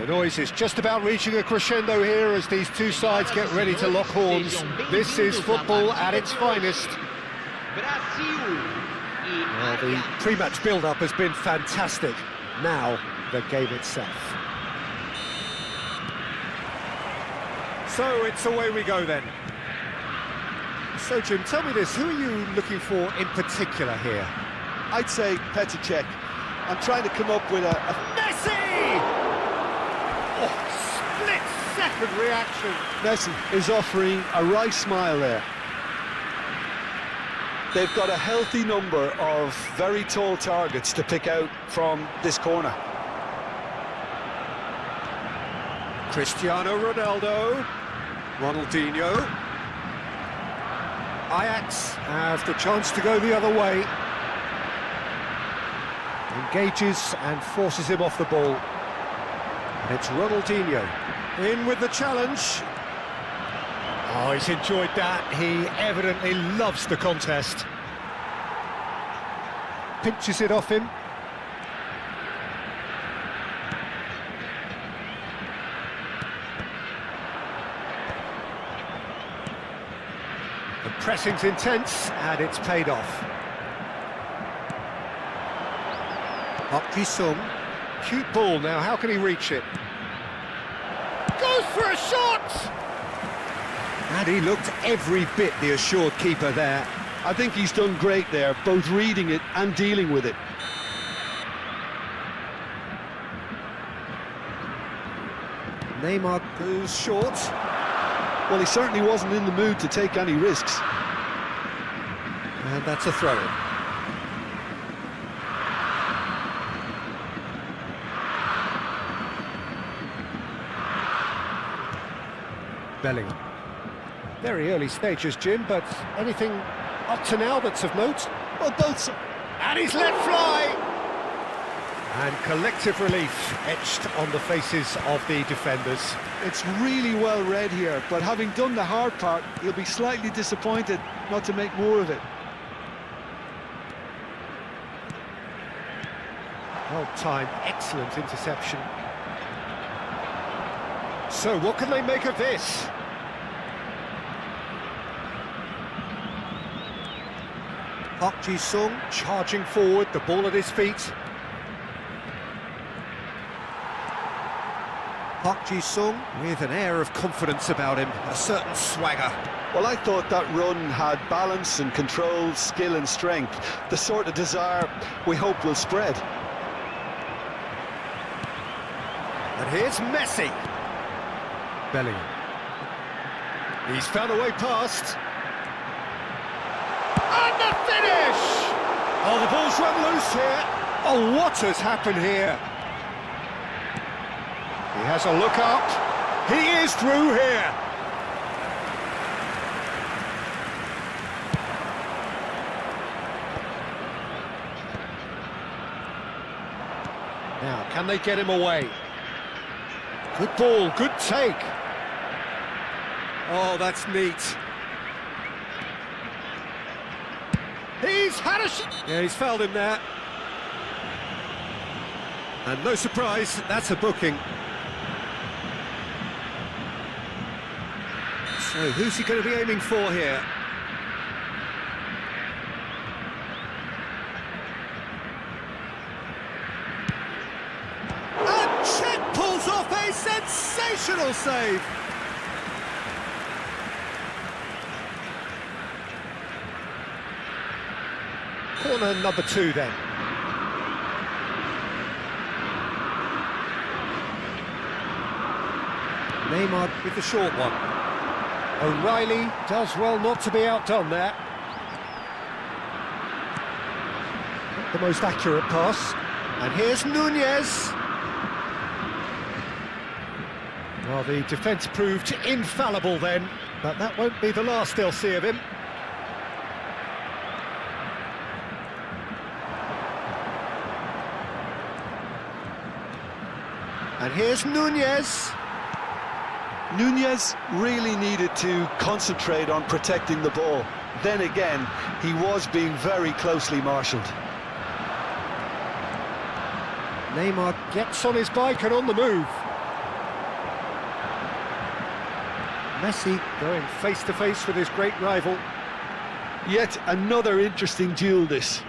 The noise is just about reaching a crescendo here as these two sides get ready to lock horns. This is football at its finest. Well, the pre-match build-up has been fantastic. Now, the game itself. So, it's away we go then. So, Jim, tell me this, who are you looking for in particular here? I'd say Petr Cech. I'm trying to come up with a... Messi! Oh, split-second reaction. Messi is offering a right smile there. They've got a healthy number of very tall targets to pick out from this corner. Cristiano Ronaldo, Ronaldinho. Ajax have the chance to go the other way. Engages and forces him off the ball. And it's Ronaldinho in with the challenge. Oh, he's enjoyed that. He evidently loves the contest. Pinches it off him. The pressing's intense, and it's paid off. Busca. Cute ball now, how can he reach it? Goes for a shot! And he looked every bit the assured keeper there. I think he's done great there, both reading it and dealing with it. Neymar goes short. Well, he certainly wasn't in the mood to take any risks. And that's a throw-in. Bellingham. Very early stages, Jim, but anything up to now that's of note? Well, both... And he's let fly! And collective relief etched on the faces of the defenders. It's really well read here, but having done the hard part, he'll be slightly disappointed not to make more of it. Well timed, excellent interception. So what can they make of this? Park Ji-sung charging forward, the ball at his feet. Park Ji-sung with an air of confidence about him, a certain swagger. Well, I thought that run had balance and control, skill and strength, the sort of desire we hope will spread. And here's Messi. Bellingham. He's found a way past. And the finish! Oh, the ball's run loose here. Oh, what has happened here? He has a look up. He is through here. Now, can they get him away? Good ball, good take. Oh, that's neat. He's had a shot. Yeah, he's fouled him there. And no surprise, that's a booking. So, who's he going to be aiming for here? And Cech pulls off a sensational save. Corner number 2 then. Neymar with the short one. O'Reilly does well not to be outdone there. Not the most accurate pass. And here's Nunez. Well, the defence proved infallible then, but that won't be the last they'll see of him. And here's Nunez. Nunez really needed to concentrate on protecting the ball. Then again, he was being very closely marshalled. Neymar gets on his bike and on the move. Messi going face to face with his great rival. Yet another interesting duel, this.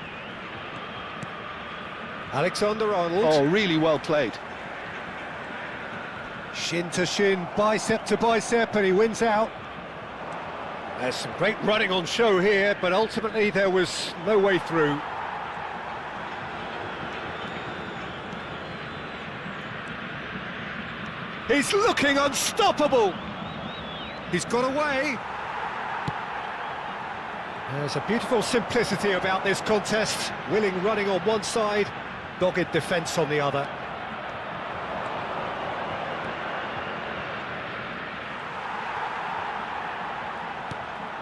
Alexander-Arnold. Oh, really well played. Shin to shin, bicep to bicep, and he wins out. There's some great running on show here, but ultimately there was no way through. He's looking unstoppable. He's got away. There's a beautiful simplicity about this contest. Willing running on one side, dogged defence on the other.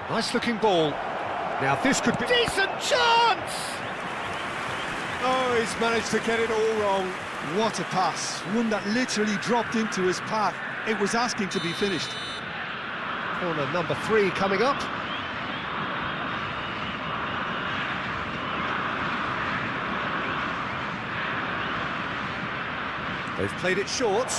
Nice looking ball. Now this could be... Decent chance! Oh, he's managed to get it all wrong. What a pass. One that literally dropped into his path. It was asking to be finished. Corner number 3 coming up. They've played it short.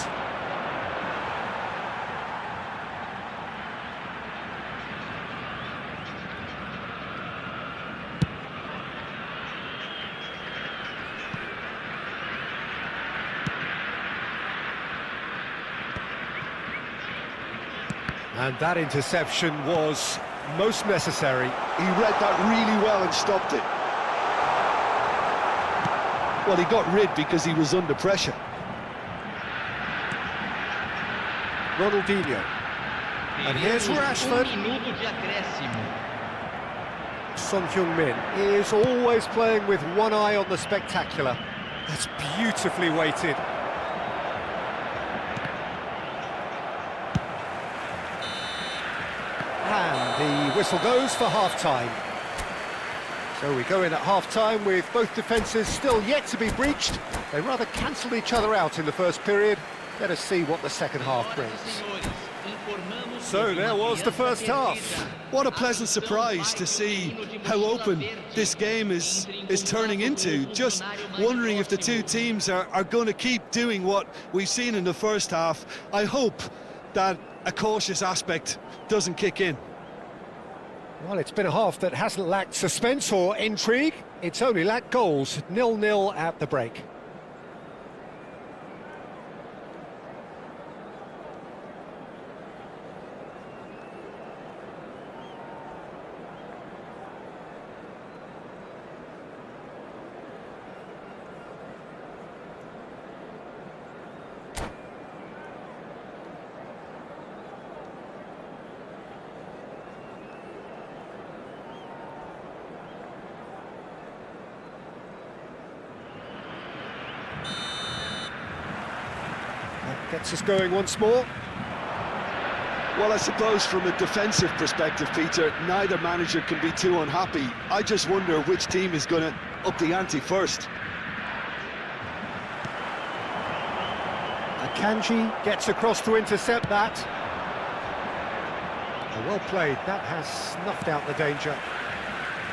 And that interception was most necessary. He read that really well and stopped it. Well, he got rid because he was under pressure. Ronaldinho. And here's Rashford. Son Heung-min is always playing with one eye on the spectacular. That's beautifully weighted. And the whistle goes for half-time. So we go in at half-time with both defences still yet to be breached. They rather cancelled each other out in the first period. Let us see what the second half brings. So there was the first half. What a pleasant surprise to see how open this game is turning into. Just wondering if the two teams are going to keep doing what we've seen in the first half. I hope that a cautious aspect doesn't kick in. Well, it's been a half that hasn't lacked suspense or intrigue. It's only lacked goals. 0-0 at the break. Gets us going once more. Well, I suppose from a defensive perspective, Peter, neither manager can be too unhappy. I just wonder which team is going to up the ante first. Akanji gets across to intercept that. Oh, well played. That has snuffed out the danger.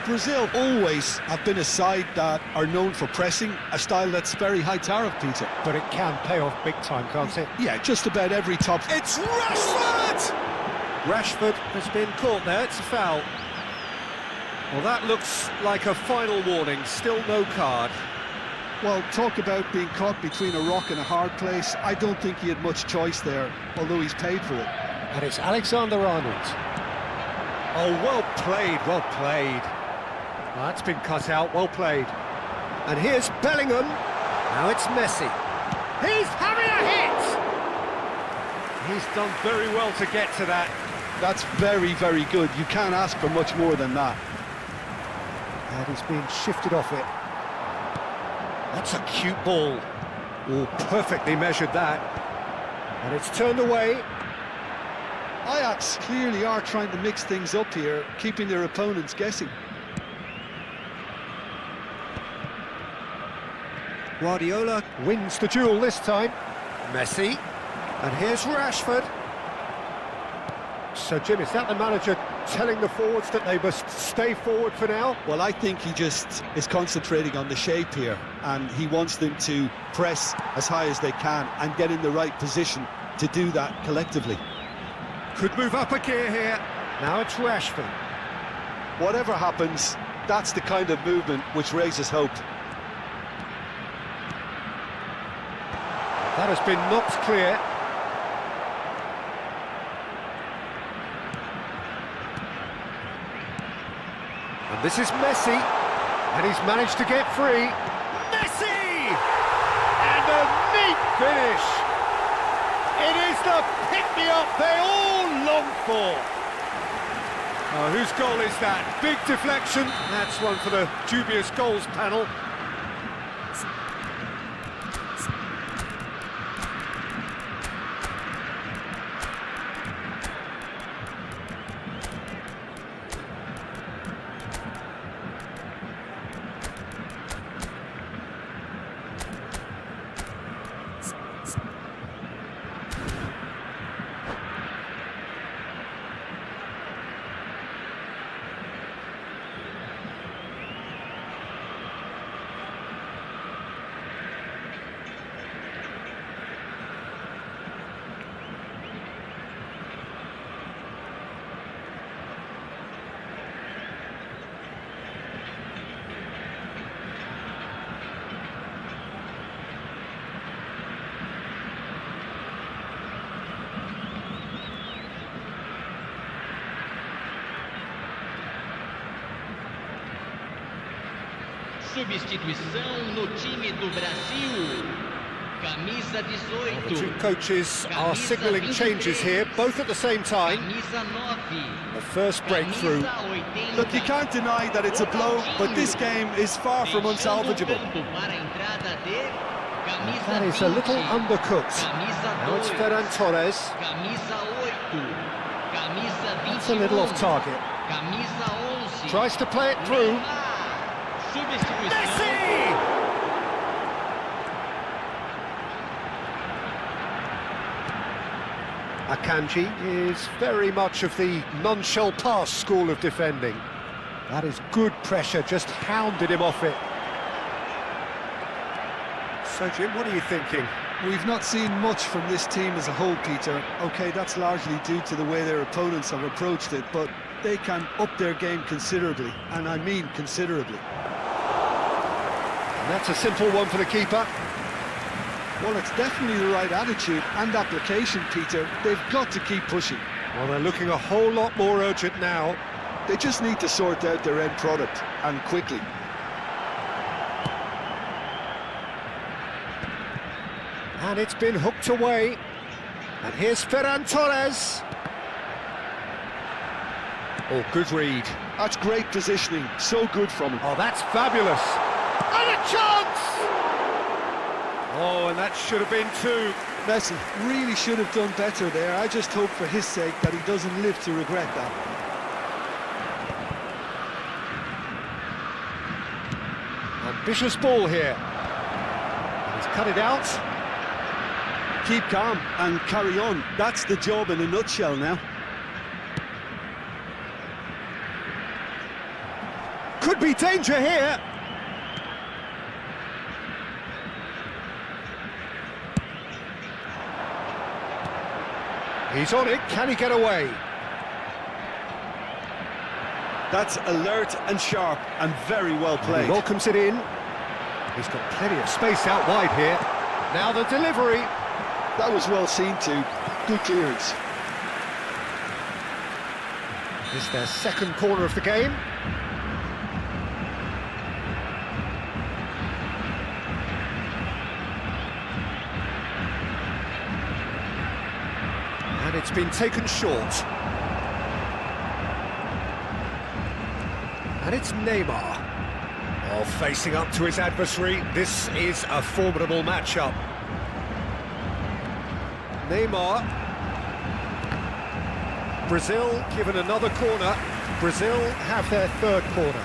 Brazil always have been a side that are known for pressing, a style that's very high tariff, Peter. But it can pay off big time, can't it? Yeah, just about every top... It's Rashford! Rashford has been caught there, it's a foul. Well, that looks like a final warning, still no card. Well, talk about being caught between a rock and a hard place. I don't think he had much choice there, although he's paid for it. And it's Alexander-Arnold. Oh, well played, well played. Well, that's been cut out, well played. And here's Bellingham. Now it's Messi. He's having a hit! He's done very well to get to that. That's very, very good. You can't ask for much more than that. And he's being shifted off it. That's a cute ball. Oh, perfectly measured that. And it's turned away. Ajax clearly are trying to mix things up here, keeping their opponents guessing. Guardiola wins the duel this time. Messi. And here's Rashford. So, Jim, is that the manager telling the forwards that they must stay forward for now? Well, I think he just is concentrating on the shape here, and he wants them to press as high as they can and get in the right position to do that collectively. Could move up a gear here. Now it's Rashford. Whatever happens, that's the kind of movement which raises hope. That has been knocked clear. And this is Messi. And he's managed to get free. Messi! And a neat finish. It is the pick-me-up they all long for. Oh, whose goal is that? Big deflection. That's one for the dubious goals panel. Substituição no time do Brasil. Camisa 18. The two coaches are signalling changes here, both at the same time. Camisa 9. The first breakthrough. Look, you can't deny that it's a blow, but this game is far from unsalvageable. That is a little undercooked. Now it's Ferran Torres. It's a little off target. Tries to play it through. Messi! Akanji is very much of the non-shell pass school of defending. That is good pressure, just pounded him off it. So Jim, what are you thinking? We've not seen much from this team as a whole, Peter. OK, that's largely due to the way their opponents have approached it, but they can up their game considerably, and I mean considerably. And that's a simple one for the keeper. Well, it's definitely the right attitude and application, Peter. They've got to keep pushing. Well, they're looking a whole lot more urgent now. They just need to sort out their end product, and quickly. And it's been hooked away. And here's Ferran Torres. Oh, good read. That's great positioning, so good from him. Oh, that's fabulous. And a chance! Oh, and that should have been two. Messi really should have done better there. I just hope for his sake that he doesn't live to regret that. Ambitious ball here. And he's cut it out. Keep calm and carry on. That's the job in a nutshell now. Could be danger here. He's on it, can he get away? That's alert and sharp and very well played. He welcomes it in. He's got plenty of space out wide here. Now the delivery. That was well seen too. Good clearance. This is their second corner of the game. And it's been taken short. And it's Neymar. Oh, facing up to his adversary. This is a formidable matchup. Neymar. Brazil given another corner. Brazil have their third corner.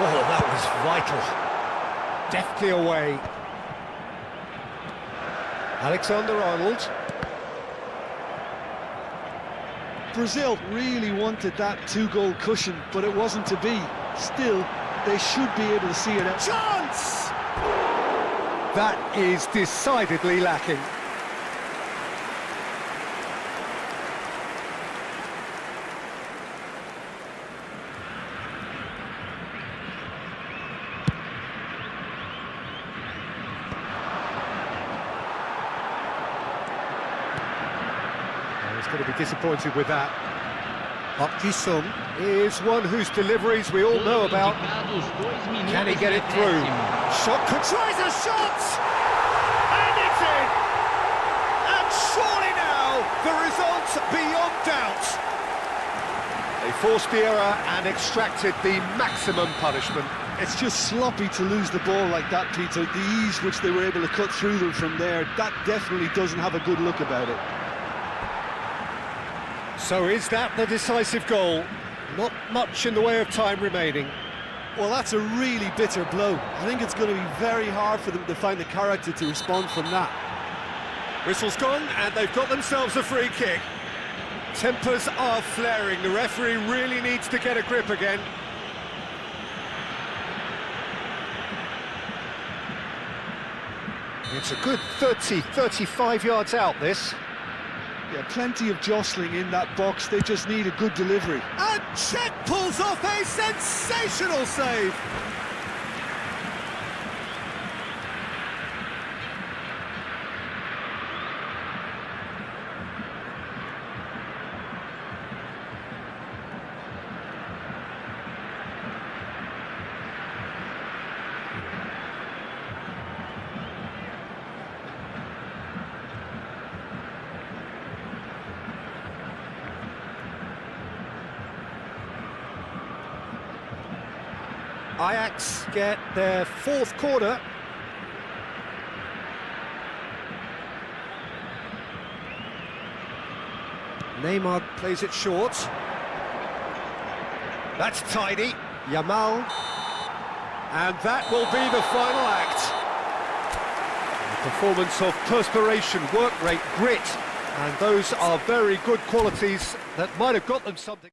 Oh, that was vital. Deftly away. Brazil really wanted that 2-goal cushion, but it wasn't to be. Still, they should be able to see it out. Chance! That is decidedly lacking. He's going to be disappointed with that. Sung is one whose deliveries we all know about. Can he get it through? Shot, tries a shot! And it's in! And surely now, the result's beyond doubt. They forced the error and extracted the maximum punishment. It's just sloppy to lose the ball like that, Peter. The ease which they were able to cut through them from there, that definitely doesn't have a good look about it. So is that the decisive goal? Not much in the way of time remaining. Well, that's a really bitter blow. I think it's going to be very hard for them to find the character to respond from that. Whistle's gone, and they've got themselves a free kick. Tempers are flaring. The referee really needs to get a grip again. It's a good 30, 35 yards out, this. Yeah, plenty of jostling in that box. They just need a good delivery. And Czech pulls off a sensational save. Ajax get their fourth corner. Neymar plays it short. That's tidy. Yamal. And that will be the final act. A performance of perspiration, work rate, grit. And those are very good qualities that might have got them something.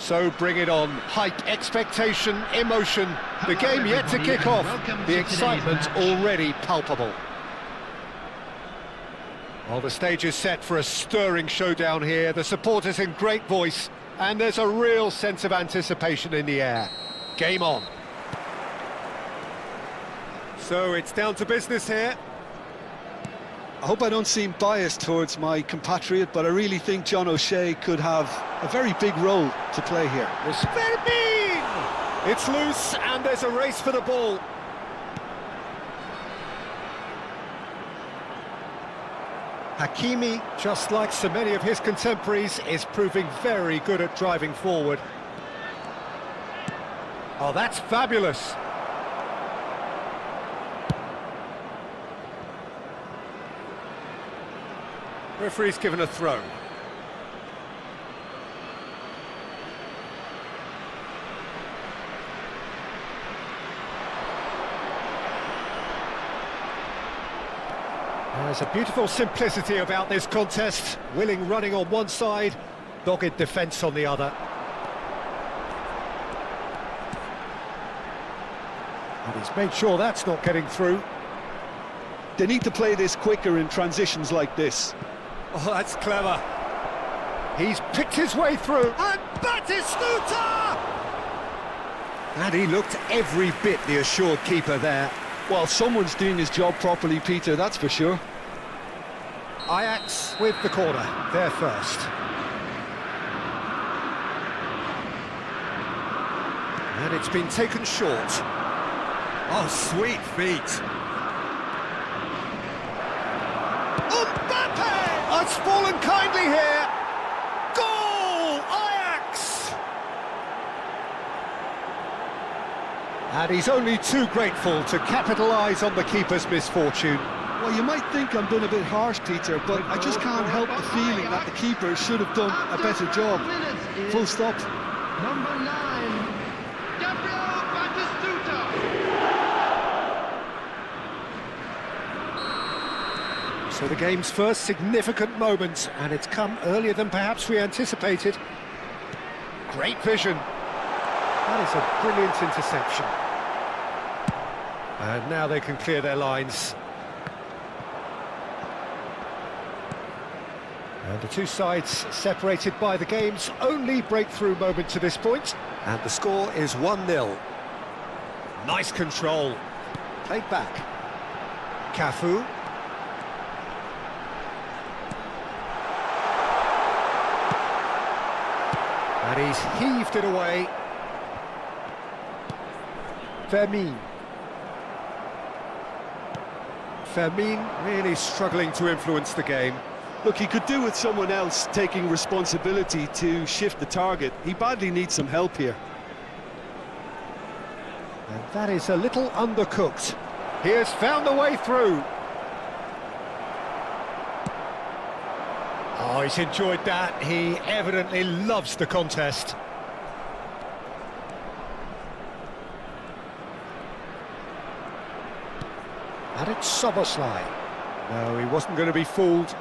So bring it on. Hype, expectation, emotion. The game yet to kick off. The excitement already palpable. Well, the stage is set for a stirring showdown here. The supporters in great voice, and there's a real sense of anticipation in the air. Game on. So it's down to business here. I hope I don't seem biased towards my compatriot, but I really think John O'Shea could have a very big role to play here. It's loose, and there's a race for the ball. Hakimi, just like so many of his contemporaries, is proving very good at driving forward. Oh, that's fabulous. Referee's given a throw. There's a beautiful simplicity about this contest. Willing running on one side, dogged defence on the other. And he's made sure that's not getting through. They need to play this quicker in transitions like this. Oh, that's clever. He's picked his way through, and Batistuta! And he looked every bit the assured keeper there. Well, someone's doing his job properly, Peter, that's for sure. Ajax with the corner, there first. And it's been taken short. Oh, sweet feet. Oh, it's fallen kindly here. Goal! Ajax! And he's only too grateful to capitalise on the keeper's misfortune. Well, you might think I'm being a bit harsh, Peter, but I just can't help the feeling that the keeper should have done a better job. Full stop. Number 9, Gabriel Batistuta. So the game's first significant moment, and it's come earlier than perhaps we anticipated. Great vision. That is a brilliant interception. And now they can clear their lines. And the two sides separated by the game's only breakthrough moment to this point. And the score is 1-0. Nice control. Played back. Cafu. And he's heaved it away. Fermin really struggling to influence the game. Look, he could do with someone else taking responsibility to shift the target. He badly needs some help here. And that is a little undercooked. He has found a way through. Oh, he's enjoyed that. He evidently loves the contest. And it's Szoboszlai. No, he wasn't going to be fooled.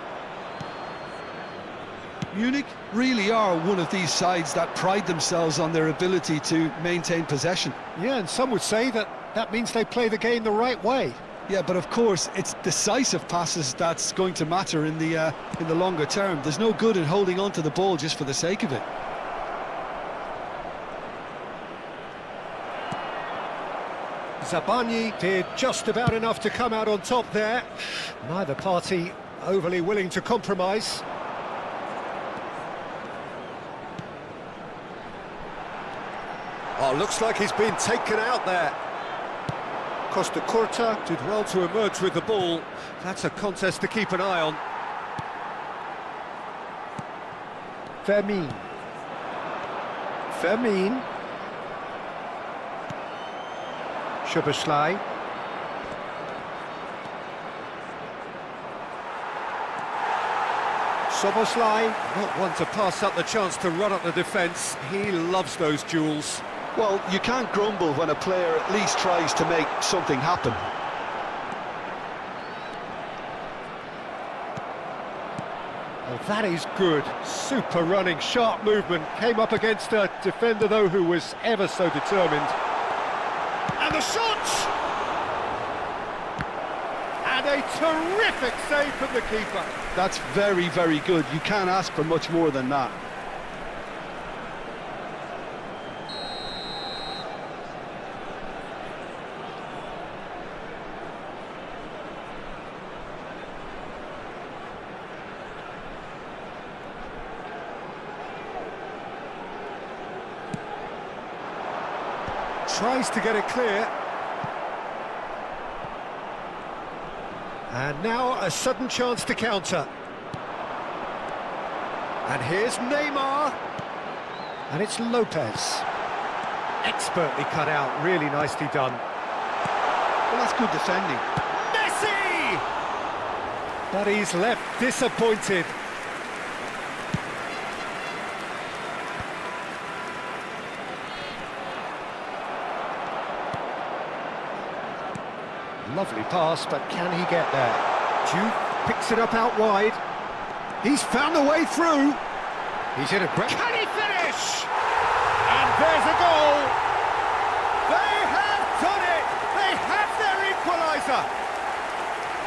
Munich really are one of these sides that pride themselves on their ability to maintain possession. Yeah, and some would say that means they play the game the right way. Yeah, but of course, it's decisive passes that's going to matter in the longer term. There's no good in holding on to the ball just for the sake of it. Zabarnyi did just about enough to come out on top there. Neither party overly willing to compromise. Oh, looks like he's been taken out there. Costa Curta did well to emerge with the ball. That's a contest to keep an eye on. Fermin. Szoboszlai. Szoboszlai, not one to pass up the chance to run up the defence. He loves those duels. Well, you can't grumble when a player at least tries to make something happen. Well, that is good. Super running, sharp movement. Came up against a defender, though, who was ever so determined. And the shot! And a terrific save from the keeper. That's very, very good. You can't ask for much more than that. Tries to get it clear. And now a sudden chance to counter. And here's Neymar. And it's Lopez. Expertly cut out, really nicely done. Well, that's good defending. Messi! But he's left disappointed. Lovely pass, but can he get there? Jude picks it up out wide. He's found a way through. He's in a break. Can he finish? And there's a goal. They have done it. They have their equaliser.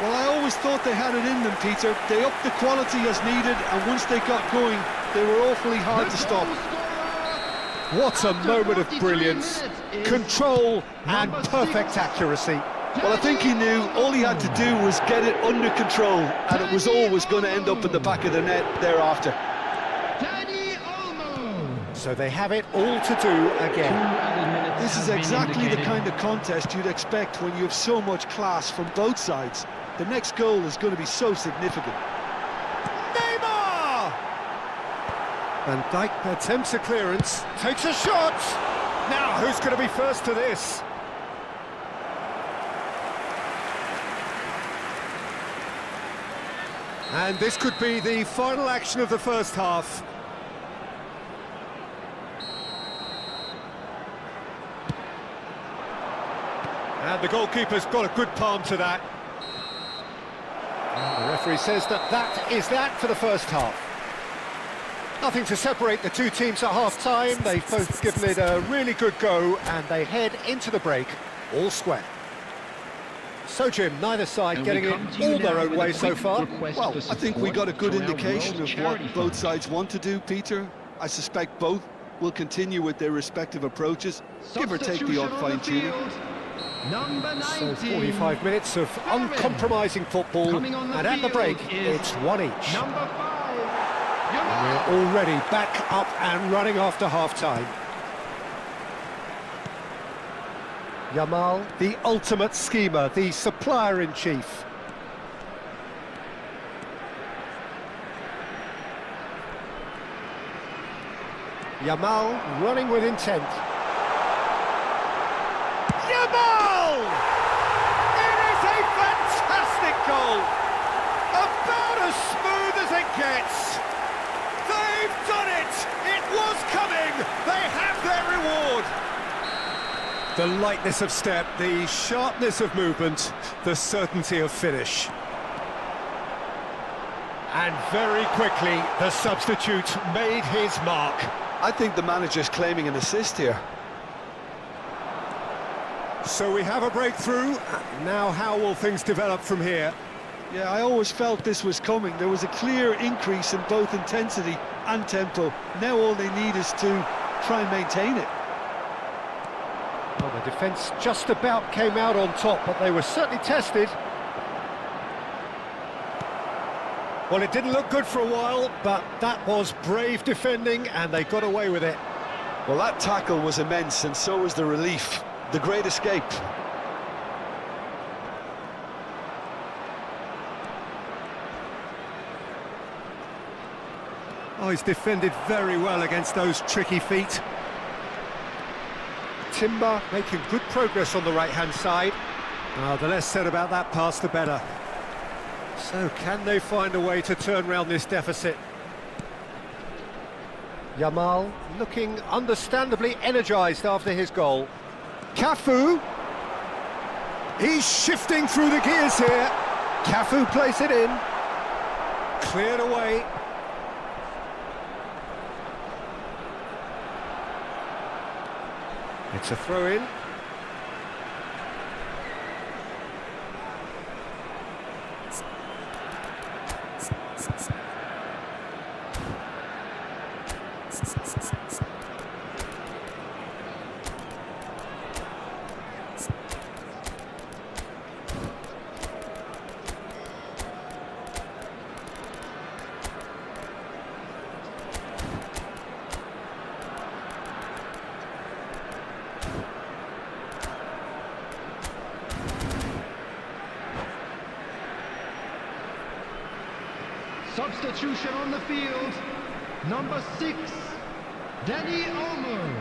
Well, I always thought they had it in them, Peter. They upped the quality as needed, and once they got going, they were awfully hard to stop. What a moment of brilliance. Control and perfect accuracy. Well, I think he knew all he had to do was get it under control, and it was always going to end up in the back of the net thereafter. So they have it all to do again. This is exactly the kind of contest you'd expect when you have so much class from both sides. The next goal is going to be so significant. Neymar! Van Dijk attempts a clearance, takes a shot. Now, who's going to be first to this? And this could be the final action of the first half. And the goalkeeper's got a good palm to that. And the referee says that is that for the first half. Nothing to separate the two teams at half-time. They've both given it a really good go, and they head into the break all square. So, Jim, neither side getting it all their own way so far. Well, I think we got a good indication of what both sides want to do, Peter. I suspect both will continue with their respective approaches, give or take the odd fine-tuning. So 45 minutes of uncompromising football, and at the break, it's one each. And we're already back up and running after half-time. Yamal, the ultimate schemer, the supplier-in-chief. Yamal running with intent. Yamal! It is a fantastic goal! About as smooth as it gets. They've done it! It was coming! They have their reward! The lightness of step, the sharpness of movement, the certainty of finish. And very quickly, the substitute made his mark. I think the manager's claiming an assist here. So we have a breakthrough. Now how will things develop from here? Yeah, I always felt this was coming. There was a clear increase in both intensity and tempo. Now all they need is to try and maintain it. Well, the defence just about came out on top, but they were certainly tested. Well, it didn't look good for a while, but that was brave defending, and they got away with it. Well, that tackle was immense, and so was the relief. The great escape. Oh, he's defended very well against those tricky feet. Timber making good progress on the right-hand side. The less said about that pass, the better. So, can they find a way to turn around this deficit? Yamal looking understandably energised after his goal. Cafu. He's shifting through the gears here. Cafu plays it in. Cleared away. It's a throw-in. Substitution on the field. Number 6, Danny Olmo.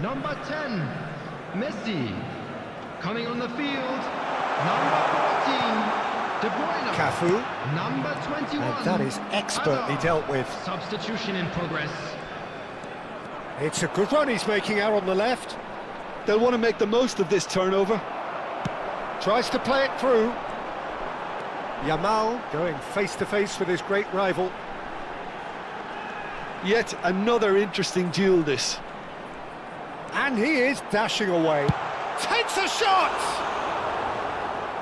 Number 10, Messi. Coming on the field, number 14, De Bruyne. Cafu. Number 21. And that is expertly dealt with. Substitution in progress. It's a good run he's making out on the left. They'll want to make the most of this turnover. Tries to play it through. Yamal going face-to-face with his great rival. Yet another interesting duel, this. And he is dashing away. Takes a shot!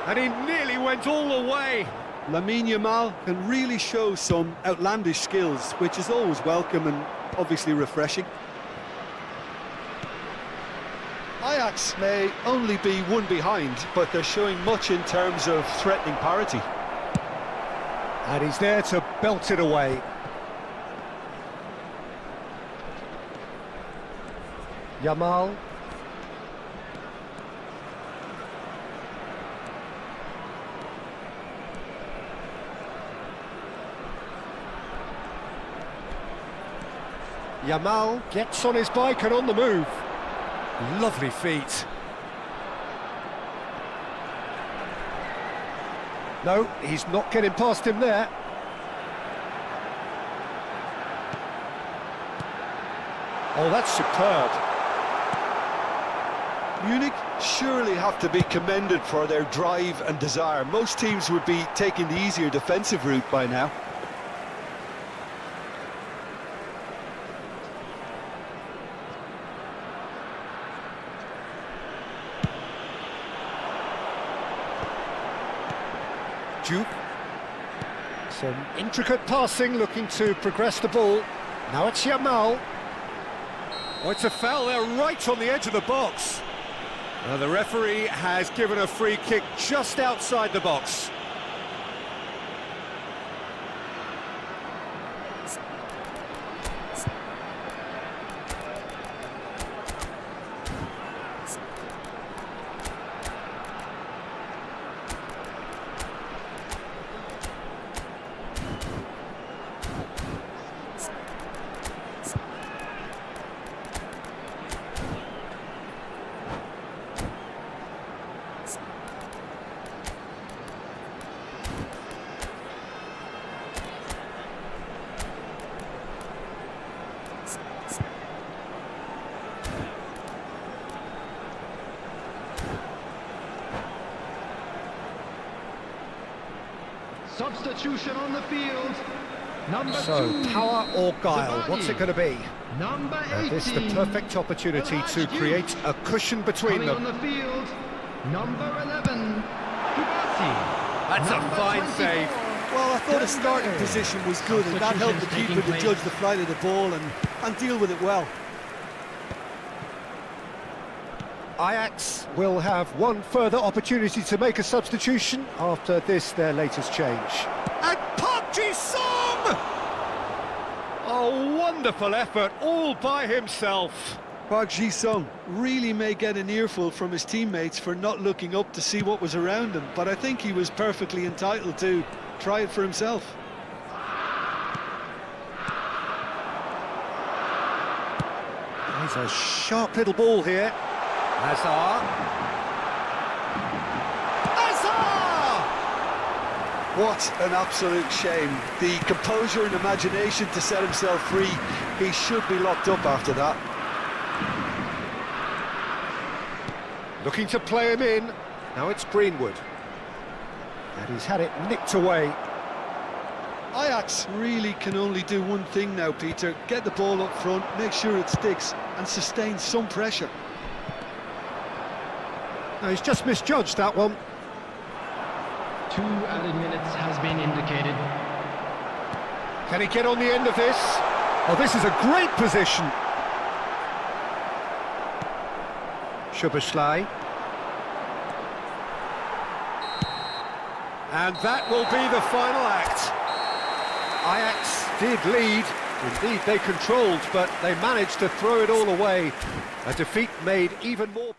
And he nearly went all the way. Lamine Yamal can really show some outlandish skills, which is always welcome and obviously refreshing. Ajax may only be one behind, but they're showing much in terms of threatening parity. And he's there to belt it away. Yamal. Yamal gets on his bike and on the move. Lovely feet. No, he's not getting past him there. Oh, that's superb. Munich surely have to be commended for their drive and desire. Most teams would be taking the easier defensive route by now. Duke. Some intricate passing, looking to progress the ball. Now it's Yamal. Oh, it's a foul there, right on the edge of the box. Now the referee has given a free kick just outside the box. Substitution on the field. Number 2. Power or guile, what's it going to be? Number 18. This is the perfect opportunity to create a cushion between Coming them. on the field, number 11, Kubasi. That's a fine save. Well, I thought his starting position was good, and that helped the keeper to judge the flight of the ball and deal with it well. Ajax will have one further opportunity to make a substitution after this, their latest change. And Park Ji-sung! A wonderful effort, all by himself. Park Ji-sung really may get an earful from his teammates for not looking up to see what was around him, but I think he was perfectly entitled to try it for himself. There's a sharp little ball here. Hazard. What an absolute shame. The composure and imagination to set himself free. He should be locked up after that. Looking to play him in. Now it's Greenwood. And he's had it nicked away. Ajax really can only do one thing now, Peter. Get the ball up front, make sure it sticks, and sustain some pressure. No, he's just misjudged that one. 2 added minutes has been indicated. Can he get on the end of this? Oh, this is a great position. Szoboszlai. And that will be the final act. Ajax did lead. Indeed, they controlled, but they managed to throw it all away. A defeat made even more...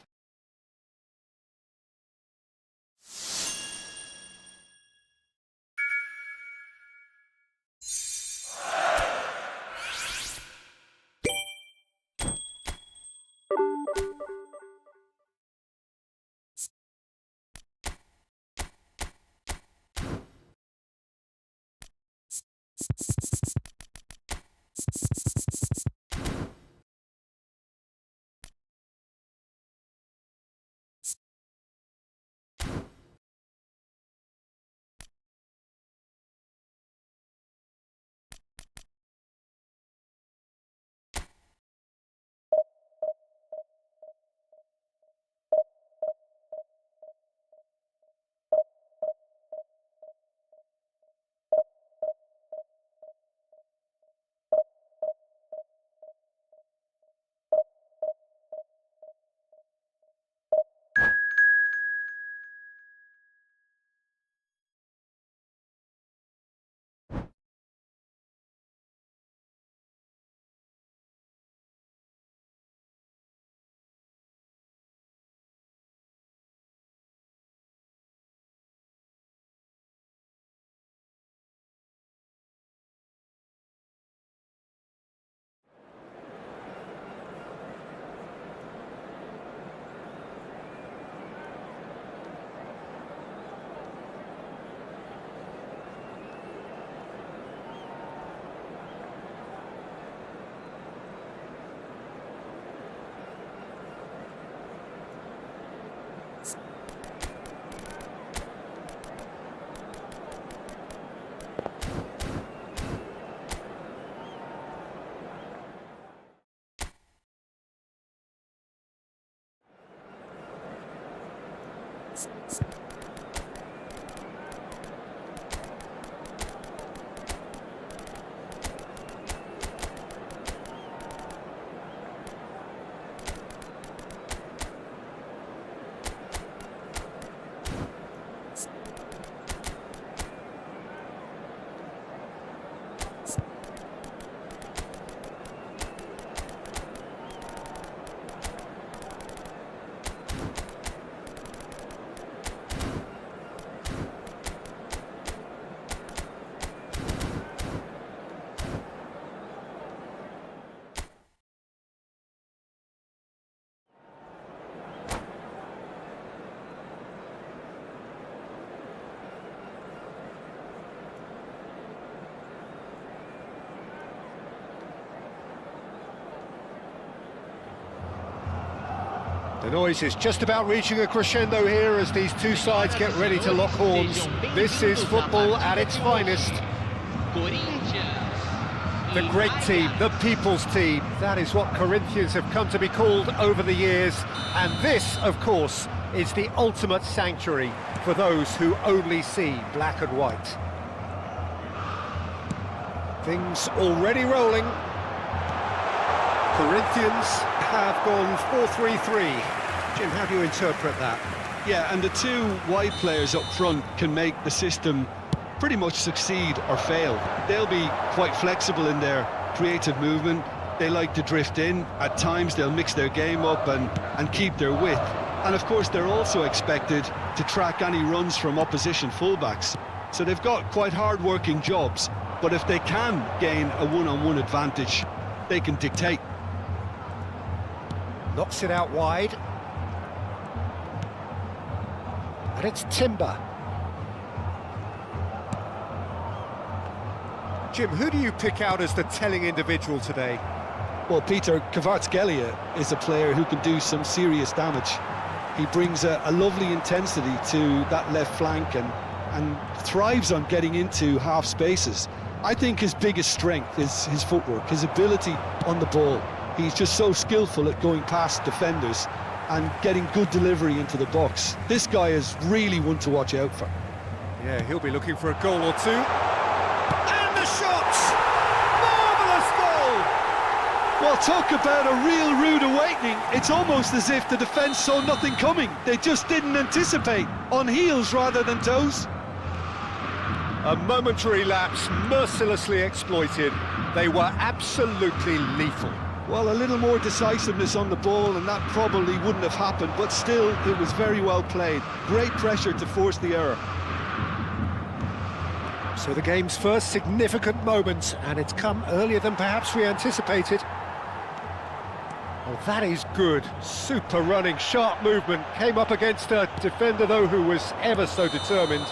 The noise is just about reaching a crescendo here as these two sides get ready to lock horns. This is football at its finest. The great team, the people's team. That is what Corinthians have come to be called over the years. And this, of course, is the ultimate sanctuary for those who only see black and white. Things already rolling. Corinthians have gone 4-3-3. Jim, how do you interpret that? Yeah, and the two wide players up front can make the system pretty much succeed or fail. They'll be quite flexible in their creative movement. They like to drift in. At times they'll mix their game up and keep their width. And of course they're also expected to track any runs from opposition fullbacks. So they've got quite hard-working jobs, but if they can gain a one-on-one advantage, they can dictate. Knocks it out wide. And it's Timber. Jim, who do you pick out as the telling individual today? Well, Peter, Kvaratskhelia is a player who can do some serious damage. He brings a lovely intensity to that left flank and thrives on getting into half spaces. I think his biggest strength is his footwork, his ability on the ball. He's just so skillful at going past defenders, and getting good delivery into the box. This guy is really one to watch out for. Yeah, he'll be looking for a goal or two. And the shot! Marvellous goal! Well, talk about a real rude awakening. It's almost as if the defence saw nothing coming. They just didn't anticipate, on heels rather than toes. A momentary lapse, mercilessly exploited. They were absolutely lethal. Well, a little more decisiveness on the ball and that probably wouldn't have happened, but still, it was very well played. Great pressure to force the error. So the game's first significant moment, and it's come earlier than perhaps we anticipated. Oh, that is good. Super running, sharp movement. Came up against a defender, though, who was ever so determined.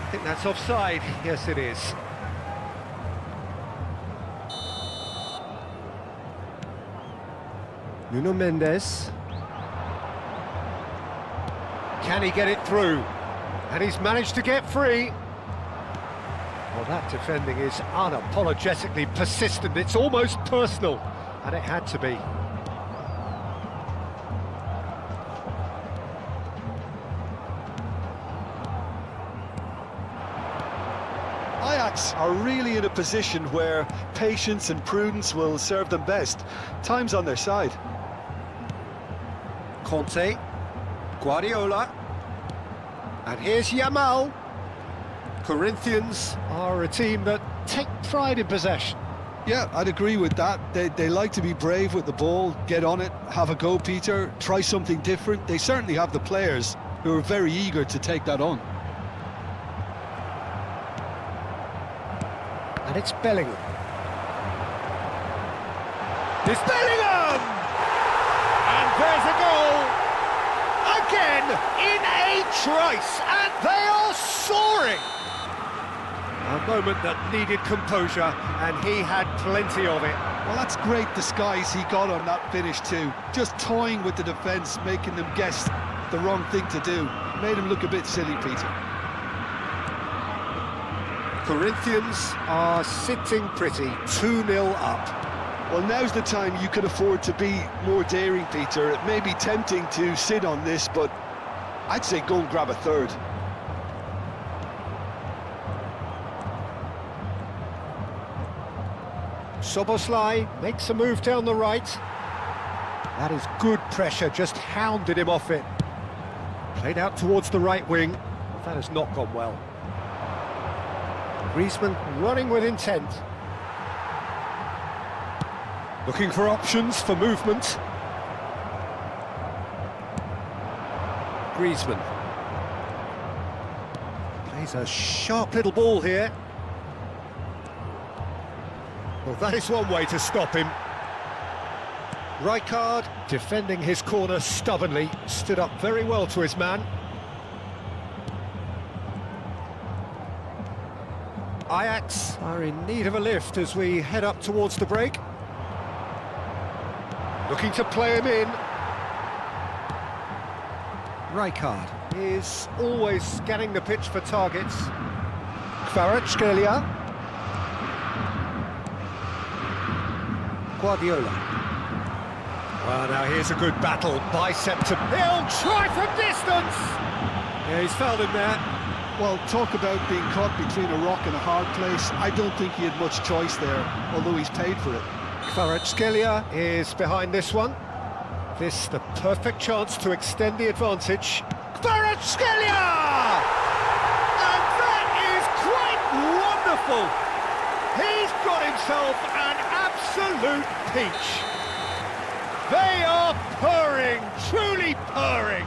I think that's offside. Yes, it is. Nuno Mendes. Can he get it through? And he's managed to get free. Well, that defending is unapologetically persistent. It's almost personal, and it had to be. Ajax are really in a position where patience and prudence will serve them best. Time's on their side. Conte, Guardiola, and here's Yamal. Corinthians are a team that take pride in possession. Yeah, I'd agree with that. They like to be brave with the ball, get on it, have a go, Peter, try something different. They certainly have the players who are very eager to take that on. And it's Bellingham. It's Bellingham! And there's a goal! Again, in a trice, and they are soaring! A moment that needed composure, and he had plenty of it. Well, that's great disguise he got on that finish too. Just toying with the defence, making them guess the wrong thing to do. Made him look a bit silly, Peter. Corinthians are sitting pretty, 2-0 up. Well, now's the time you could afford to be more daring, Peter. It may be tempting to sit on this, but I'd say go and grab a third. Szoboszlai makes a move down the right. That is good pressure, just hounded him off it. Played out towards the right wing. That has not gone well. Griezmann running with intent. Looking for options for movement. Griezmann. Plays a sharp little ball here. Well, that is one way to stop him. Rijkaard, defending his corner stubbornly, stood up very well to his man. Ajax are in need of a lift as we head up towards the break. Looking to play him in. Rijkaard is always scanning the pitch for targets. Kvaratskhelia. Guardiola. Well, now here's a good battle. Bicep to... He'll try from distance! Yeah, he's fouled him there. Well, talk about being caught between a rock and a hard place. I don't think he had much choice there, although he's paid for it. Kvaratskhelia is behind this one. This the perfect chance to extend the advantage. Kvaratskhelia! And that is quite wonderful! He's got himself an absolute peach. They are purring, truly purring.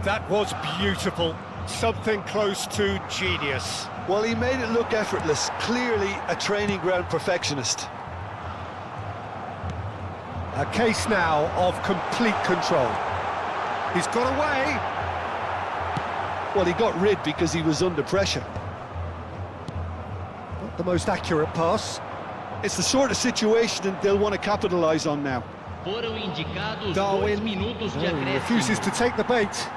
That was beautiful. Something close to genius. Well, he made it look effortless. Clearly a training ground perfectionist. A case now of complete control. He's got away. Well, he got rid because he was under pressure. Not the most accurate pass. It's the sort of situation that they'll want to capitalise on now. Foram indicados 2 Darwin minutos de acréscimo. refuses to take the bait.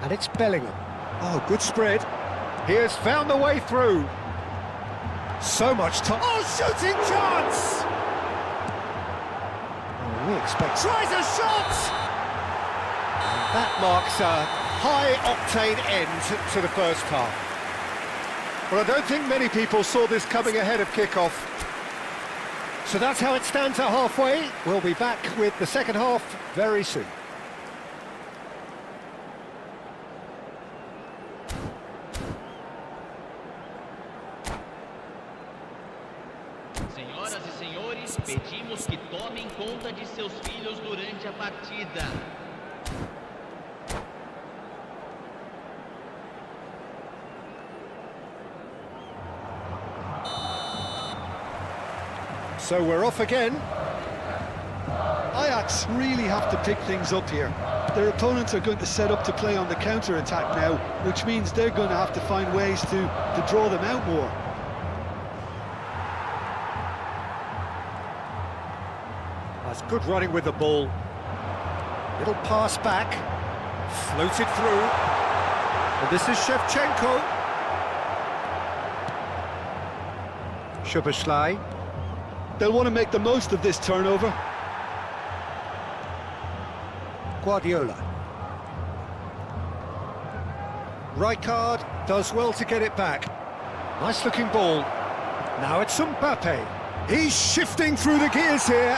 And it's Bellingham. Oh, good spread. He has found the way through. So much time. Oh, shooting chance! He expects... Tries a shot! And that marks a high-octane end to the first half. Well, I don't think many people saw this coming ahead of kickoff. So that's how it stands at halfway. We'll be back with the second half very soon. Senhoras e senhores, pedimos que tomem conta de seus filhos durante a partida. So we're off again. Ajax really have to pick things up here. Their opponents are going to set up to play on the counter-attack now, which means they're going to have to find ways to draw them out more. That's good running with the ball. Little pass back, floated through. And this is Shevchenko. Szoboszlai. They'll want to make the most of this turnover. Guardiola. Rijkaard does well to get it back. Nice looking ball. Now it's Mbappe. He's shifting through the gears here.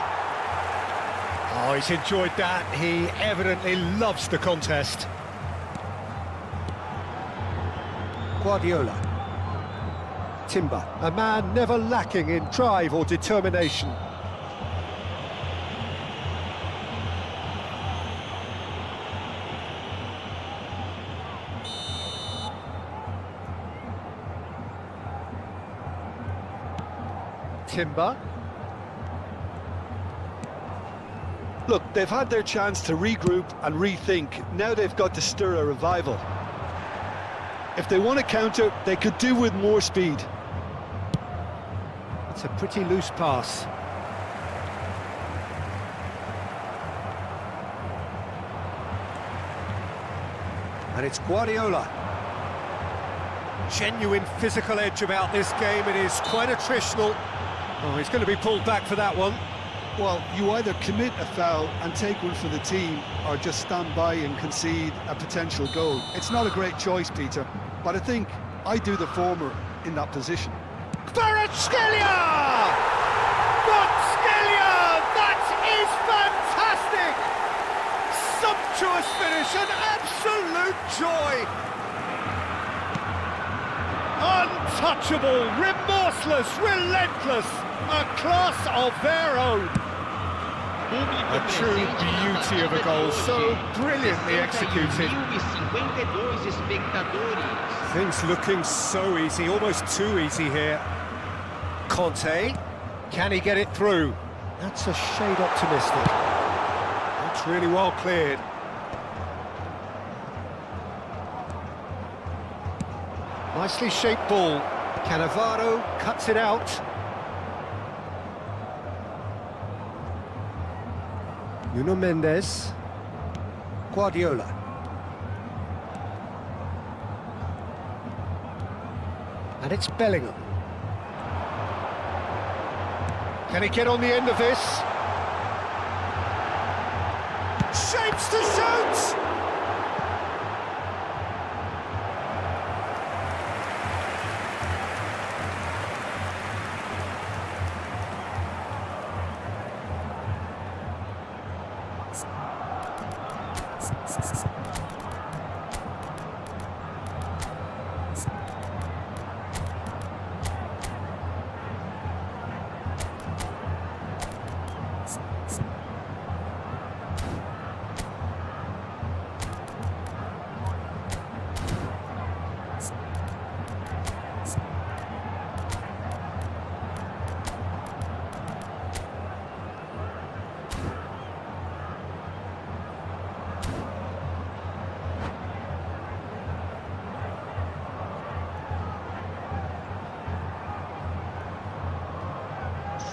Oh, he's enjoyed that. He evidently loves the contest. Guardiola. Timber, a man never lacking in drive or determination. Timber. Look, they've had their chance to regroup and rethink. Now they've got to stir a revival. If they want to counter, they could do with more speed. It's a pretty loose pass. And it's Guardiola. Genuine physical edge about this game. It is quite attritional. Oh, he's going to be pulled back for that one. Well, you either commit a foul and take one for the team, or just stand by and concede a potential goal. It's not a great choice, Peter, but I think I do the former in that position. Kvaratskhelia! Kvaratskhelia! That is fantastic! Sumptuous finish, an absolute joy! Untouchable, remorseless, relentless, a class of their own. A true beauty of a goal, so brilliantly executed. Things looking so easy, almost too easy here. Conte, can he get it through? That's a shade optimistic. That's really well cleared. Nicely shaped ball. Cannavaro cuts it out. Nuno Mendes. Guardiola. And it's Bellingham. Can he get on the end of this? Shapes to shoot!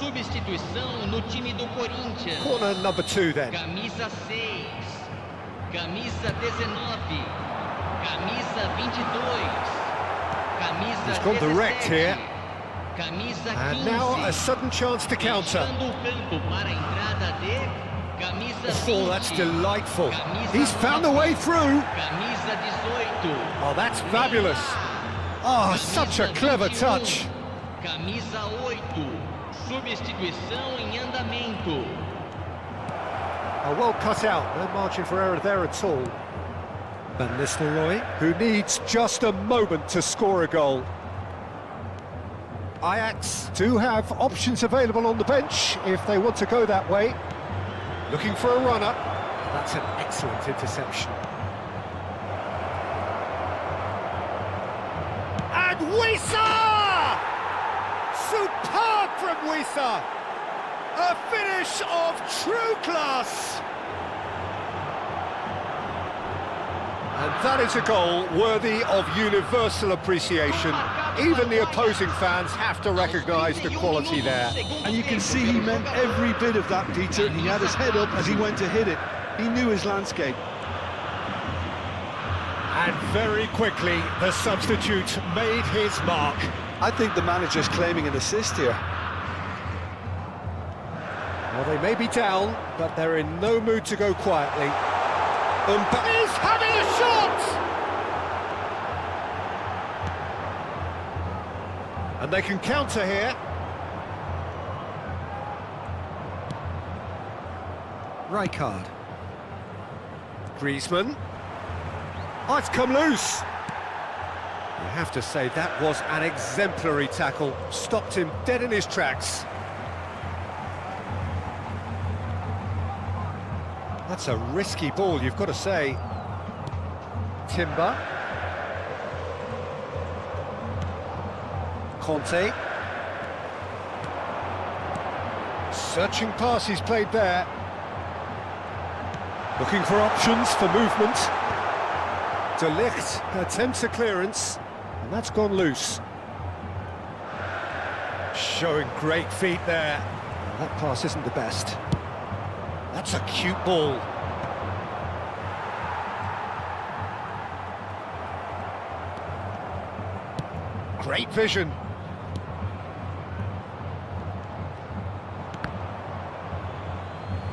Substituição no time do Corinthians. Corner number 2 then. Camisa 6, camisa 19, camisa 22, camisa He's gone 17, direct here. camisa 15. And now a sudden chance to counter. Fechando o campo para a entrada de Oh, that's delightful. He's found a way through. Camisa 18. Oh, that's fabulous. Oh, such a clever touch. Camisa 8. Substituição em andamento. Oh, well cut out. No margin for error there at all. Van Nistelrooy, who needs just a moment to score a goal. Ajax do have options available on the bench if they want to go that way. Looking for a runner. That's an excellent interception. And Wissa! Superb from Wissa! A finish of true class! And that is a goal worthy of universal appreciation. Even the opposing fans have to recognise the quality there. And you can see he meant every bit of that, Peter. He had his head up as he went to hit it. He knew his landscape. And very quickly, the substitute made his mark. I think the manager's claiming an assist here. Well, they may be down, but they're in no mood to go quietly. Is having a shot! And they can counter here. Rijkaard. Griezmann. Oh, it's come loose. You have to say that was an exemplary tackle. Stopped him dead in his tracks. That's a risky ball, you've got to say. Timber. Conte. Searching pass he's played there. Looking for options for movement. De Ligt attempts a clearance, and that's gone loose. Showing great feet there. Well, that pass isn't the best. That's a cute ball. Great vision.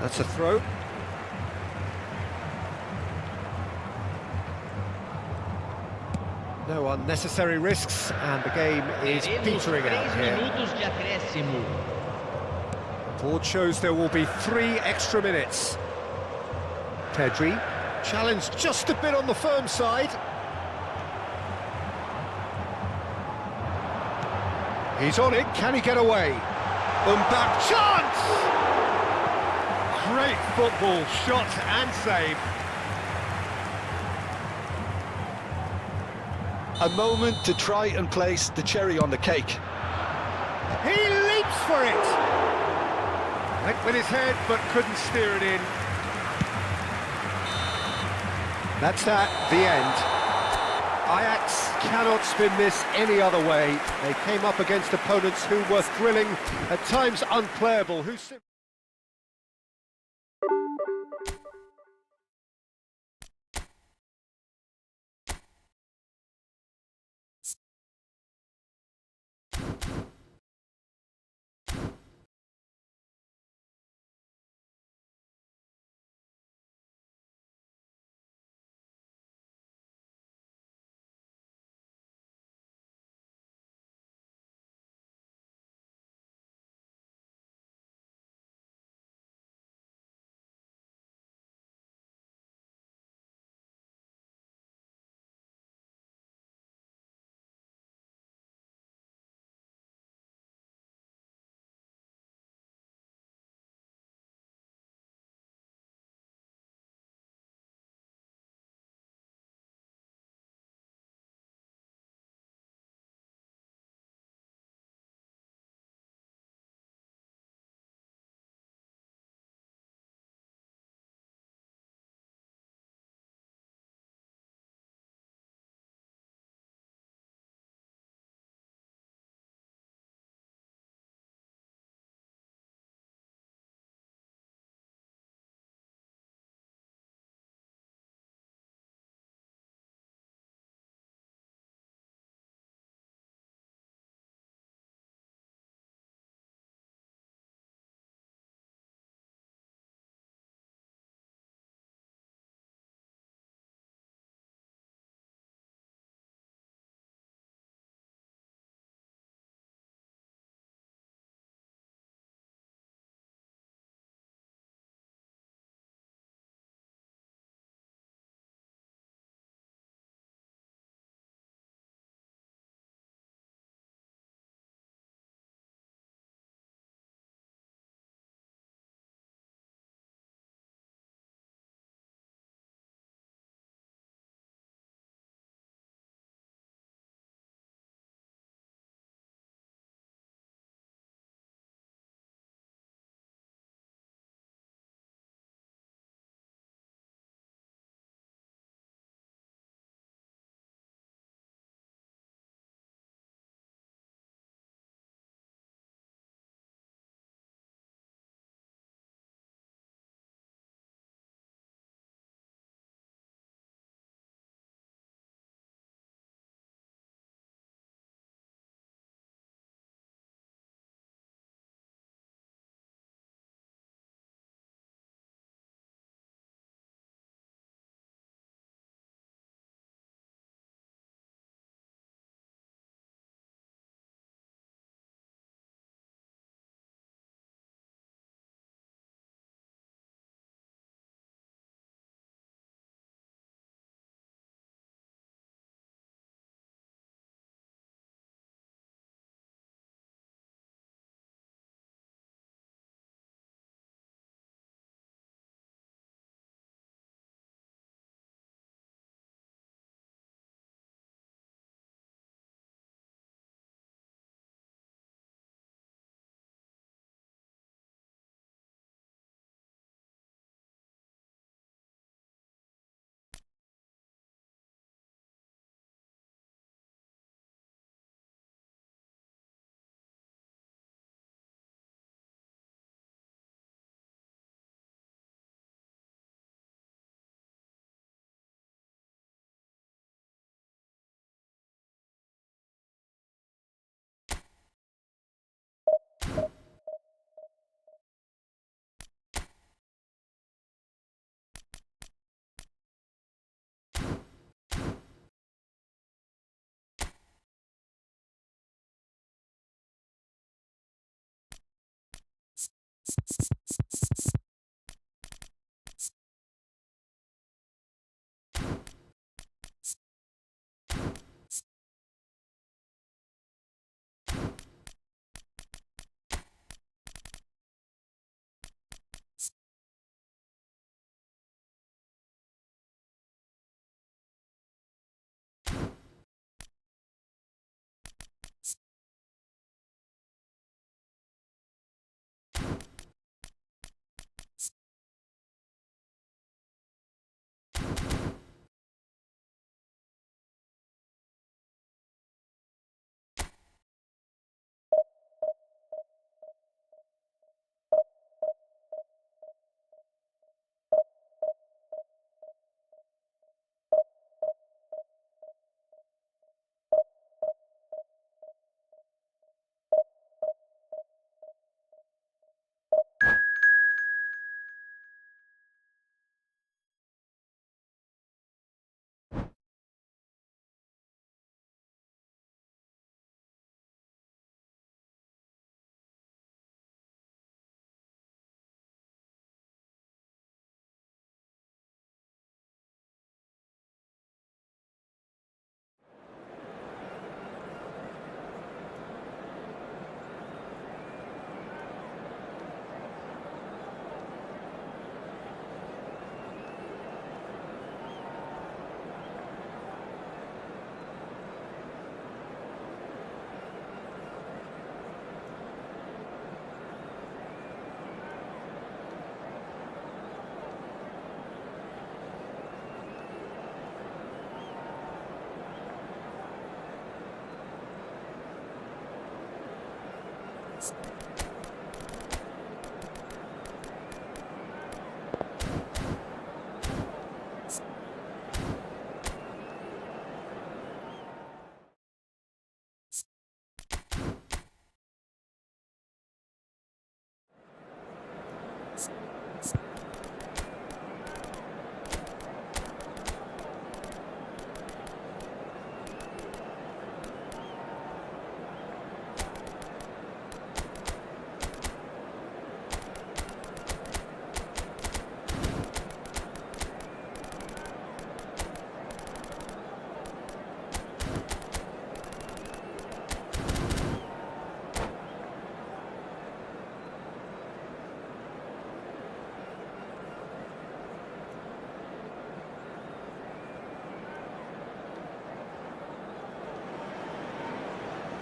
That's a throw. No unnecessary risks, and the game is petering out here. Minutos de acréscimo. Board shows there will be 3 extra minutes. Pedri, challenged just a bit on the firm side. He's on it, can he get away? Back chance! Great football, shot and save. A moment to try and place the cherry on the cake. He leaps for it! Went with his head, but couldn't steer it in. That's that, the end. Ajax cannot spin this any other way. They came up against opponents who were thrilling, at times unplayable, who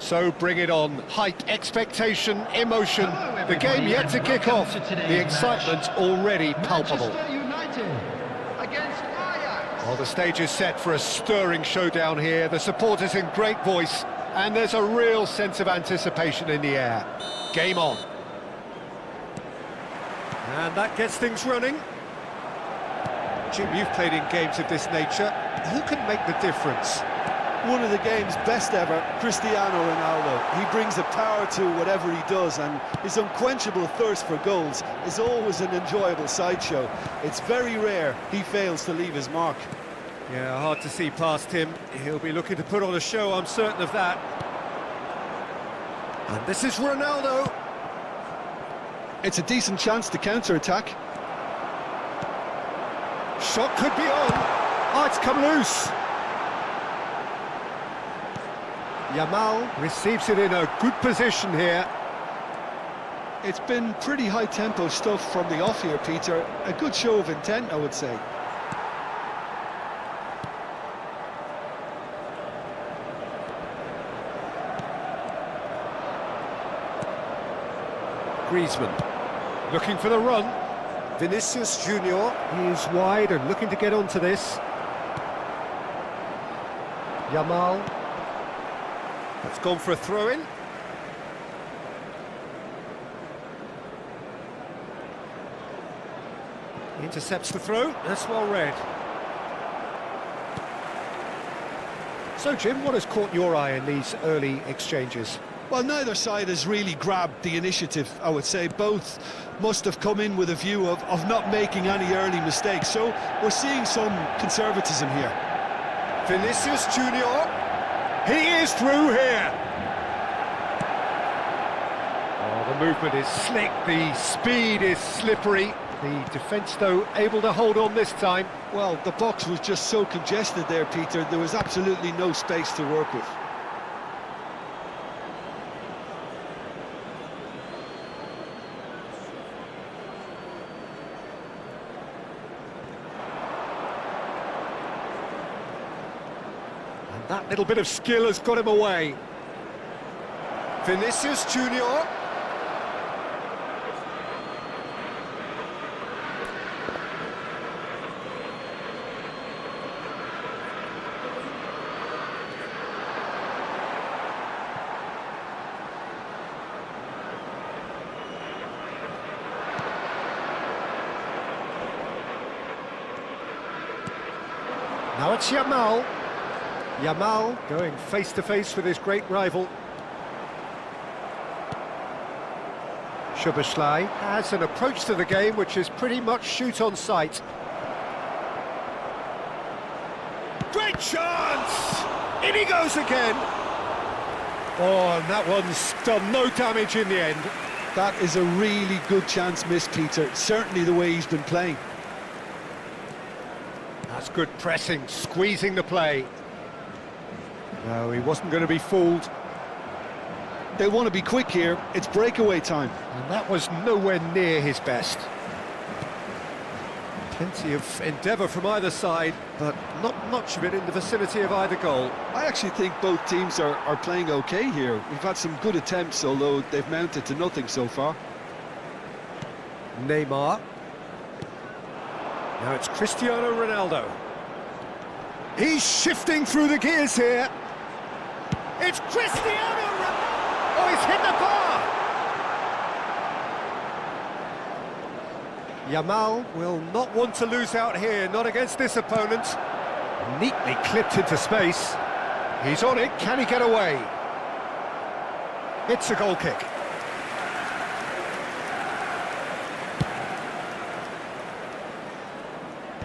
So bring it on. Hype, expectation, emotion. Hello, The game yet to kick off. to today's The excitement already palpable. Manchester United against Ajax. Well, the stage is set for a stirring showdown here. The supporters in great voice, and there's a real sense of anticipation in the air. Game on. And that gets things running. Jim, you've played in games of this nature. Who can make the difference? One of the game's best ever, Cristiano Ronaldo. He brings a power to whatever he does, and his unquenchable thirst for goals is always an enjoyable sideshow. It's very rare he fails to leave his mark. Yeah, hard to see past him. He'll be looking to put on a show, I'm certain of that. And this is Ronaldo. It's a decent chance to counter-attack. Shot could be on. Oh, it's come loose. Yamal receives it in a good position here. It's been pretty high-tempo stuff from the off here, Peter. A good show of intent, I would say. Griezmann looking for the run. Vinicius Junior is wide and looking to get onto this. Yamal. That's gone for a throw-in. Intercepts the throw. That's well read. So, Jim, what has caught your eye in these early exchanges? Well, neither side has really grabbed the initiative, I would say. Both must have come in with a view of not making any early mistakes. So we're seeing some conservatism here. Vinicius Junior. He is through here. Oh, the movement is slick, the speed is slippery. The defence, though, able to hold on this time. Well, the box was just so congested there, Peter. There was absolutely no space to work with. And that little bit of skill has got him away. Vinicius Junior. Now it's Yamal. Yamal going face-to-face with his great rival. Szoboszlai has an approach to the game which is pretty much shoot on sight. Great chance! In he goes again! Oh, and that one's done no damage in the end. That is a really good chance missed, Peter. Certainly the way he's been playing. That's good pressing, squeezing the play. No, he wasn't going to be fooled. They want to be quick here. It's breakaway time. And that was nowhere near his best. Plenty of endeavour from either side, but not much of it in the vicinity of either goal. I actually think both teams are playing okay here. We've had some good attempts, although they've mounted to nothing so far. Neymar. Now it's Cristiano Ronaldo. He's shifting through the gears here. It's Cristiano Ronaldo! Oh, he's hit the bar! Yamal will not want to lose out here, not against this opponent. Neatly clipped into space. He's on it, can he get away? It's a goal kick.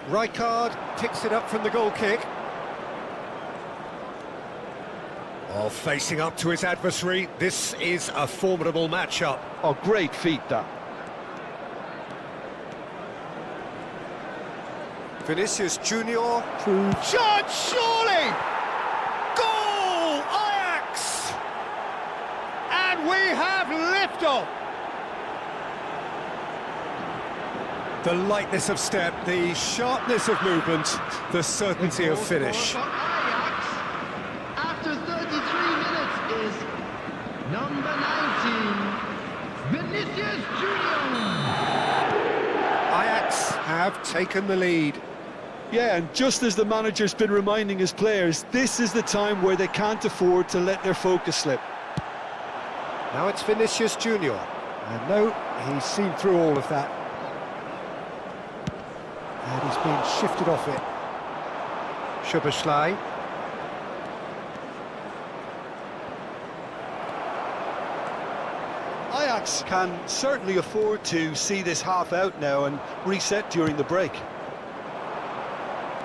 Rijkaard picks it up from the goal kick. Oh, facing up to his adversary, this is a formidable matchup. Oh, great feat, that. Vinicius Junior. Chance, surely! Goal! Ajax! And we have liftoff! The lightness of step, the sharpness of movement, the certainty of finish. Ajax, after 33 minutes, is number 19, Vinicius Junior. Ajax have taken the lead. Yeah, and just as the manager's been reminding his players, this is the time where they can't afford to let their focus slip. Now it's Vinicius Junior. And no, he's seen through all of that. And he's been shifted off it. Szoboszlai. Ajax can certainly afford to see this half out now and reset during the break.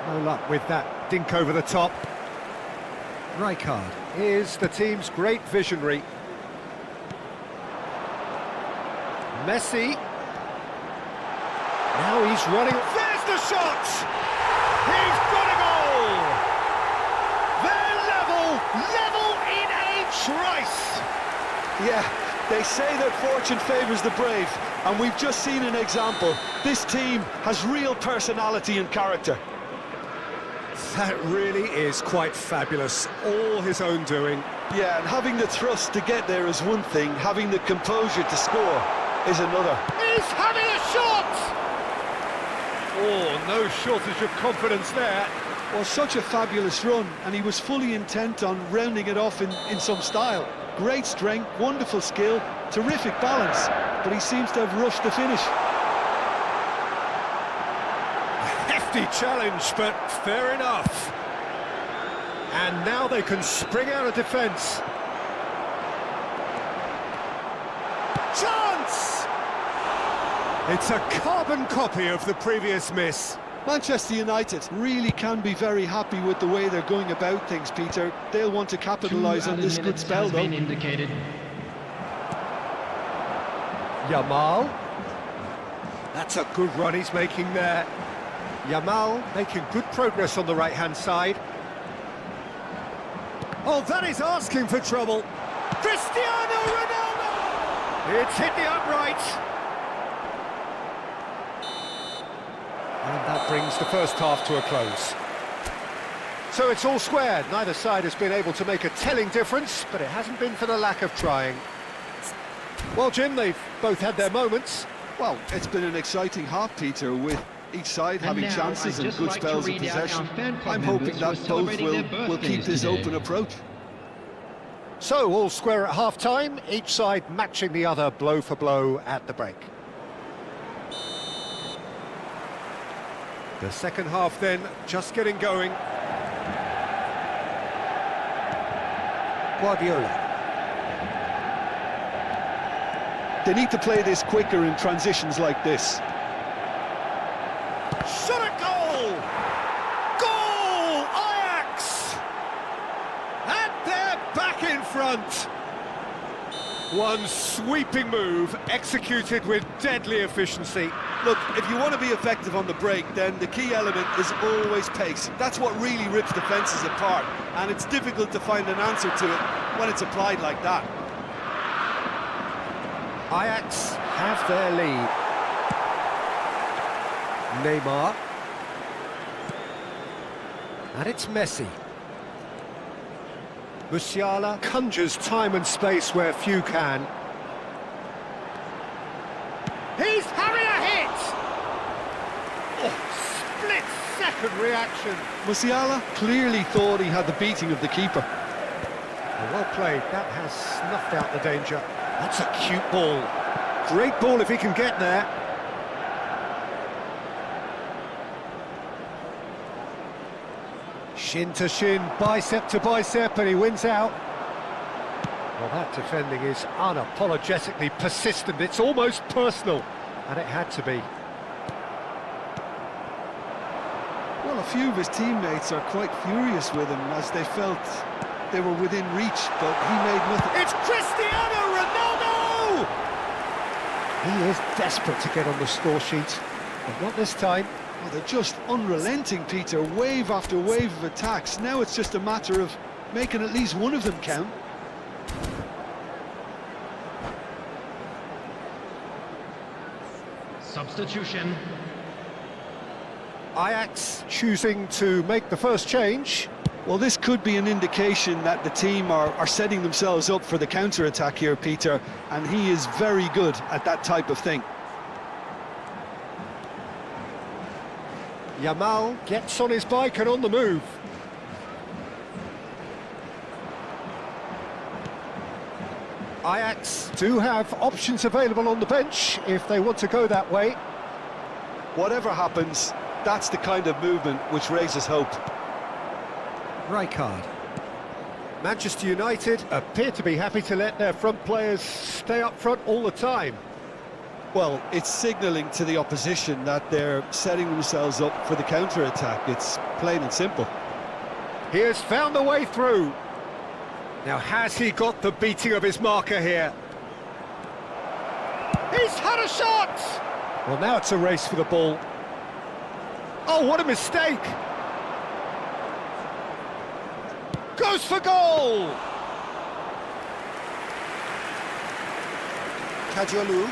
No luck with that dink over the top. Rijkaard is the team's great visionary. Messi. Now he's running. There's the shot! He's got a goal! They're level in a trice! Yeah, they say that fortune favours the brave, and we've just seen an example. This team has real personality and character. That really is quite fabulous, all his own doing. Yeah, and having the thrust to get there is one thing, having the composure to score is another. He's having a shot! Oh, no shortage of confidence there. Well, such a fabulous run, and he was fully intent on rounding it off in some style. Great strength, wonderful skill, terrific balance, but he seems to have rushed the finish. Hefty challenge, but fair enough. And now they can spring out of defence. Chance! It's a carbon copy of the previous miss. Manchester United really can be very happy with the way they're going about things, Peter. They'll want to capitalise on this good spell, though. Indicated. Yamal. That's a good run he's making there. Yamal making good progress on the right-hand side. Oh, that is asking for trouble. Cristiano Ronaldo! It's hit the upright. And that brings the first half to a close. So it's all square. Neither side has been able to make a telling difference, but it hasn't been for the lack of trying. Well, Jim, they've both had their moments. Well, it's been an exciting half, Peter, with each side having chances and good spells of possession. I'm hoping that both will keep this open approach. So, all square at half-time, each side matching the other blow for blow at the break. The second half then, just getting going. Guardiola. They need to play this quicker in transitions like this. Shot at goal! Goal! Ajax! And they're back in front. One sweeping move, executed with deadly efficiency. Look, if you want to be effective on the break, then the key element is always pace. That's what really rips defences apart, and it's difficult to find an answer to it when it's applied like that. Ajax have their lead. Neymar. And it's Messi. Musiala conjures time and space where few can. He's having a hit! Oh, split-second reaction. Musiala clearly thought he had the beating of the keeper. Well played, that has snuffed out the danger. That's a cute ball. Great ball if he can get there. Shin to shin, bicep to bicep, and he wins out. Well, that defending is unapologetically persistent. It's almost personal, and it had to be. Well, a few of his teammates are quite furious with him as they felt they were within reach, but he made nothing. It's Cristiano Ronaldo! He is desperate to get on the score sheet, but not this time. Oh, they're just unrelenting, Peter, wave after wave of attacks. Now it's just a matter of making at least one of them count. Substitution. Ajax choosing to make the first change. Well, this could be an indication that the team are setting themselves up for the counter-attack here, Peter, and he is very good at that type of thing. Yamal gets on his bike and on the move. Ajax do have options available on the bench if they want to go that way. Whatever happens, that's the kind of movement which raises hope. Rijkaard. Manchester United appear to be happy to let their front players stay up front all the time. Well, it's signalling to the opposition that they're setting themselves up for the counter-attack. It's plain and simple. He has found the way through. Now, has he got the beating of his marker here? He's had a shot! Well, now it's a race for the ball. Oh, what a mistake! Goes for goal! Kajolu.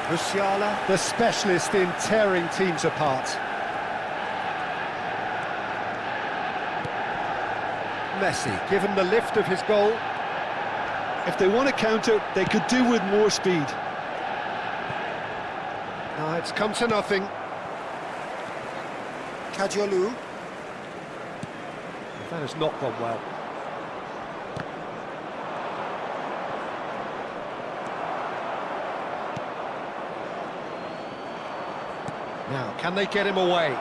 Musiala, the specialist in tearing teams apart. Messi, given the lift of his goal. If they want to counter, they could do with more speed. No, it's come to nothing. Kajolu. That has not gone well. Now, can they get him away?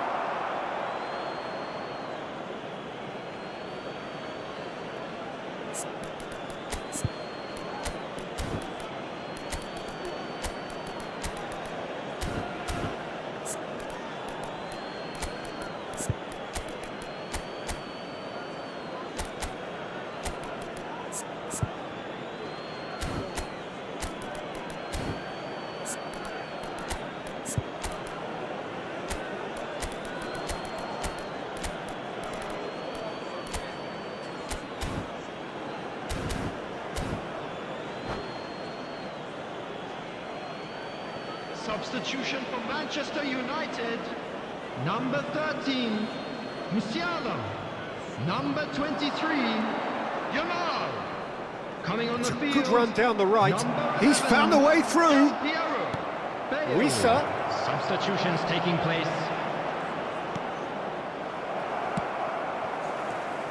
substitution for Manchester United. Number 13, Musiala. Number 23, Yamal. Coming on the field. Good run down the right. He's found a way through. DEIXA. Substitutions taking place.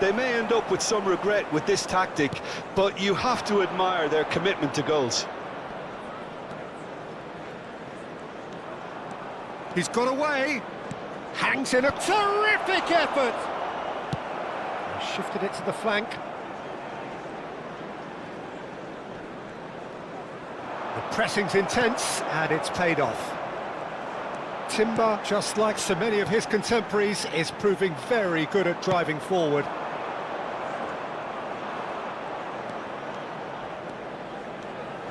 They may end up with some regret with this tactic, but you have to admire their commitment to goals. He's got away. Hangs in a terrific effort. Shifted it to the flank. The pressing's intense, and it's paid off. Timber, just like so many of his contemporaries, is proving very good at driving forward.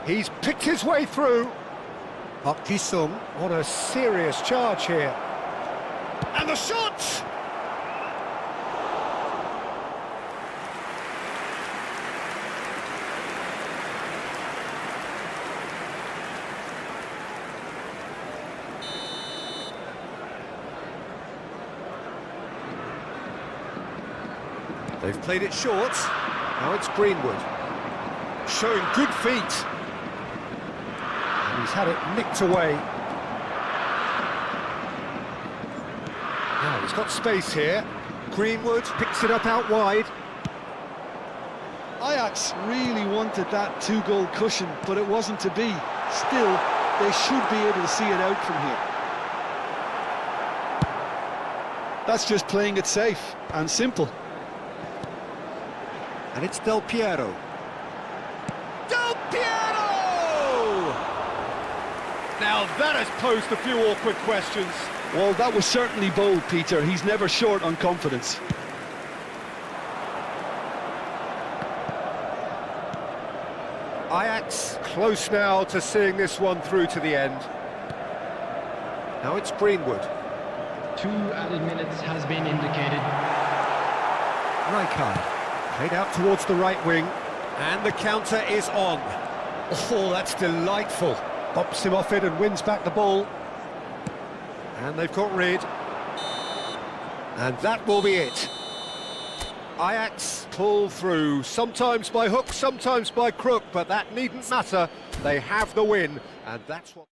He's picked his way through. Park Ji-sung on a serious charge here. And the shot! They've played it short. Now it's Greenwood. Showing good feet. And he's had it nicked away. Now he's got space here. Greenwood picks it up out wide. Ajax really wanted that two-goal cushion, but it wasn't to be. Still, they should be able to see it out from here. That's just playing it safe and simple. And it's Del Piero. Del Piero! Now that has posed a few awkward questions. Well, that was certainly bold, Peter. He's never short on confidence. Ajax close now to seeing this one through to the end. Now it's Greenwood. 2 added minutes has been indicated. Rijkaard. Played out towards the right wing, and the counter is on. Oh, that's delightful. Bops him off it and wins back the ball. And they've got rid. And that will be it. Ajax pull through, sometimes by hook, sometimes by crook, but that needn't matter. They have the win, and that's what...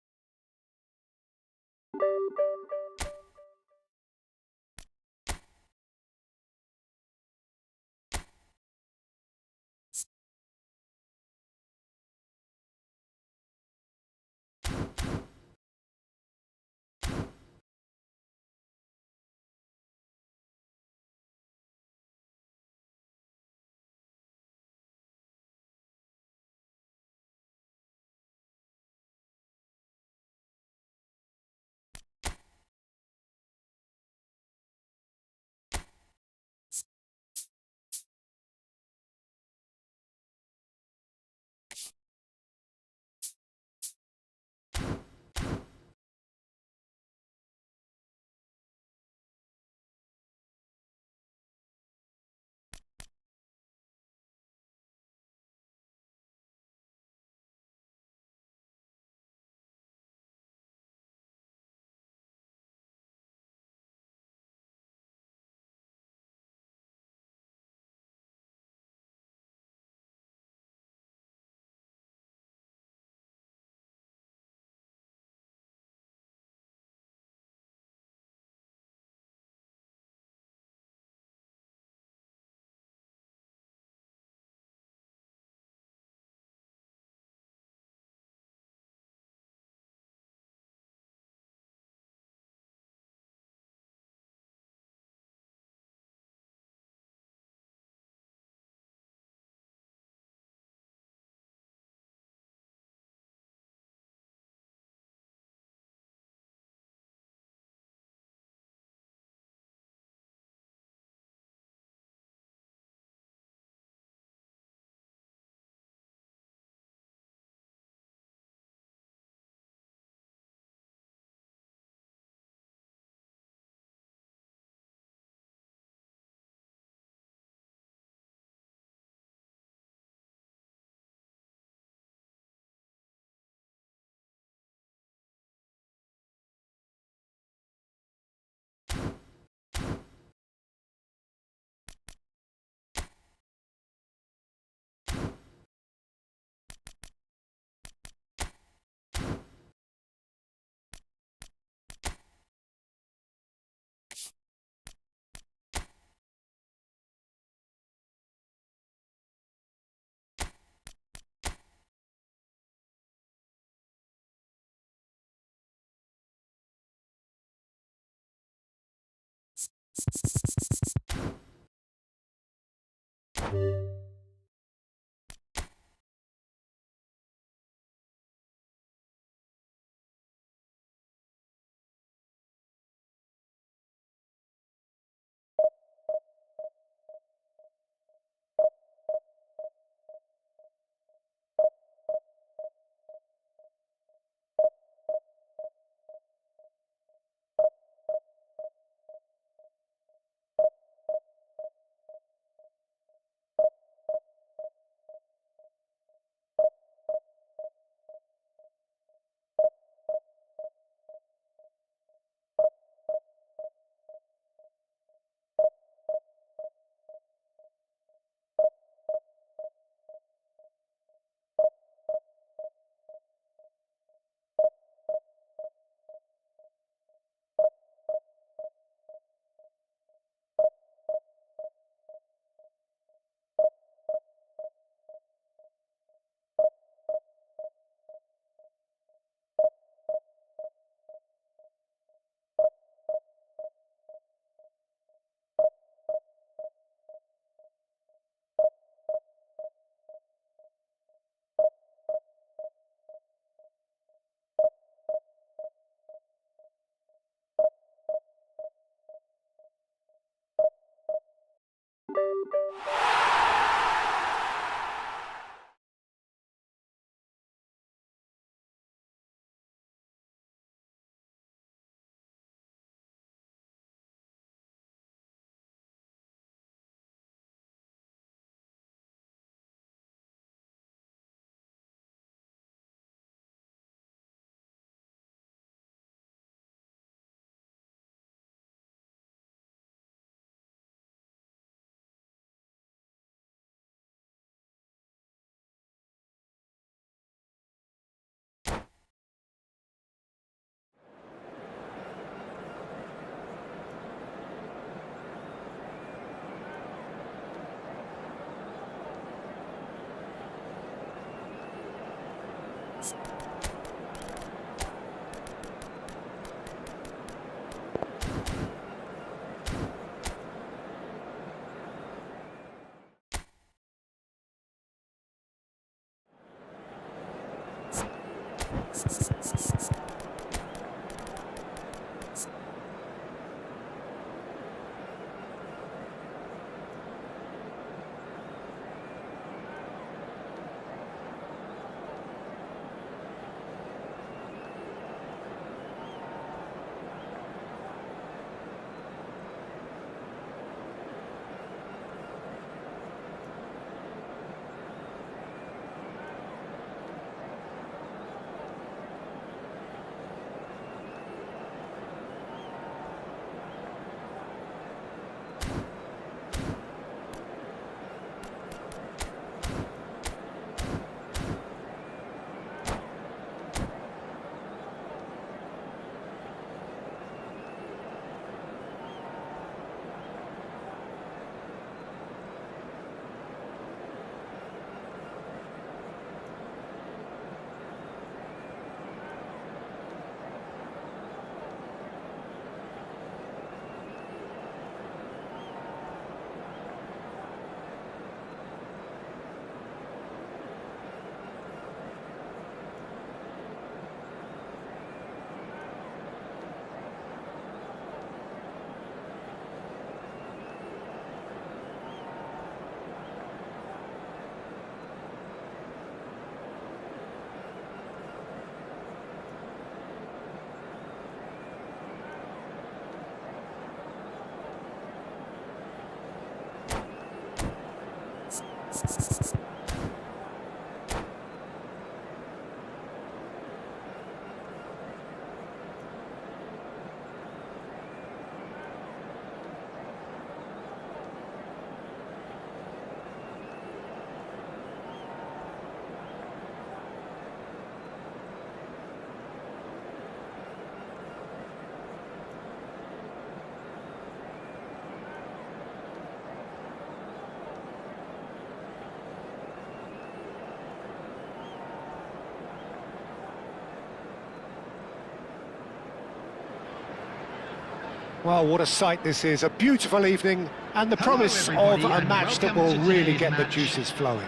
Well, what a sight this is. A beautiful evening and the Hello, promise of everybody, a and match that welcome will to really today's get the match. juices flowing.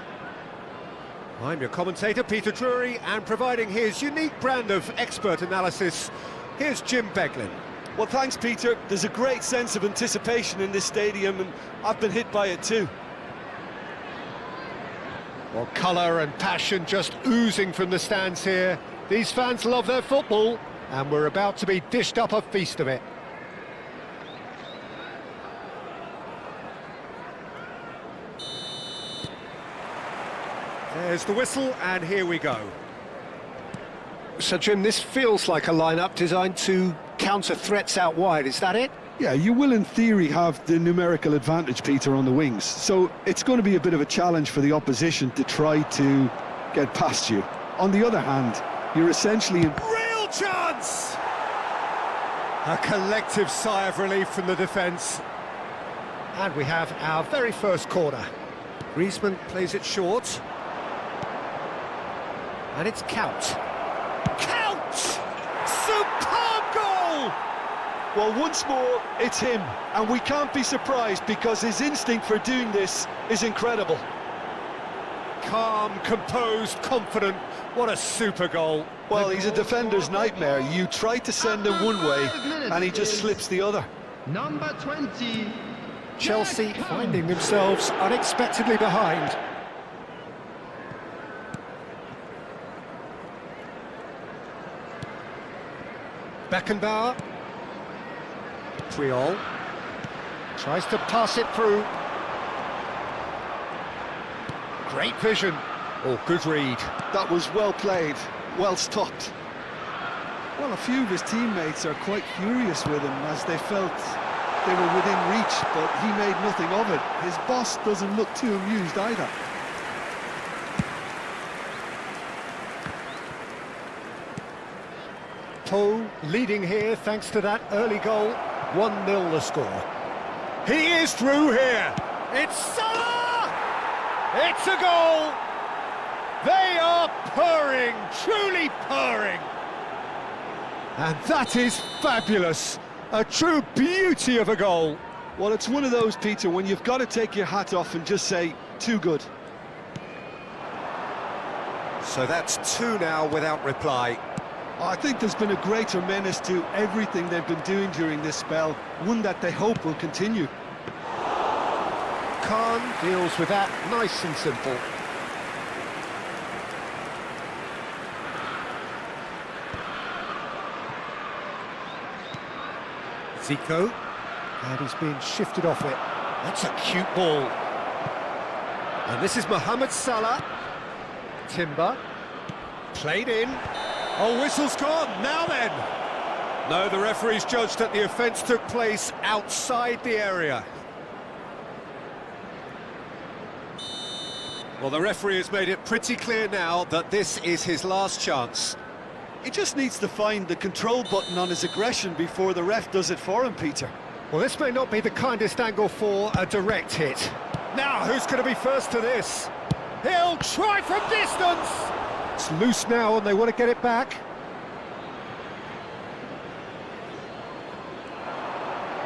I'm your commentator, Peter Drury, and providing his unique brand of expert analysis, here's Jim Beglin. Well, thanks, Peter. There's a great sense of anticipation in this stadium, and I've been hit by it too. Well, colour and passion just oozing from the stands here. These fans love their football, and we're about to be dished up a feast of it. There's the whistle, and here we go. So, Jim, this feels like a lineup designed to counter threats out wide, is that it? Yeah, you will in theory have the numerical advantage, Peter, on the wings. So it's going to be a bit of a challenge for the opposition to try to get past you. On the other hand, you're essentially... Real chance! A collective sigh of relief from the defence. And we have our very first corner. Griezmann plays it short. And it's Count. Count! Superb goal! Well, once more, it's him. And we can't be surprised because his instinct for doing this is incredible. Calm, composed, confident. What a super goal. Well, he's a defender's nightmare. You try to send him one way, and he just slips the other. Number 20. Chelsea finding themselves unexpectedly behind. Beckenbauer. Triol. Tries to pass it through. Great vision. Oh, good read. That was well played, well stopped. Well, a few of his teammates are quite furious with him as they felt they were within reach, but he made nothing of it. His boss doesn't look too amused either. Poe leading here thanks to that early goal. 1-0 the score. He is through here. It's Salah! It's a goal! They are purring, truly purring. And that is fabulous. A true beauty of a goal. Well, it's one of those, Peter, when you've got to take your hat off and just say, too good. So that's 2 now without reply. I think there's been a greater menace to everything they've been doing during this spell, one that they hope will continue. Khan deals with that nice and simple. Zico, and he's being shifted off it. That's a cute ball. And this is Mohamed Salah. Timber, played in. Oh, whistle's gone, now then! No, the referee's judged that the offence took place outside the area. Well, the referee has made it pretty clear now that this is his last chance. He just needs to find the control button on his aggression before the ref does it for him, Peter. Well, this may not be the kindest angle for a direct hit. Now, who's going to be first to this? He'll try from distance! It's loose now and they want to get it back.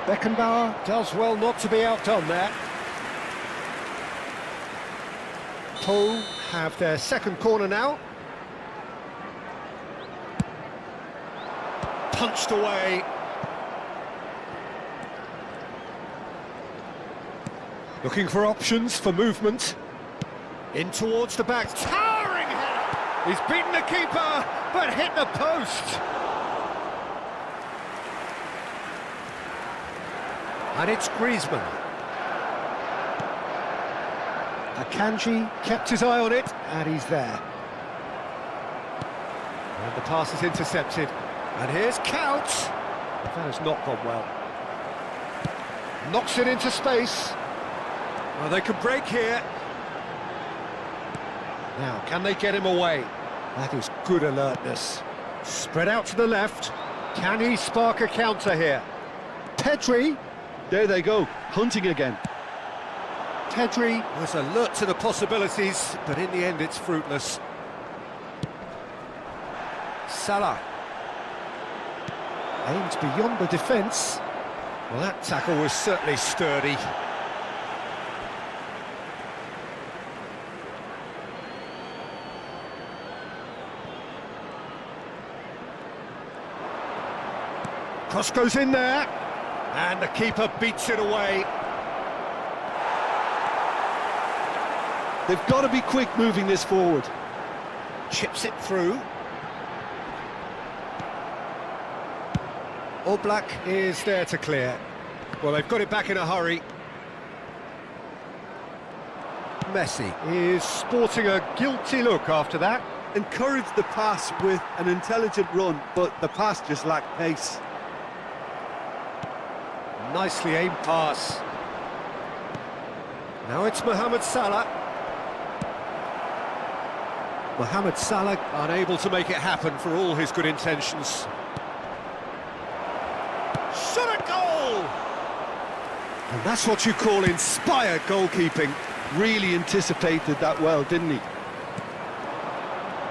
Beckenbauer does well not to be outdone there. Poe have their second corner now. Punched away. Looking for options for movement. In towards the back. Towering header! He's beaten the keeper, but hit the post. And it's Griezmann. Akanji kept his eye on it, and he's there. And the pass is intercepted. And here's Count. That has not gone well. Knocks it into space. Well, they can break here. Now, can they get him away? That is good alertness. Spread out to the left. Can he spark a counter here? Pedri. There they go, hunting again. Pedri was alert to the possibilities, but in the end it's fruitless. Salah. Aimed beyond the defence. Well, that tackle was certainly sturdy. Cross goes in there, and the keeper beats it away. They've got to be quick moving this forward. Chips it through. Oblak is there to clear. Well, they've got it back in a hurry. Messi is sporting a guilty look after that. Encouraged the pass with an intelligent run, but the pass just lacked pace. Nicely aimed pass. Now it's Mohamed Salah. Mohamed Salah unable to make it happen for all his good intentions. Shot at goal! And that's what you call inspired goalkeeping. Really anticipated that well, didn't he?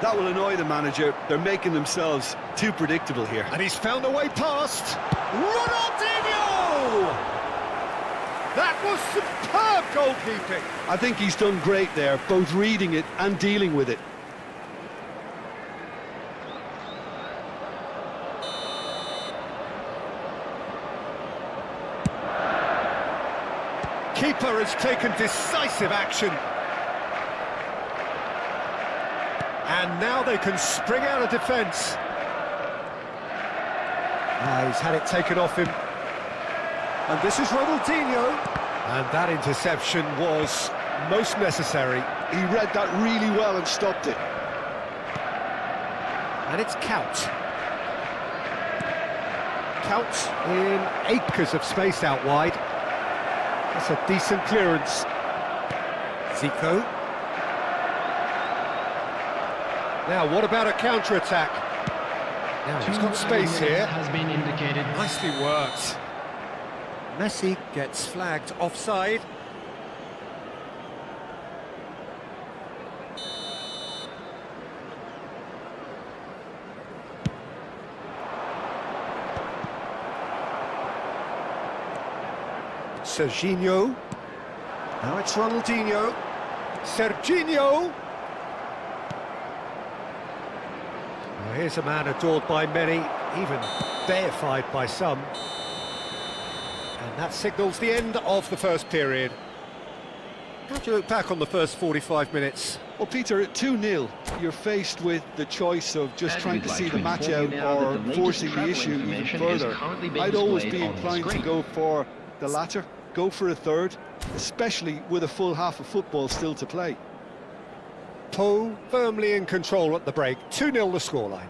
That will annoy the manager. They're making themselves too predictable here. And he's found a way past. Ronaldinho! That was superb goalkeeping. I think he's done great there, both reading it and dealing with it. Keeper has taken decisive action. And now they can spring out of defence. He's had it taken off him. And this is Ronaldinho. And that interception was most necessary. He read that really well and stopped it. And it's Count. Count in acres of space out wide. That's a decent clearance. Zico. Now, what about a counter-attack? Now, he's got space here. Has been indicated. Nicely worked. Messi gets flagged offside. Serginho. Now it's Ronaldinho. Serginho. Well, here's a man adored by many, even deified by some. And that signals the end of the first period. How do you look back on the first 45 minutes? Well, Peter, at 2-0, you're faced with the choice of just trying to see the match out or forcing the issue even further. I'd always be inclined to go for the latter, go for a third, especially with a full half of football still to play. Poe firmly in control at the break, 2-0 the scoreline.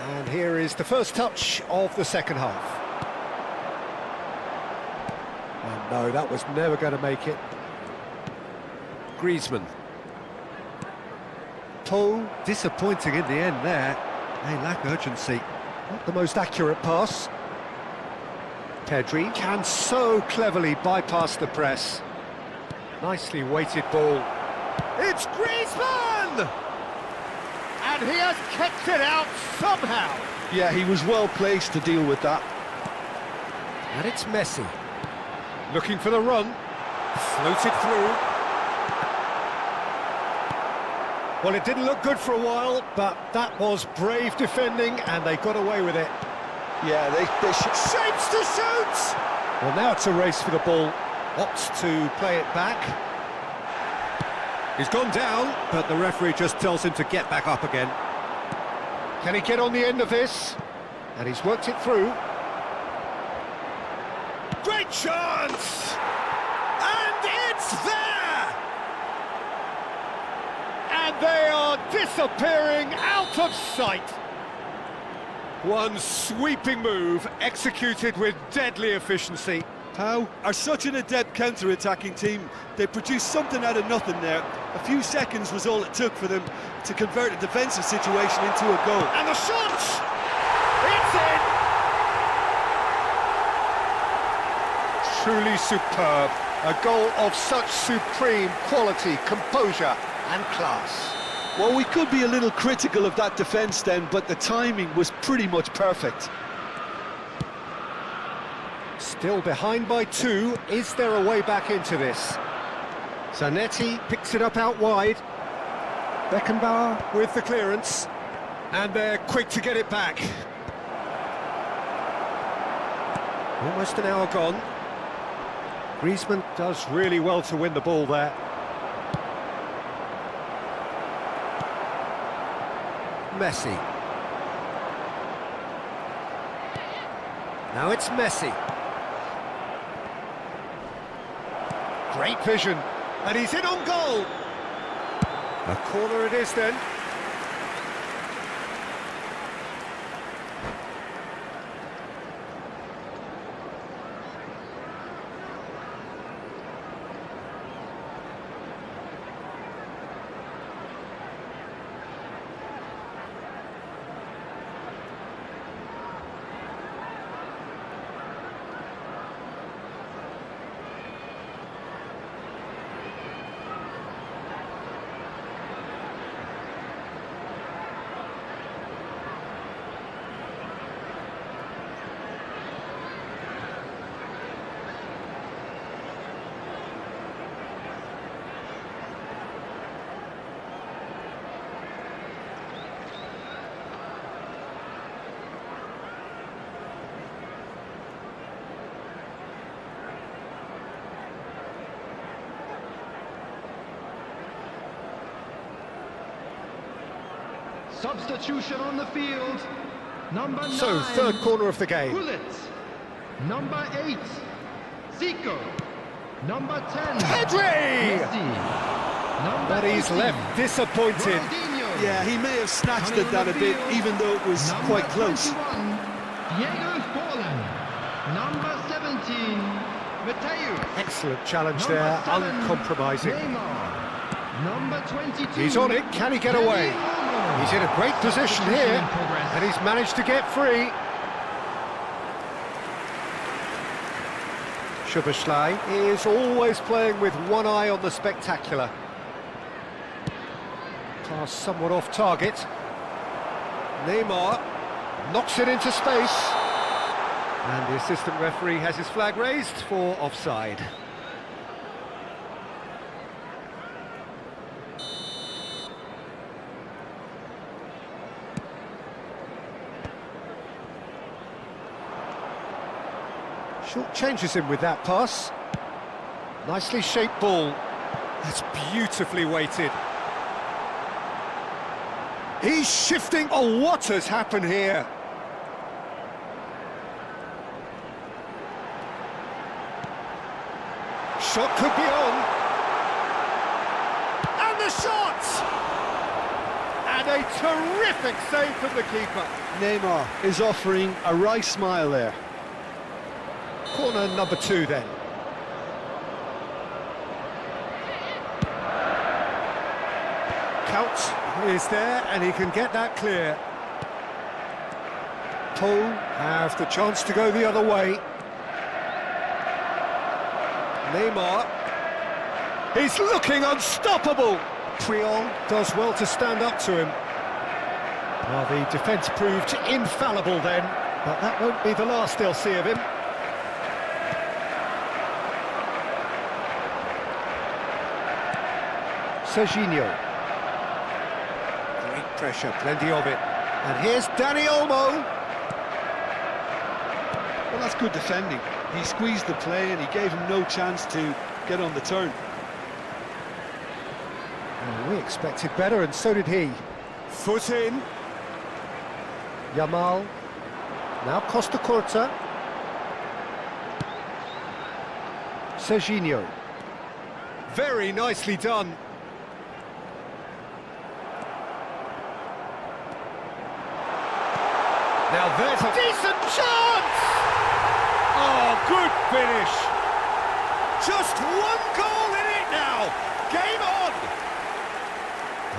And here is the first touch of the second half. And no, that was never going to make it. Griezmann. Poe disappointing in the end there. They lack urgency. Not the most accurate pass. Pedri can so cleverly bypass the press. Nicely weighted ball. It's Griezmann! And he has kept it out somehow. Yeah, he was well placed to deal with that. And it's Messi. Looking for the run. Floated through. Well, it didn't look good for a while, but that was brave defending, and they got away with it. Yeah, they Shapes to shoot! Well, now it's a race for the ball. Opts to play it back. He's gone down, but the referee just tells him to get back up again. Can he get on the end of this? And he's worked it through. Great chance! And it's there! They are disappearing out of sight. One sweeping move executed with deadly efficiency. How are such an adept counter-attacking team? They produced something out of nothing there. A few seconds was all it took for them to convert a defensive situation into a goal. And the shot! It's in! Truly superb. A goal of such supreme quality, composure and class. Well, we could be a little critical of that defence then, but the timing was pretty much perfect. Still behind by 2. Is there a way back into this? Zanetti picks it up out wide. Beckenbauer with the clearance. And they're quick to get it back. Almost an hour gone. Griezmann does really well to win the ball there. Messi. Now it's Messi. Great vision, and he's in on goal. A corner it is then. Substitution on the field. Number 9. So, third corner of the game. Bullet. Number 8. Zico. Number 10. Pedri! Messi. Number But he's 18. left disappointed. Ronaldinho. Yeah, he may have snatched Coming at that on a the bit, field, even though it was number quite close. 21, Diego Forlan. Number 17, Mateu. Excellent challenge Number there, 7, uncompromising. Neymar. Number 22. He's on it, can he get away? He's in a great position here, and he's managed to get free. Szoboszlai is always playing with one eye on the spectacular. Pass somewhat off target. Neymar knocks it into space. And the assistant referee has his flag raised for offside. Short changes him with that pass. Nicely shaped ball. That's beautifully weighted. He's shifting. Oh, what has happened here? Shot could be on. And the shot! And a terrific save from the keeper. Neymar is offering a wry smile there. Corner number 2 then. Count is there and he can get that clear. Paul have the chance to go the other way. Neymar. He's looking unstoppable. Puyol does well to stand up to him. Well, the defence proved infallible then, but that won't be the last they'll see of him. Serginho. Great pressure, plenty of it. And here's Dani Olmo. Well, that's good defending. He squeezed the play and he gave him no chance to get on the turn. Well, we expected better, and so did he. Foot in. Yamal. Now Costa Curta. Serginho. Very nicely done. Now there's a decent chance! Oh, good finish! Just one goal in it now! Game on!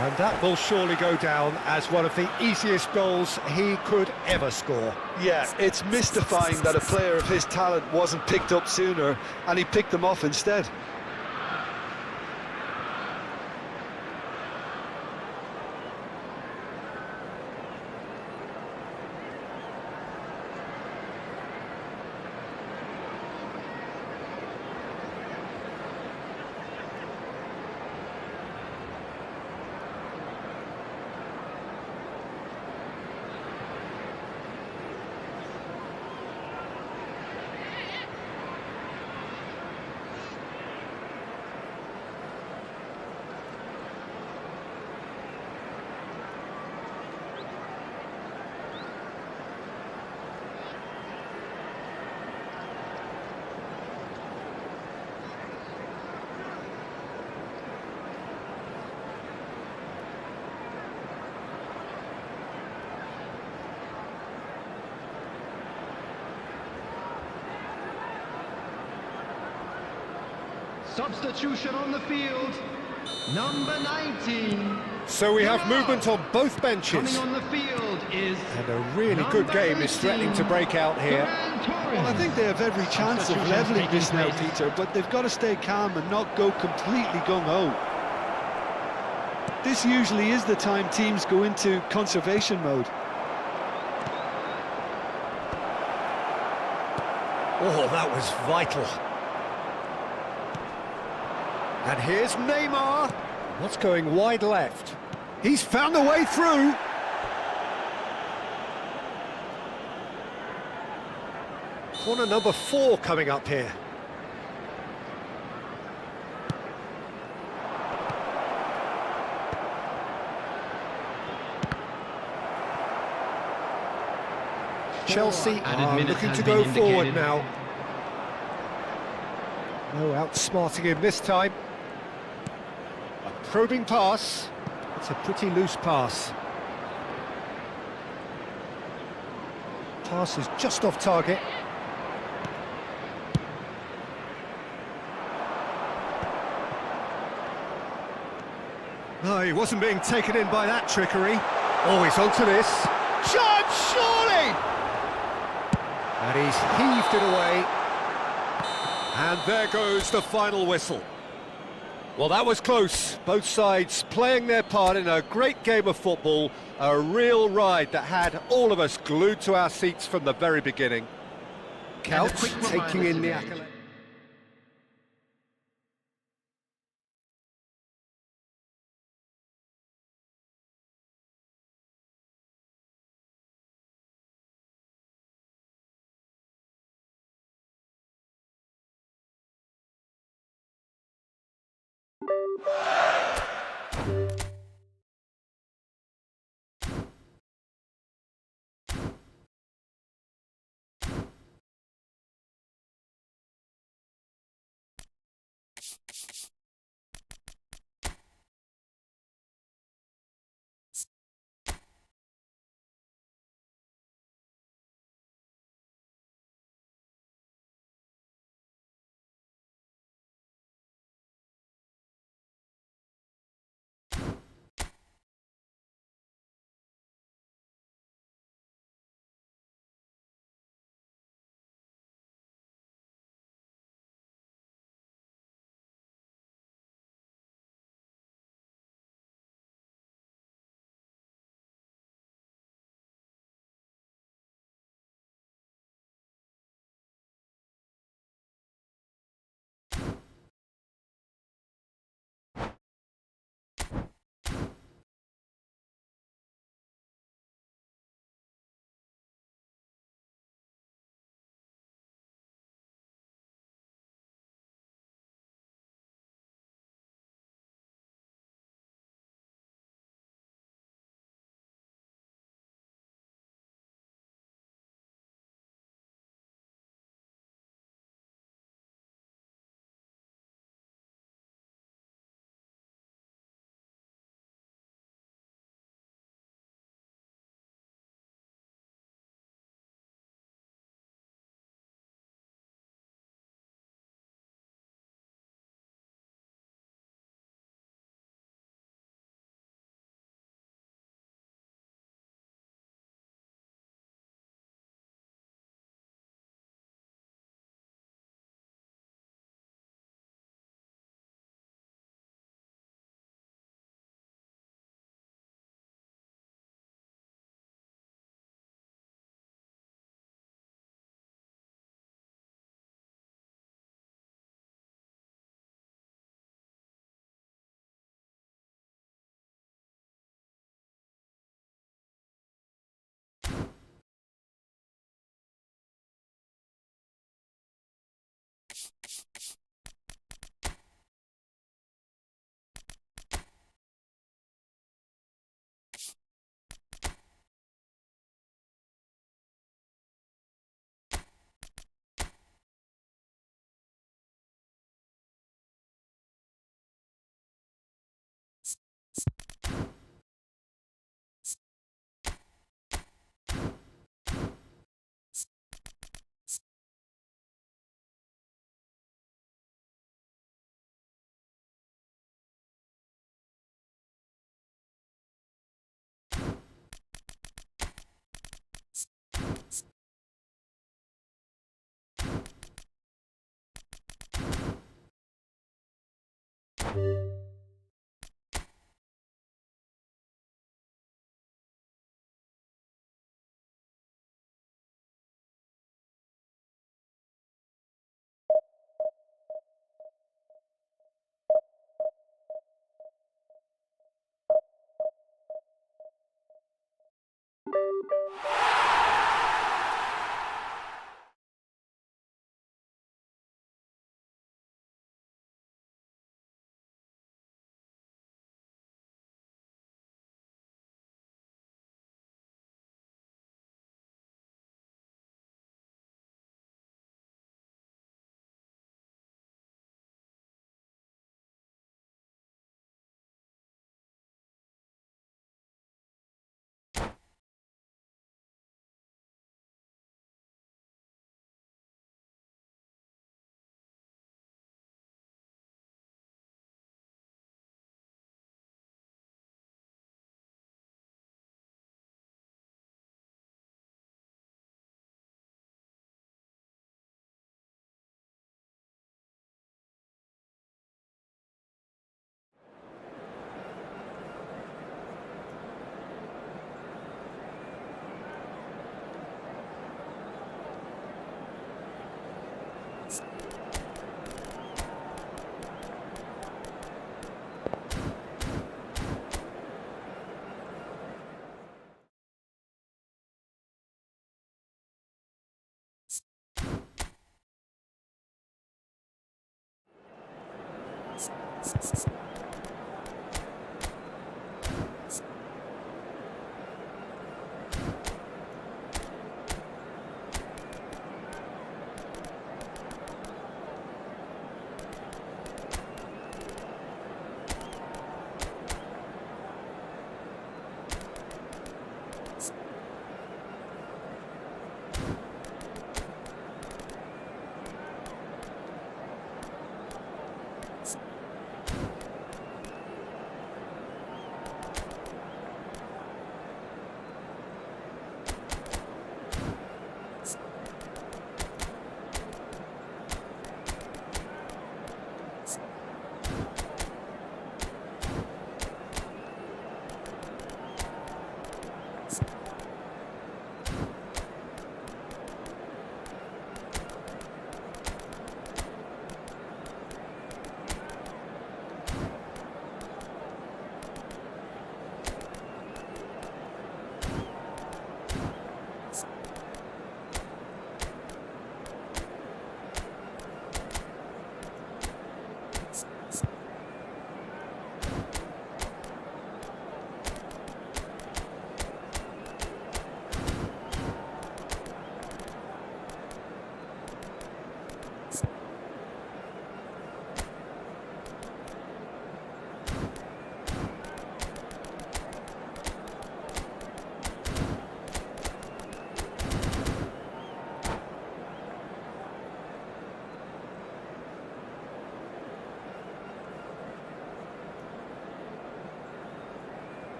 And that will surely go down as one of the easiest goals he could ever score. Yeah, it's mystifying that a player of his talent wasn't picked up sooner, and he picked them off instead. Substitution on the field, number 19. So we have movement on both benches. Coming on the field is... And a really good game is threatening to break out here. Well, I think they have every chance of levelling this now, Peter, but they've got to stay calm and not go completely gung-ho. This usually is the time teams go into conservation mode. Oh, that was vital. And here's Neymar. What's going wide left? He's found a way through. Corner number 4 coming up here. Chelsea are looking to go forward now. No outsmarting him this time. A probing pass. It's a pretty loose pass. Pass is just off target. No, he wasn't being taken in by that trickery. Oh, he's onto this. Chance, surely! And he's heaved it away. And there goes the final whistle. Well, that was close. Both sides playing their part in a great game of football. A real ride that had all of us glued to our seats from the very beginning. Couch taking in the accolade.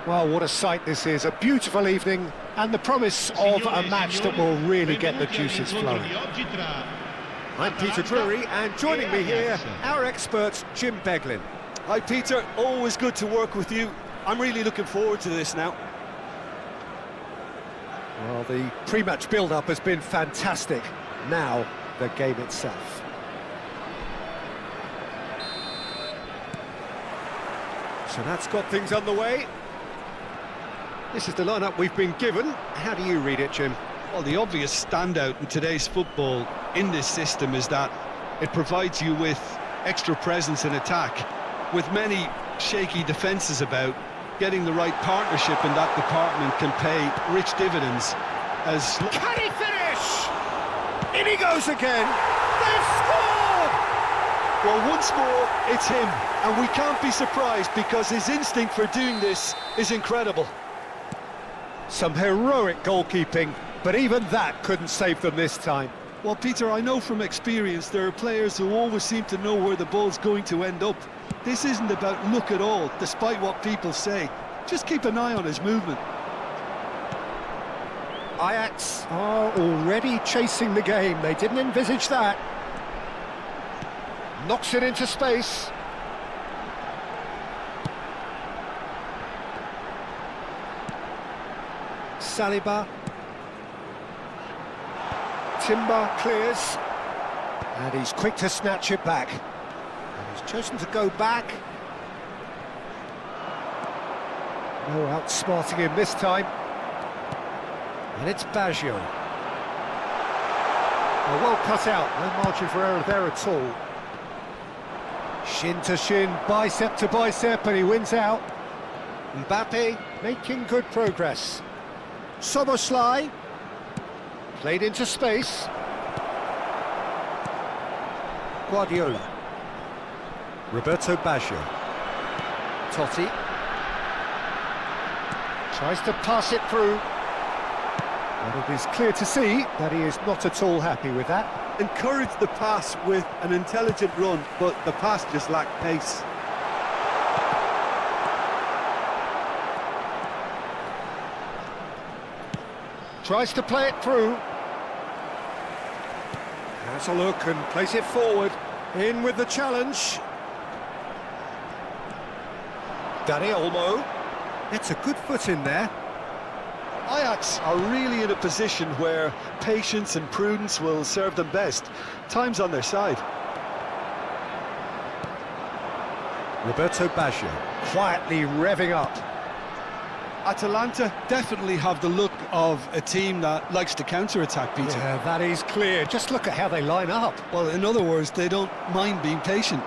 Well, what a sight this is. A beautiful evening and the promise of a match that will really get the juices flowing. I'm Peter Drury, and joining me here, our expert, Jim Beglin. Hi, Peter. Always good to work with you. I'm really looking forward to this now. Well, the pre-match build-up has been fantastic. Now, the game itself. So that's got things underway. This is the lineup we've been given. How do you read it, Jim? Well, the obvious standout in today's football in this system is that it provides you with extra presence in attack. With many shaky defences about, getting the right partnership in that department can pay rich dividends. As Can he finish? In he goes again! They've scored! Well, once more, it's him, and we can't be surprised because his instinct for doing this is incredible. Some heroic goalkeeping, but even that couldn't save them this time. Well, Peter, I know from experience there are players who always seem to know where the ball's going to end up. This isn't about luck at all, despite what people say. Just keep an eye on his movement. Ajax are already chasing the game. They didn't envisage that. Knocks it into space. Saliba. Timber clears. And he's quick to snatch it back. And he's chosen to go back. No outsmarting him this time. And it's Baggio. Well cut out, no margin for error there at all. Shin to shin, bicep to bicep, and he wins out. Mbappe making good progress. Soboslai, played into space. Guardiola. Roberto Baggio. Totti. Tries to pass it through. And it is clear to see that he is not at all happy with that. Encouraged the pass with an intelligent run, but the pass just lacked pace. Tries to play it through. Has a look and plays it forward. In with the challenge. Dani Olmo. It's a good foot in there. Ajax are really in a position where patience and prudence will serve them best. Time's on their side. Roberto Baggio, quietly revving up. Atalanta definitely have the look of a team that likes to counter-attack, Peter. Yeah, that is clear. Just look at how they line up. Well, in other words, they don't mind being patient.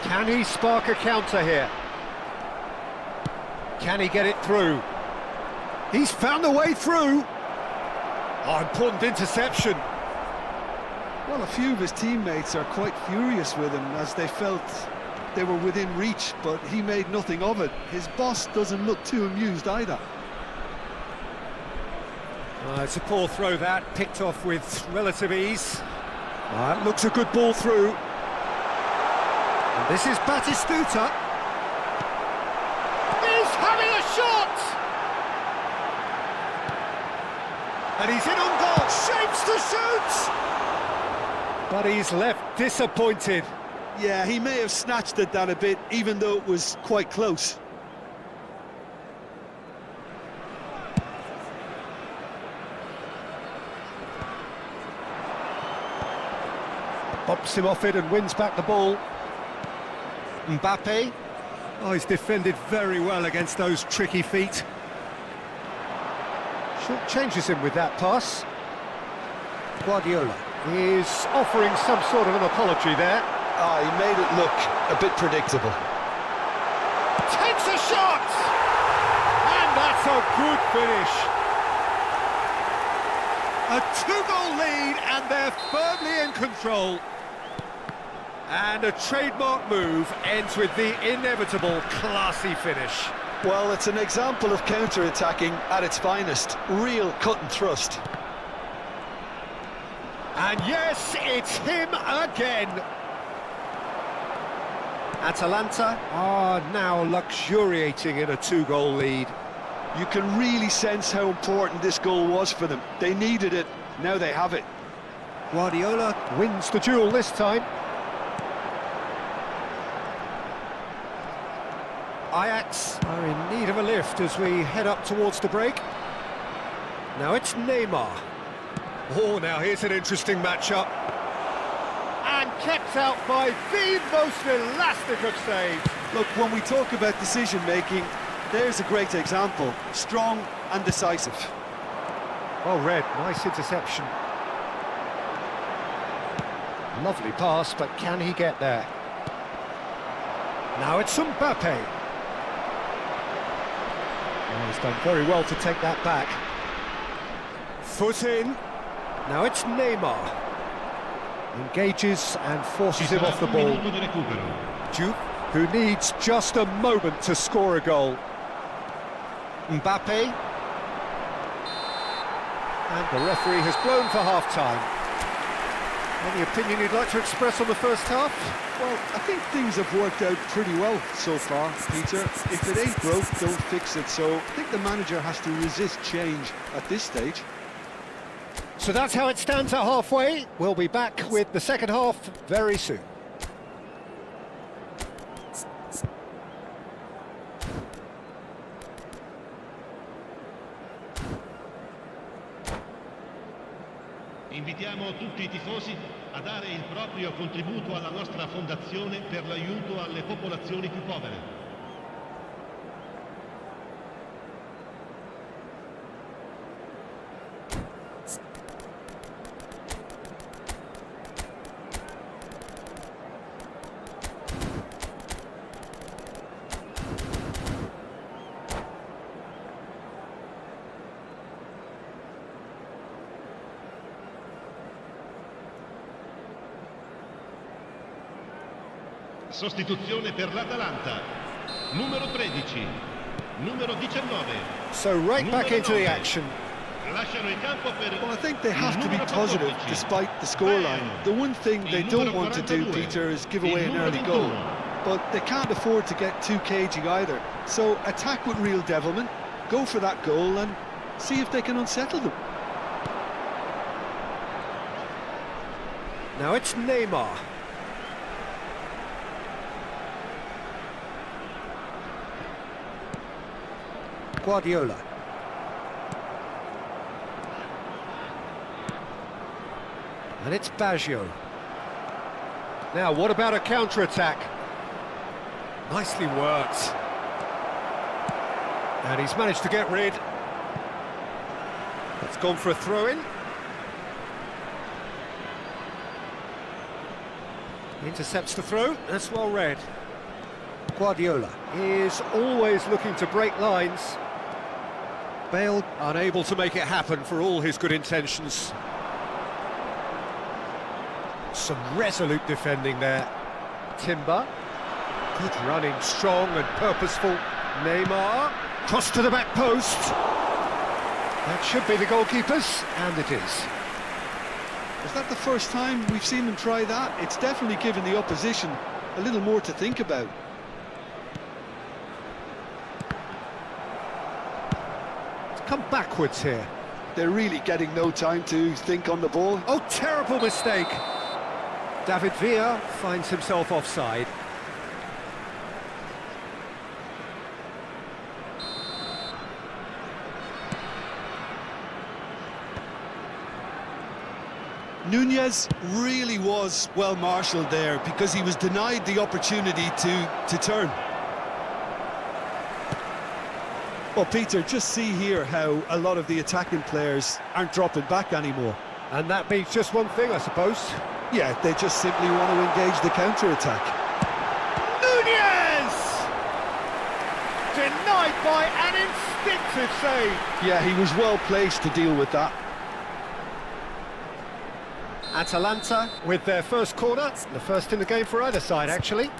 Can he spark a counter here? Can he get it through? He's found a way through. Oh, important interception. Well, a few of his teammates are quite furious with him as they felt they were within reach, but he made nothing of it. His boss doesn't look too amused either. It's a poor throw that, picked off with relative ease. That looks a good ball through. And this is Batistuta. He's having a shot! And he's in on goal, shapes to shoot! But he's left disappointed. Yeah, he may have snatched at that a bit, even though it was quite close. Bumps him off it and wins back the ball. Mbappe. Oh, he's defended very well against those tricky feet. Short changes him with that pass. Guardiola is offering some sort of an apology there. He made it look a bit predictable. Takes a shot! And that's a good finish. A two-goal lead and they're firmly in control. And a trademark move ends with the inevitable classy finish. Well, it's an example of counter-attacking at its finest. Real cut and thrust. And yes, it's him again. Atalanta are now luxuriating in a two-goal lead. You can really sense how important this goal was for them. They needed it, now they have it. Guardiola wins the duel this time. Ajax are in need of a lift as we head up towards the break. Now it's Neymar. Oh, now here's an interesting matchup. And kept out by the most elastic of saves. Look, when we talk about decision-making, there's a great example. Strong and decisive. Well read, nice interception. Lovely pass, but can he get there? Now it's Mbappe. Oh, he's done very well to take that back. Foot in. Now it's Neymar. Engages and forces him off the ball. Duke, who needs just a moment to score a goal. Mbappe. And the referee has blown for half-time. Any opinion you'd like to express on the first half? Well, I think things have worked out pretty well so far, Peter. If it ain't broke, don't fix it. So I think the manager has to resist change at this stage. So that's how it stands at halfway. We'll be back with the second half very soon. Invitiamo tutti I tifosi a dare il proprio contributo alla nostra fondazione per l'aiuto alle popolazioni più povere. Sostituzione per l'Atalanta. Numero 13, numero 19. So right back into the action. Lasciano il campo per Well, I think they have to be positive despite the scoreline. The one thing they don't want to do, Peter, is give away an early goal. But they can't afford to get too cagey either. So attack with real devilment, go for that goal and see if they can unsettle them. Now it's Neymar. Guardiola. And it's Baggio. Now, what about a counter-attack? Nicely worked. And he's managed to get rid. It's gone for a throw-in. Intercepts the throw, that's well read. Guardiola is always looking to break lines. Bale unable to make it happen for all his good intentions. Some resolute defending there. Timber. Good running, strong and purposeful. Neymar. Cross to the back post. That should be the goalkeeper's, and it is. Is that the first time we've seen them try that? It's definitely given the opposition a little more to think about. Come backwards here. They're really getting no time to think on the ball. Oh, terrible mistake. David Villa finds himself offside. Nunez really was well marshalled there because he was denied the opportunity to turn. Well, Peter, just see here how a lot of the attacking players aren't dropping back anymore. And that means just one thing, I suppose. Yeah, they just simply want to engage the counter-attack. Nunez! Denied by an instinctive save. Yeah, he was well placed to deal with that. Atalanta with their first corner, the first in the game for either side, actually.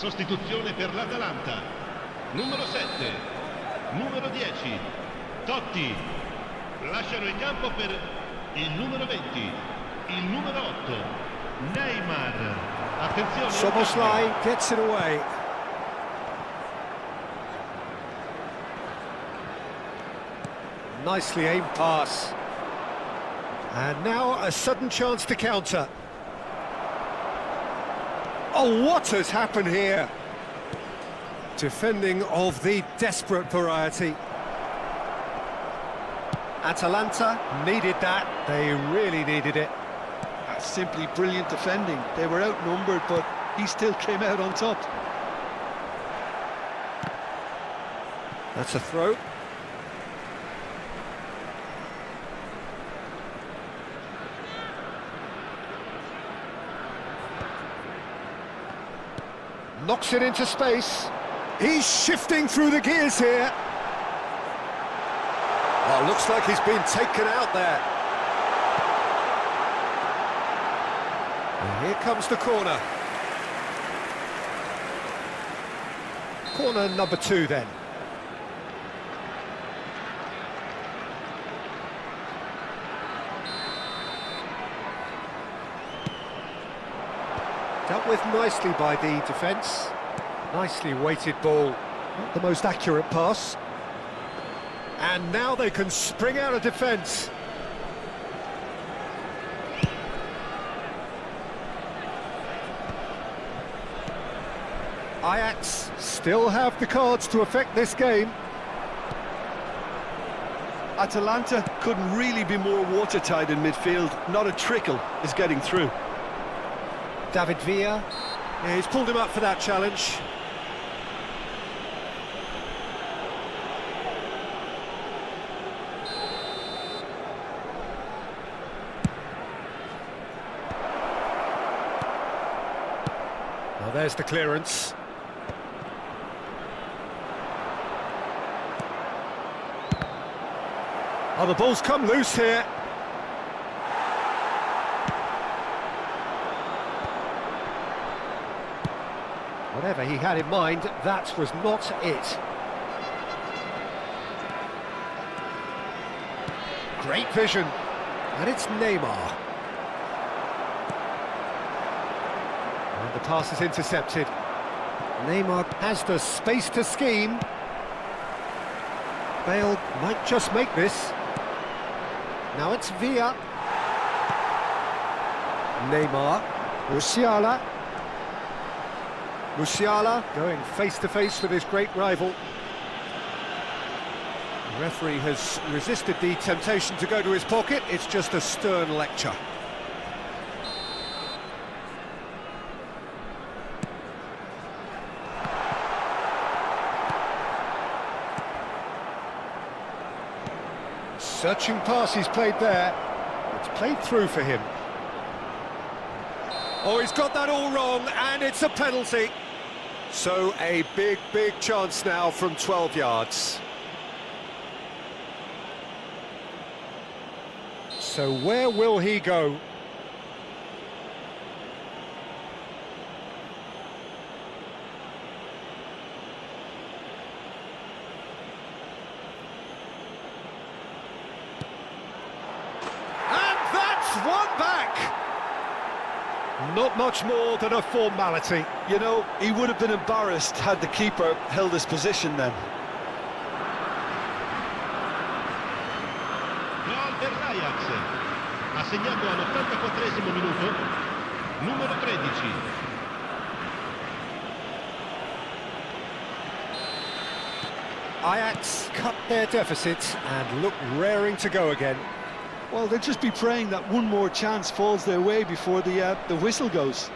Sostituzione per l'Atalanta. Numero 7, numero 10, Totti. Lasciano il campo per il numero 20, il numero 8, Neymar. Attenzione. Soboslai gets it away. Nicely aimed pass. And now a sudden chance to counter. Oh, what has happened here? Defending of the desperate variety. Atalanta needed that. They really needed it. That's simply brilliant defending. They were outnumbered, but he still came out on top. That's a throw. Knocks it into space. He's shifting through the gears here. Oh, looks like he's been taken out there. And here comes the corner. Corner number 2 then. Dealt with nicely by the defence. Nicely weighted ball. Not the most accurate pass. And now they can spring out of defence. Ajax still have the cards to affect this game. Atalanta couldn't really be more watertight in midfield. Not a trickle is getting through. David Villa. Yeah, he's pulled him up for that challenge. Well, there's the clearance. Oh, the ball's come loose here. Whatever he had in mind, that was not it. Great vision. And it's Neymar. And the pass is intercepted. Neymar has the space to scheme. Bale might just make this. Now it's Villa. Neymar. Musiala. Musiala going face-to-face with his great rival. The referee has resisted the temptation to go to his pocket. It's just a stern lecture. Searching pass he's played there. It's played through for him. Oh, he's got that all wrong, and it's a penalty. So a big, big chance now from 12 yards. So where will he go? And that's one back! Not much more than a formality. You know, he would have been embarrassed had the keeper held his position then. Gol per l'Ajax. Ha segnato all'84esimo minuto. Numero 13. Ajax cut their deficit and look raring to go again. Well, they'll just be praying that one more chance falls their way before the whistle goes.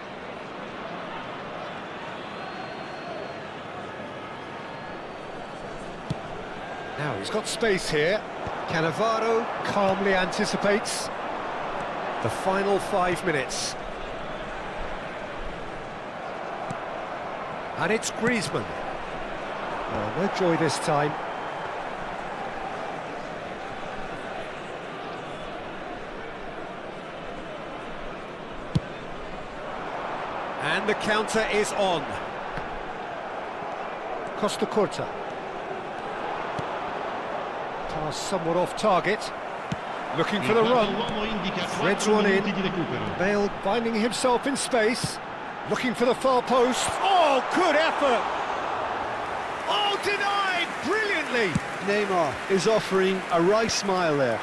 Now he's got space here. Cannavaro calmly anticipates the final 5 minutes. And it's Griezmann. Oh, no joy this time. And the counter is on. Costa Curta. Pass somewhat off target. Looking for the Il quarto run. uomo indica Threads 4 one in. minuti di recupero. Bale finding himself in space. Looking for the far post. Oh, good effort! Oh, denied brilliantly! Neymar is offering a wry smile there.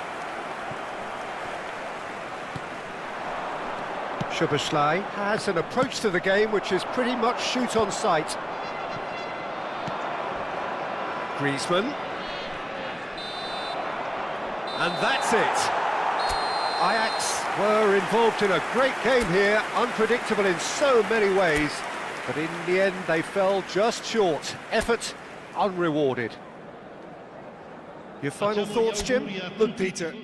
Szoboszlai has an approach to the game which is pretty much shoot on sight. Griezmann. And that's it. Ajax were involved in a great game here, unpredictable in so many ways, but in the end they fell just short. Effort unrewarded. Your final Facciamo gli thoughts, Jim? auguri a Look, tutti. Peter,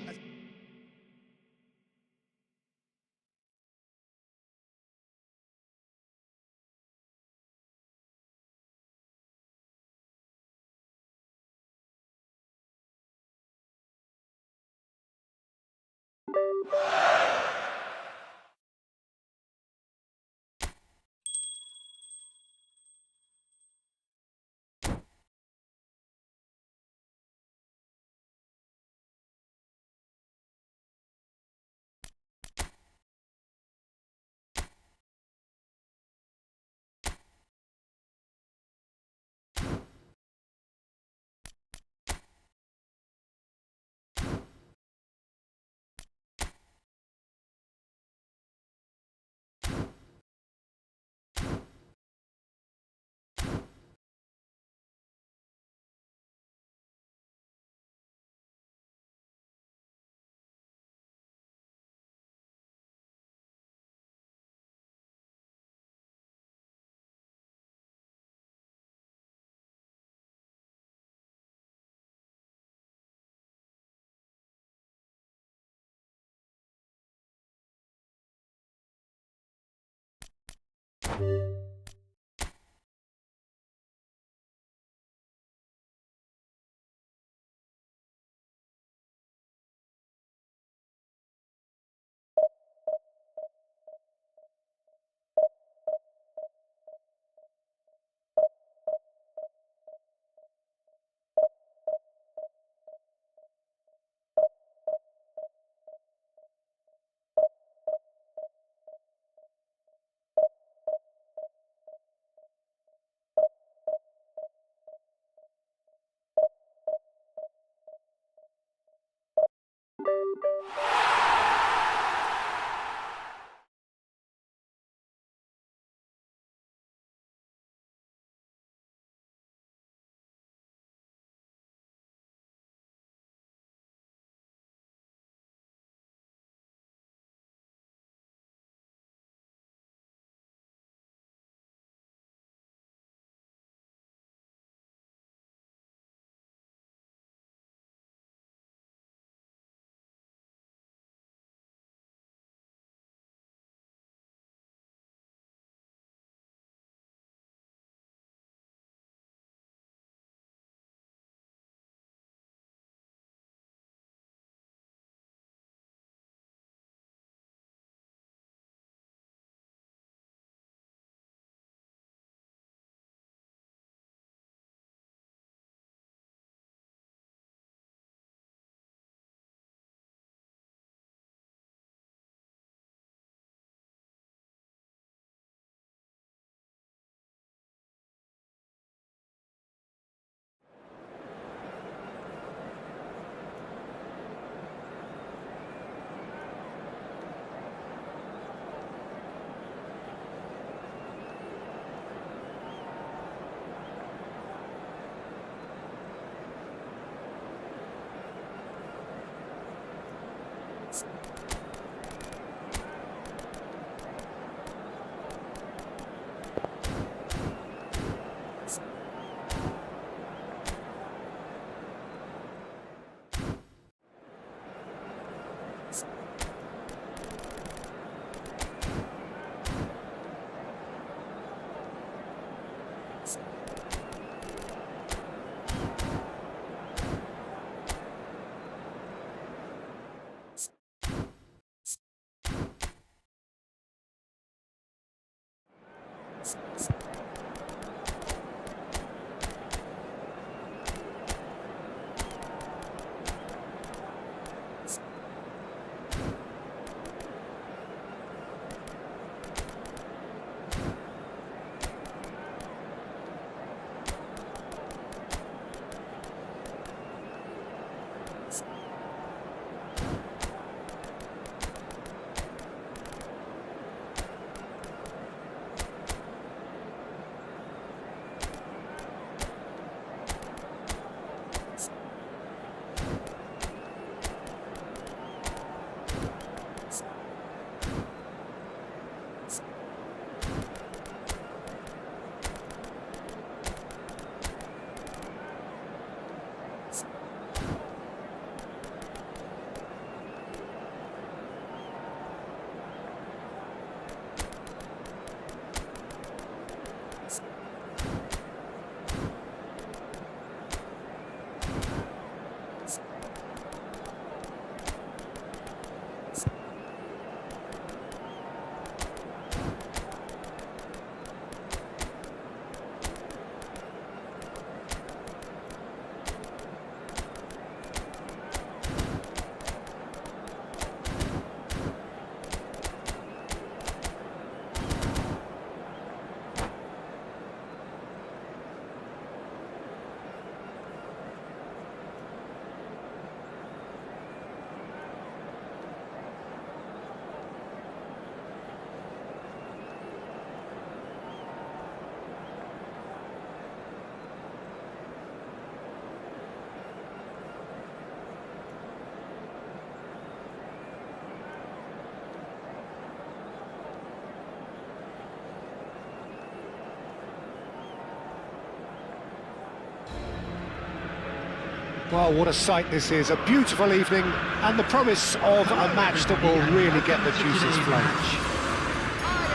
Well, what a sight this is. A beautiful evening and the promise of a match that will really get the juices flowing.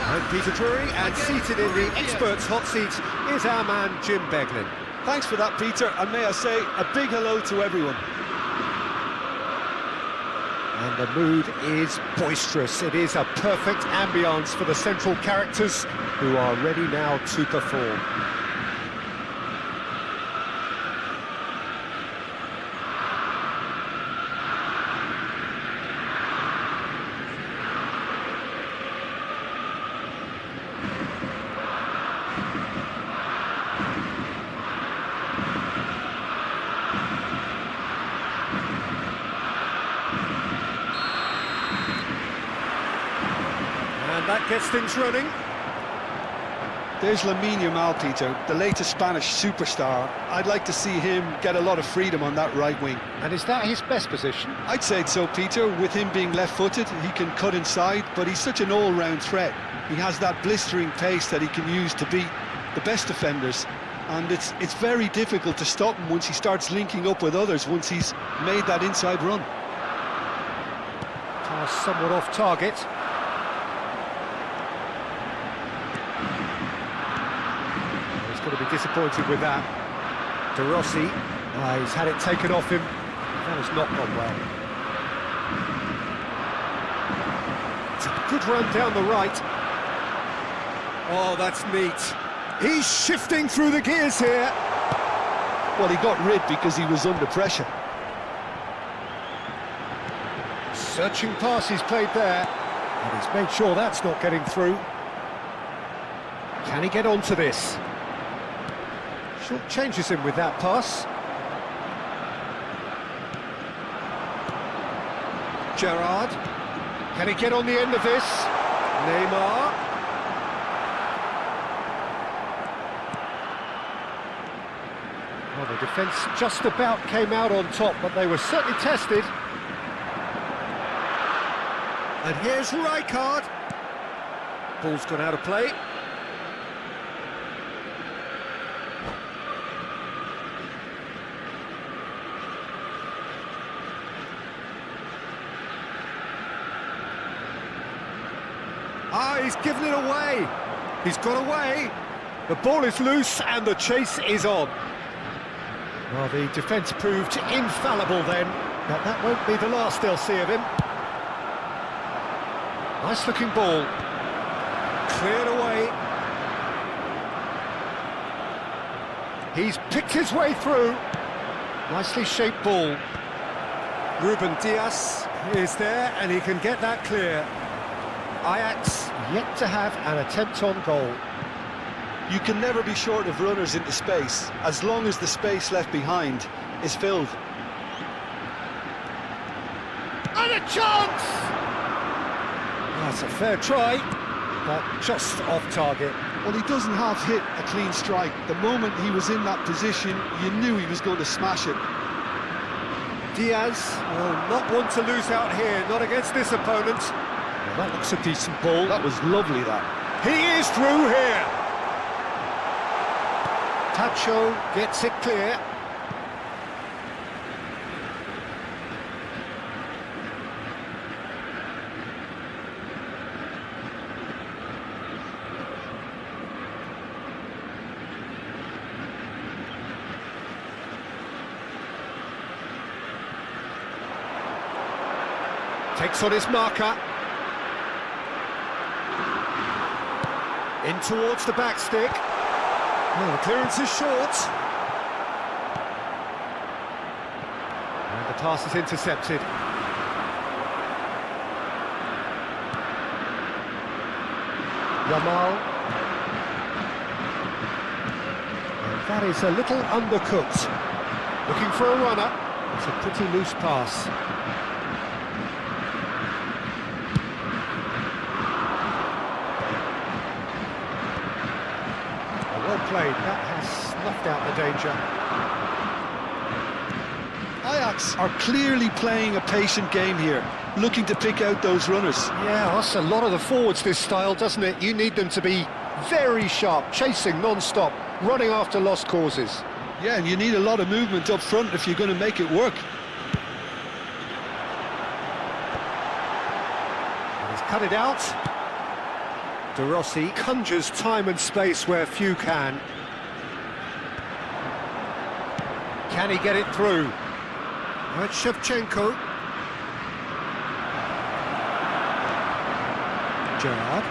I'm Peter Drury, and seated in the experts' hot seat is our man Jim Beglin. Thanks for that, Peter, and may I say a big hello to everyone. And the mood is boisterous. It is a perfect ambience for the central characters who are ready now to perform. That gets things running. There's Lamine Yamal, Peter, the latest Spanish superstar. I'd like to see him get a lot of freedom on that right wing. And is that his best position? I'd say so, Peter. With him being left-footed, he can cut inside, but he's such an all-round threat. He has that blistering pace that he can use to beat the best defenders, and it's very difficult to stop him once he starts linking up with others, once he's made that inside run. Pass somewhat off target. Going to be disappointed with that. De Rossi, he's had it taken off him. That has not gone well. It's a good run down the right. Oh, that's neat. He's shifting through the gears here. Well, he got rid because he was under pressure. Searching pass he's played there. And he's made sure that's not getting through. Can he get onto this? Short changes him with that pass. Gerrard. Can he get on the end of this? Neymar. Well, the defence just about came out on top, but they were certainly tested. And here's Rijkaard. Ball's gone out of play. Ah, he's given it away. He's got away. The ball is loose and the chase is on. Well, the defence proved infallible then, but that won't be the last they'll see of him. Nice looking ball. Cleared away. He's picked his way through. Nicely shaped ball. Ruben Dias is there and he can get that clear. Ajax yet to have an attempt on goal. You can never be short of runners into space, as long as the space left behind is filled. And a chance! That's a fair try, but just off target. Well, he doesn't half hit a clean strike. The moment he was in that position, you knew he was going to smash it. Diaz will not want to lose out here, not against this opponent. Well, that looks a decent ball. That was lovely, that. He is through here. Tacho gets it clear. Takes on his marker. In towards the back stick. Oh, the clearance is short. And the pass is intercepted. Yamal. And that is a little undercooked. Looking for a runner. It's a pretty loose pass. Well played, that has snuffed out the danger. Ajax are clearly playing a patient game here, looking to pick out those runners. Yeah, that's a lot of the forwards, this style, doesn't it? You need them to be very sharp, chasing non-stop, running after lost causes. Yeah, and you need a lot of movement up front if you're going to make it work. And he's cut it out. De Rossi conjures time and space where few can. Can he get it through? Right, Shevchenko. Gerrard.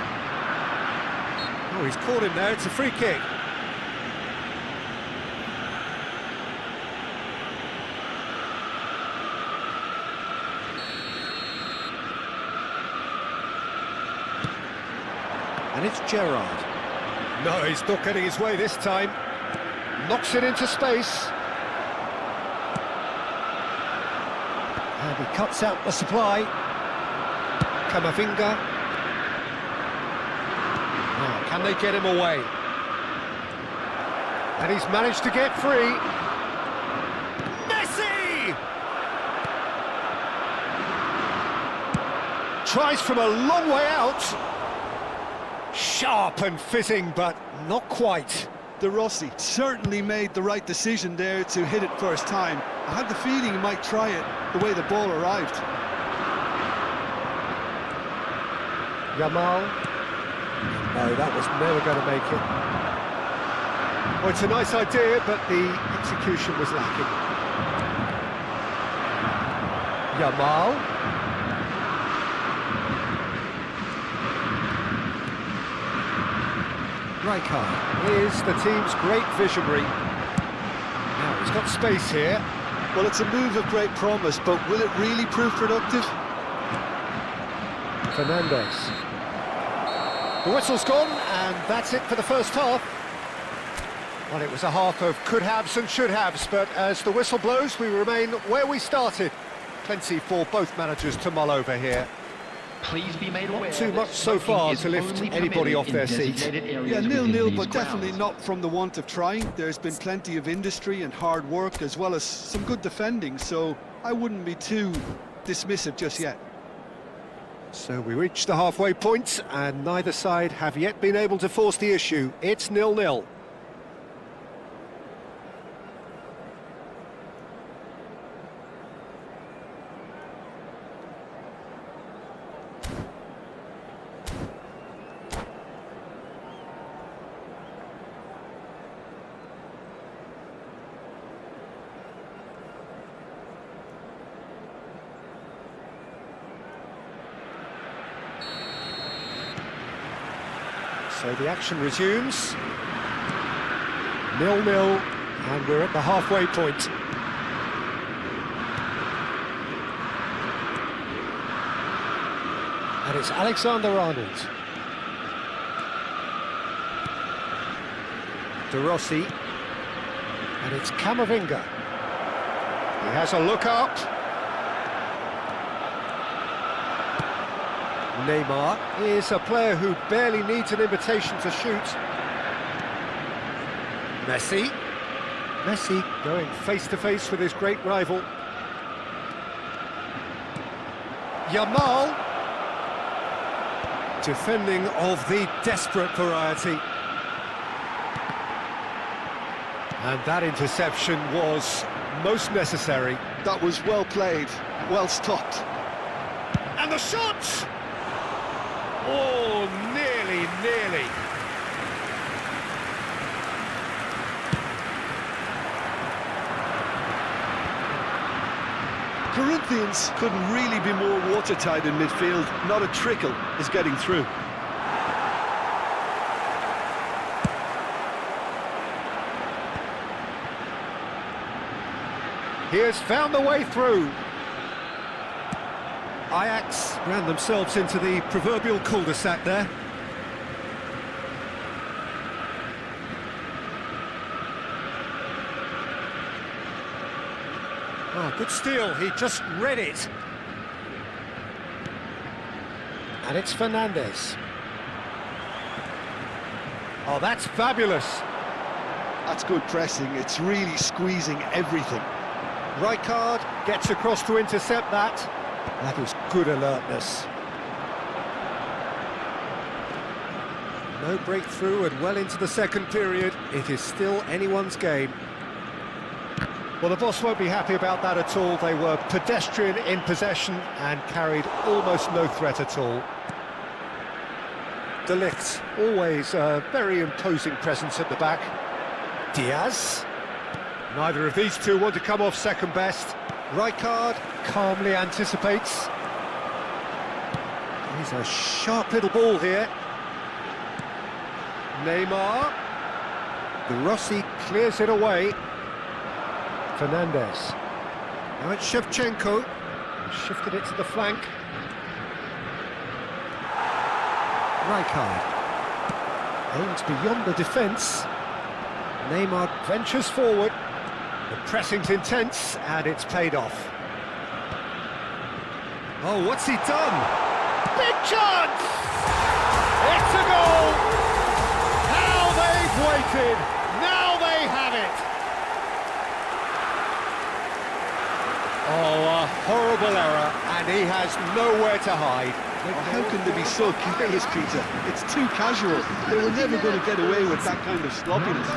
Oh, he's caught him there, it's a free kick. And it's Gerrard. No, he's not getting his way this time. Knocks it into space. And he cuts out the supply. Camavinga. Oh, can they get him away? And he's managed to get free. Messi! Tries from a long way out. Sharp and fitting, but not quite. De Rossi certainly made the right decision there to hit it first time. I had the feeling he might try it the way the ball arrived. Yamal. No, that was never going to make it. Well, it's a nice idea, but the execution was lacking. Yamal. Rijkaard is the team's great visionary. Now he's got space here. Well, it's a move of great promise, but will it really prove productive? Fernandes. The whistle's gone, and that's it for the first half. Well, it was a half of could-haves and should-haves, but as the whistle blows, we remain where we started. Plenty for both managers to mull over here. Please be made aware. Not too much so far to lift anybody off their seat. Yeah, 0-0, but definitely not from the want of trying. There's been plenty of industry and hard work, as well as some good defending, so I wouldn't be too dismissive just yet. So we reach the halfway point, and neither side have yet been able to force the issue. It's 0-0. So the action resumes. 0-0, and we're at the halfway point. And it's Alexander-Arnold. De Rossi. And it's Camavinga. He has a look up. Neymar is a player who barely needs an invitation to shoot. Messi. Messi going face-to-face with his great rival. Yamal. Defending of the desperate variety. And that interception was most necessary. That was well played, well stopped. And the shot! Oh, nearly. Corinthians couldn't really be more watertight in midfield. Not a trickle is getting through. He has found the way through. Ajax ran themselves into the proverbial cul-de-sac there. Oh, good steal, he just read it. And it's Fernandes. Oh, that's fabulous. That's good pressing, it's really squeezing everything. Rijkaard gets across to intercept that. That is good alertness. No breakthrough, and well into the second period, it is still anyone's game. Well, the boss won't be happy about that at all. They were pedestrian in possession and carried almost no threat at all. De Ligt, always a very imposing presence at the back. Diaz. Neither of these two want to come off second best. Rijkaard calmly anticipates. He's a sharp little ball here. Neymar. De Rossi clears it away. Fernandez. Now it's Shevchenko. Shifted it to the flank. Rijkaard. Aims beyond the defence. Neymar ventures forward. The pressing's intense, and it's paid off. Oh, what's he done? Big chance! It's a goal! How they've waited! Now they have it! Oh, a horrible error, and he has nowhere to hide. How can they be so careless, Peter? It's too casual. They were never going to get away with that kind of sloppiness.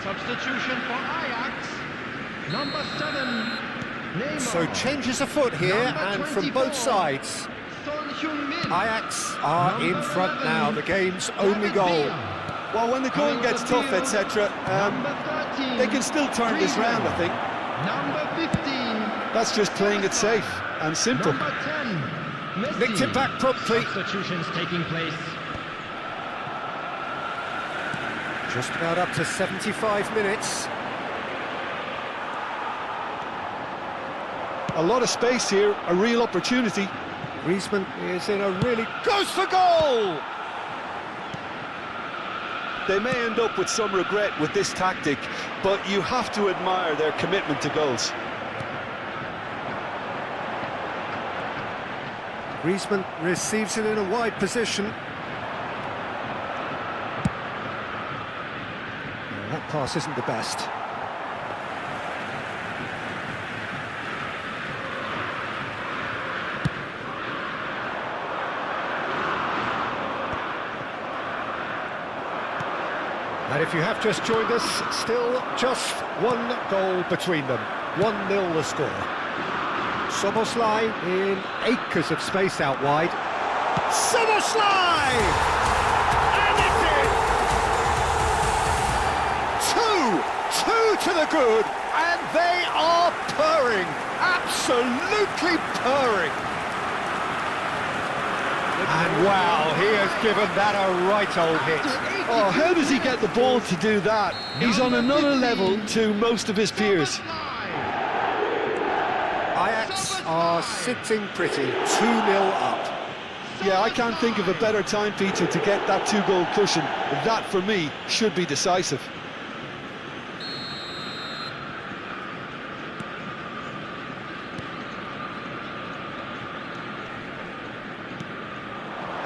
Substitution for Ajax, number 7, Neymar. So changes afoot here, and from both sides. Ajax are in front now, the game's only goal. Well, when the going gets tough, etc., they can still turn this round, I think. Number 15. That's just playing it safe and simple. Number 10, Messi. Nicked it back promptly. Substitutions taking place. Just about up to 75 minutes. A lot of space here, a real opportunity. Griezmann is in a really... goes for goal! They may end up with some regret with this tactic, but you have to admire their commitment to goals. Griezmann receives it in a wide position. That pass isn't the best. And if you have just joined us, still just one goal between them. 1-0 the score. Szoboszlai in acres of space out wide. Szoboszlai! And it's in! Two to the good, and they are purring, absolutely purring. And wow, he has given that a right old hit. Oh, how does he get the ball to do that? He's on another level to most of his peers. Ajax are sitting pretty, 2-0 up. Yeah, I can't think of a better time, Peter, to get that two-goal cushion. That, for me, should be decisive.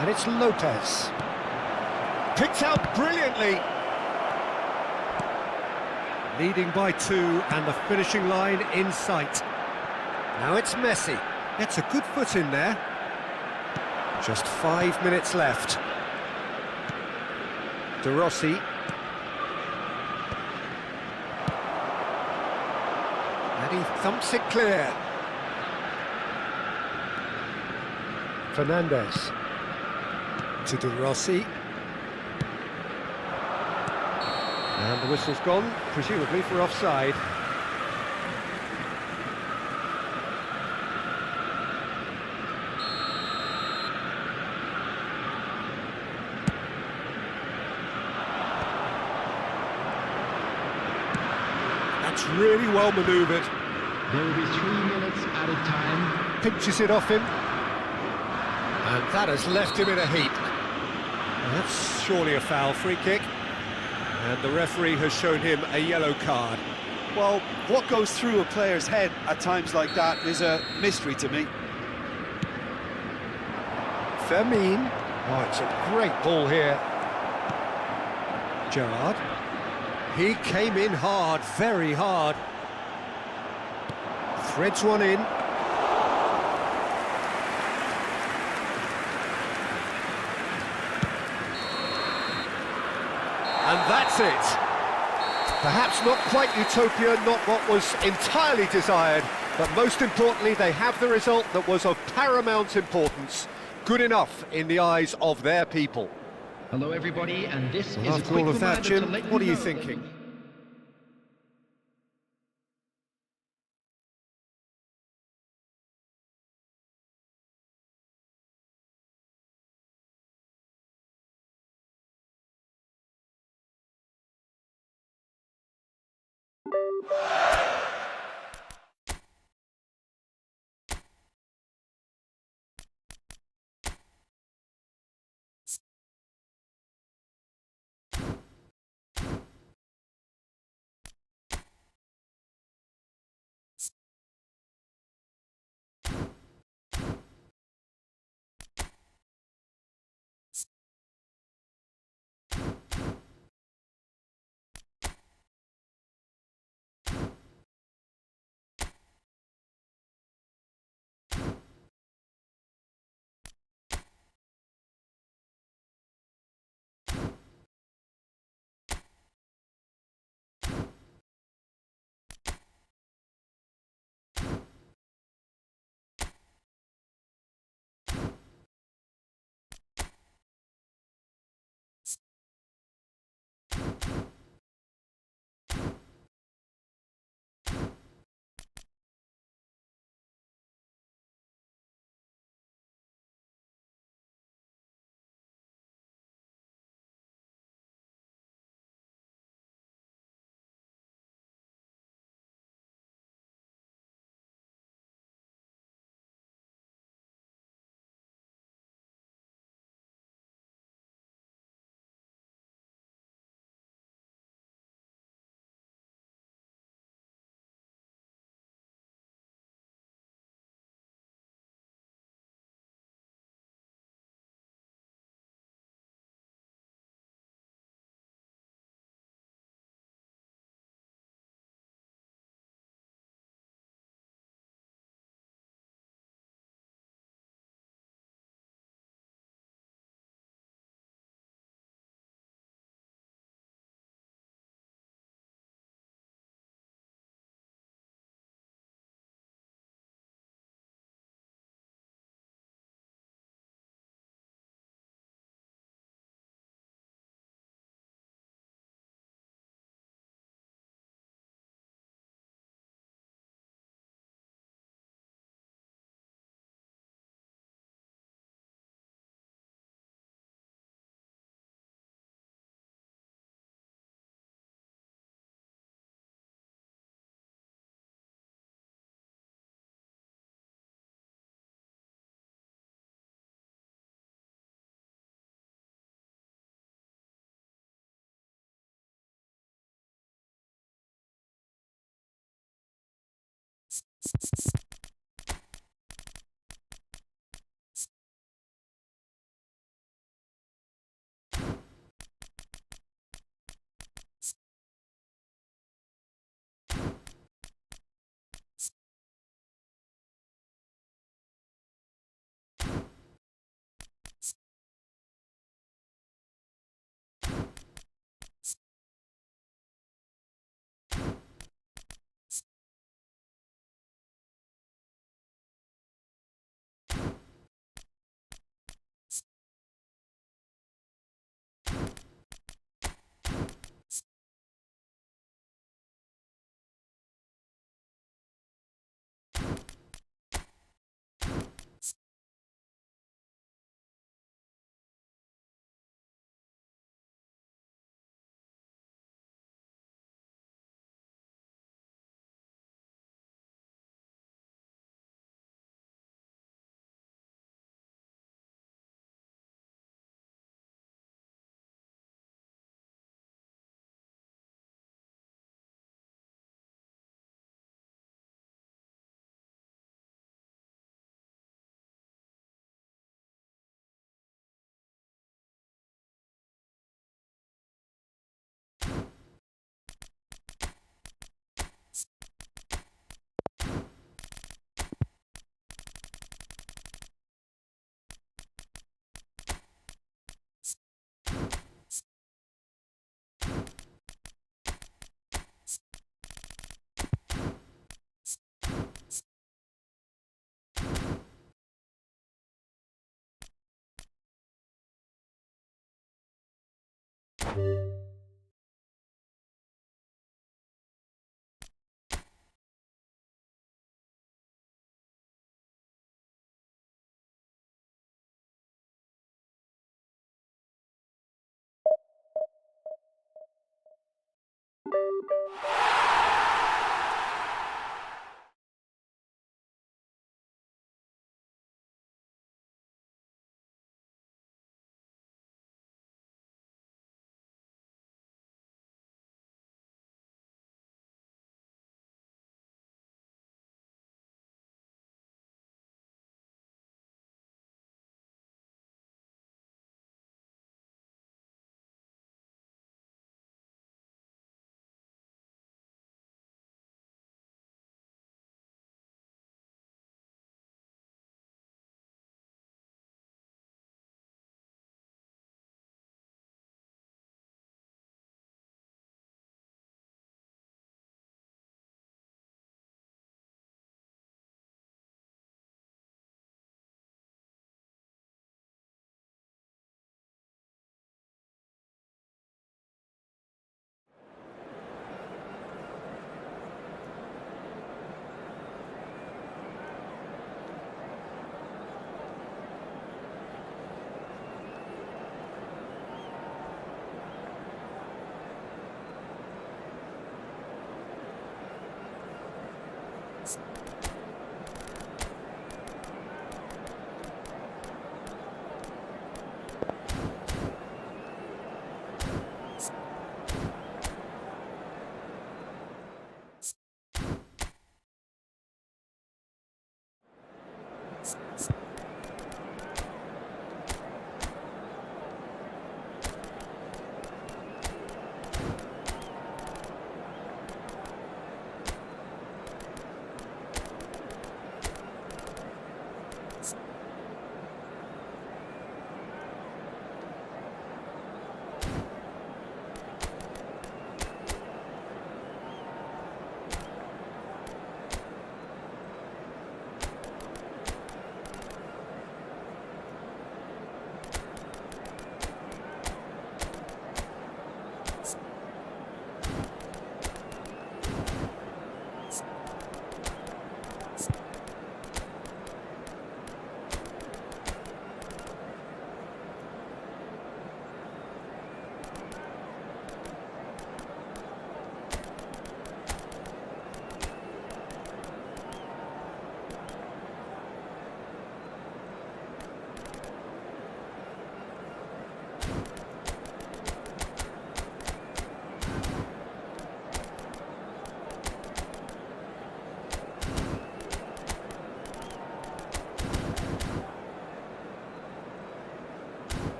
And it's Lopez. Picked out brilliantly. Leading by 2 and the finishing line in sight. Now it's Messi. Gets a good foot in there. Just 5 minutes left. De Rossi. And he thumps it clear. Fernandez. To De Rossi. And the whistle's gone, presumably for offside. That's really well manoeuvred. There will be 3 minutes added time. Pinches it off him. And that has left him in a heap. And that's surely a foul, free kick. And the referee has shown him a yellow card. Well, what goes through a player's head at times like that is a mystery to me. Fermin. Oh, it's a great ball here. Gerrard. He came in hard, very hard. Threads one in. And that's it. Perhaps not quite utopia, not what was entirely desired, but most importantly, they have the result that was of paramount importance. Good enough in the eyes of their people. Hello everybody, and this is a After quick all of that, reminder Jim, to let what are you know thinking? that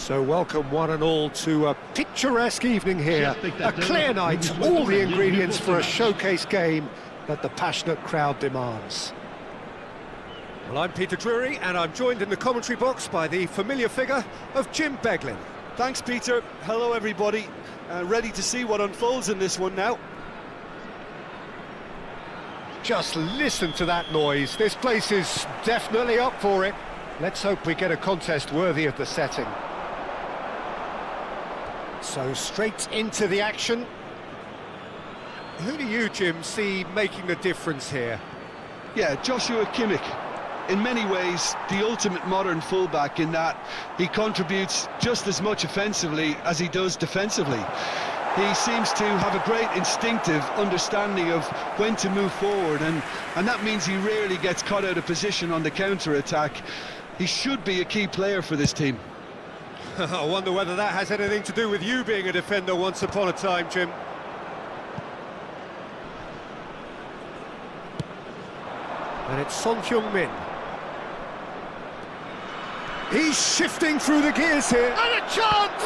So welcome one and all to a picturesque evening here, a clear night, all the ingredients for a showcase game that the passionate crowd demands. Well, I'm Peter Drury and I'm joined in the commentary box by the familiar figure of Jim Beglin. Thanks, Peter. Hello, everybody. Ready to see what unfolds in this one now. Just listen to that noise. This place is definitely up for it. Let's hope we get a contest worthy of the setting. So straight into the action. Who do you, Jim, see making the difference here? Yeah, Joshua Kimmich. In many ways, the ultimate modern fullback in that he contributes just as much offensively as he does defensively. He seems to have a great instinctive understanding of when to move forward, and that means he rarely gets caught out of position on the counter-attack. He should be a key player for this team. I wonder whether that has anything to do with you being a defender once upon a time, Jim. And it's Son Heung-min. He's shifting through the gears here. And a chance!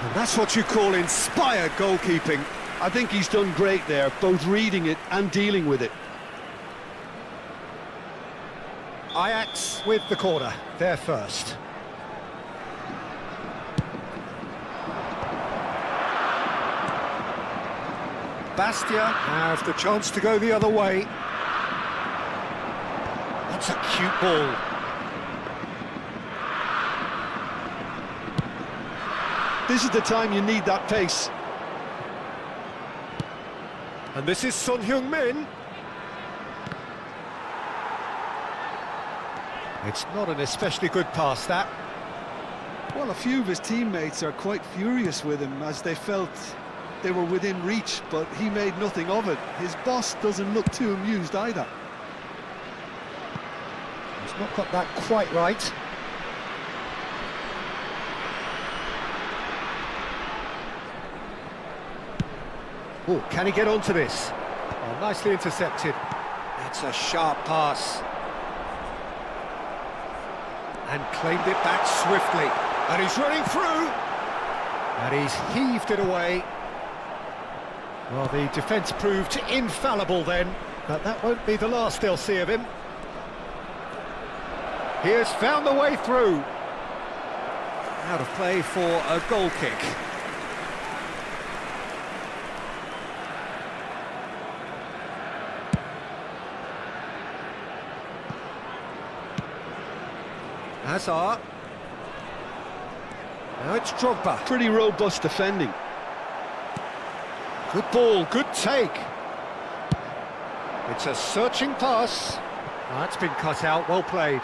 And that's what you call inspired goalkeeping. I think he's done great there, both reading it and dealing with it. Ajax with the corner, they're first. Busca have the chance to go the other way. That's a cute ball. This is the time you need that pace. And this is Son Heung-min. It's not an especially good pass, that. Well, a few of his teammates are quite furious with him as they felt they were within reach, but he made nothing of it. His boss doesn't look too amused either. He's not got that quite right. Oh, can he get onto this? Oh, nicely intercepted. That's a sharp pass. And claimed it back swiftly. And he's running through. And he's heaved it away. Well, the defence proved infallible then, but that won't be the last they'll see of him. He has found the way through. Out of play for a goal kick. Hazard. Now it's Drogba. Pretty robust defending. Good ball, good take. It's a searching pass. That's been cut out, well played.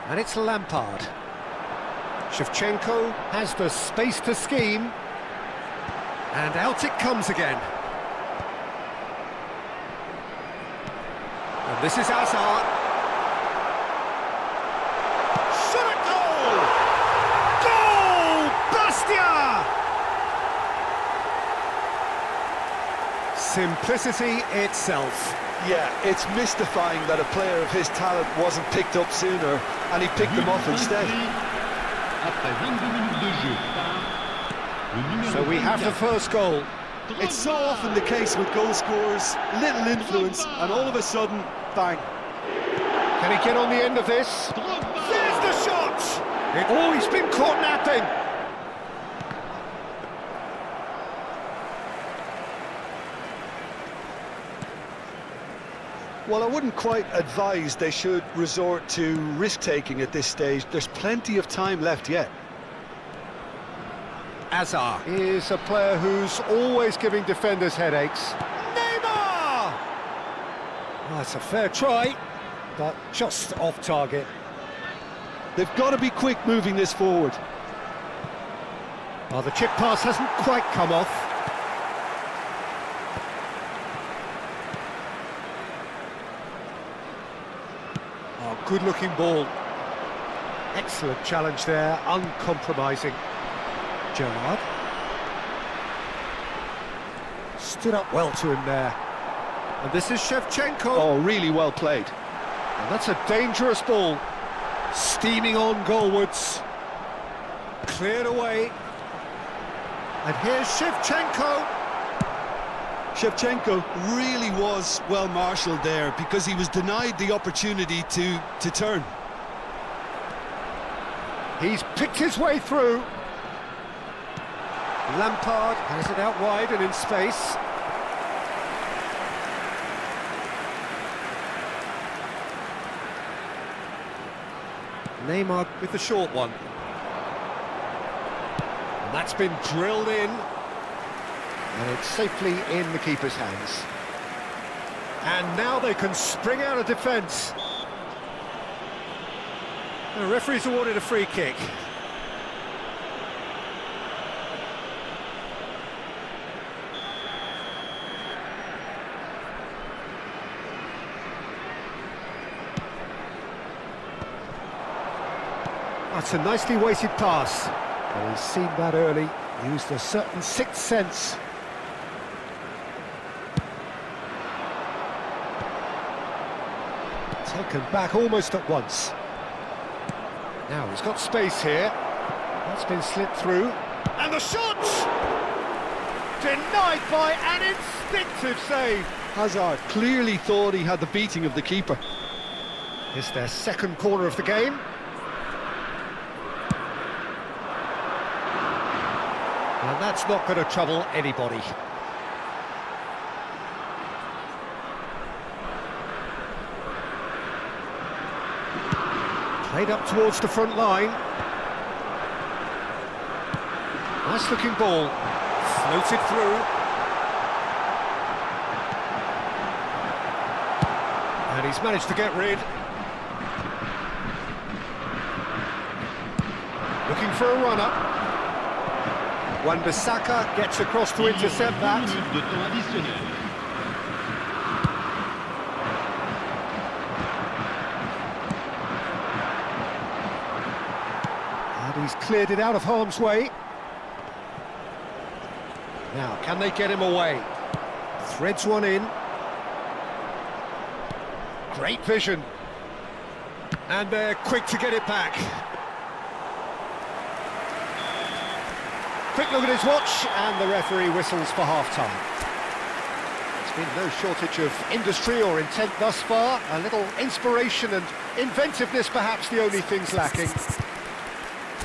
And it's Lampard. Shevchenko has the space to scheme. And out it comes again. And this is Hazard. Shot at goal! Goal! Busca! Simplicity itself. Yeah, it's mystifying that a player of his talent wasn't picked up sooner, and he picked them off instead. So we have the first goal. It's so often the case with goal scorers, little influence, and all of a sudden, bang. Can he get on the end of this? There's the shot! Oh, he's been caught napping. Well, I wouldn't quite advise they should resort to risk-taking at this stage. There's plenty of time left yet. Hazard is a player who's always giving defenders headaches. Neymar! Oh, it's a fair try, but just off target. They've got to be quick moving this forward. Oh, the chip pass hasn't quite come off. Oh, good-looking ball. Excellent challenge there, uncompromising. Gerrard. Stood up well to him there. And this is Shevchenko. Oh, really well played. And that's a dangerous ball. Steaming on goalwards. Cleared away. And here's Shevchenko. Shevchenko really was well marshalled there because he was denied the opportunity to turn. He's picked his way through. Lampard has it out wide and in space. Neymar with the short one. And that's been drilled in. And it's safely in the keeper's hands. And now they can spring out of defence. The referee's awarded a free kick. That's a nicely weighted pass. Well, he's seen that early, used a certain sixth sense. Taken back almost at once. Now he's got space here. That's been slipped through. And the shot! Denied by an instinctive save. Hazard clearly thought he had the beating of the keeper. It's their second corner of the game. And that's not going to trouble anybody. Played up towards the front line. Nice looking ball. Floated through. And he's managed to get rid. Looking for a runner. Busca gets across to intercept that. De temps additionnel. And he's cleared it out of harm's way. Now, can they get him away? Threads one in. Great vision. And they're quick to get it back. Quick look at his watch, and the referee whistles for half-time. There's been no shortage of industry or intent thus far. A little inspiration and inventiveness, perhaps the only things lacking.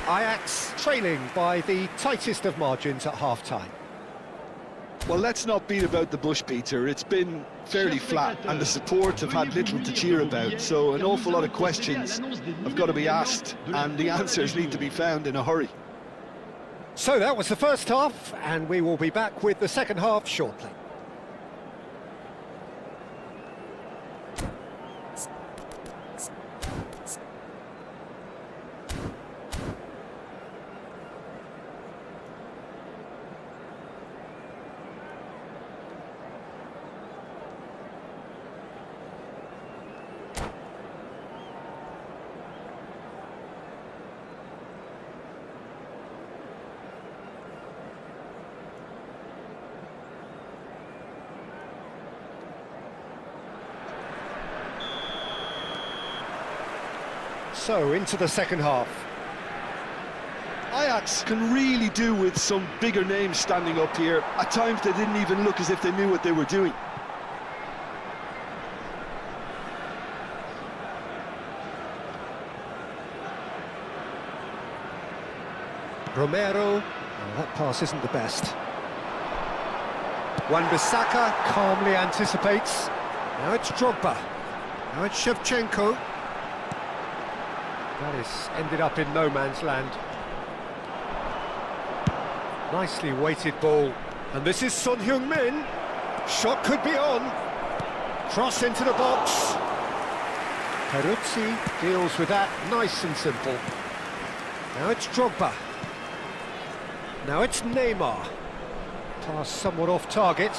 Ajax trailing by the tightest of margins at half-time. Well, let's not beat about the bush, Peter. It's been fairly flat, and the support have had little to cheer about, so an awful lot of questions have got to be asked, and the answers need to be found in a hurry. So that was the first half, and we will be back with the second half shortly. So, into the second half. Ajax can really do with some bigger names standing up here. At times they didn't even look as if they knew what they were doing. Romero, well, that pass isn't the best. Busca calmly anticipates. Now it's Drogba. Now it's Shevchenko. That is ended up in no man's land. Nicely weighted ball. And this is Son Heung-min. Shot could be on. Cross into the box. Peruzzi deals with that nice and simple. Now it's Drogba. Now it's Neymar. Pass somewhat off target.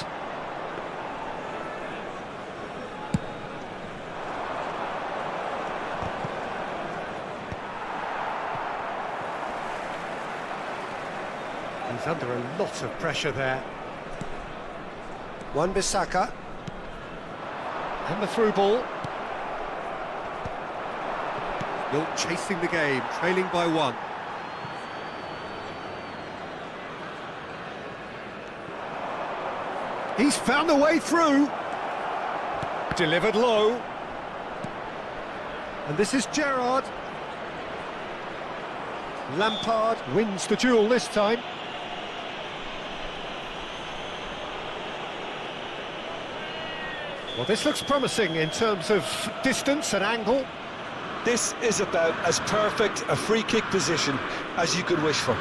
He's under a lot of pressure there. Busca. And the through ball. Still chasing the game, trailing by one. He's found a way through. Delivered low. And this is Gerrard. Lampard wins the duel this time. Well, this looks promising in terms of distance and angle. This is about as perfect a free kick position as you could wish for.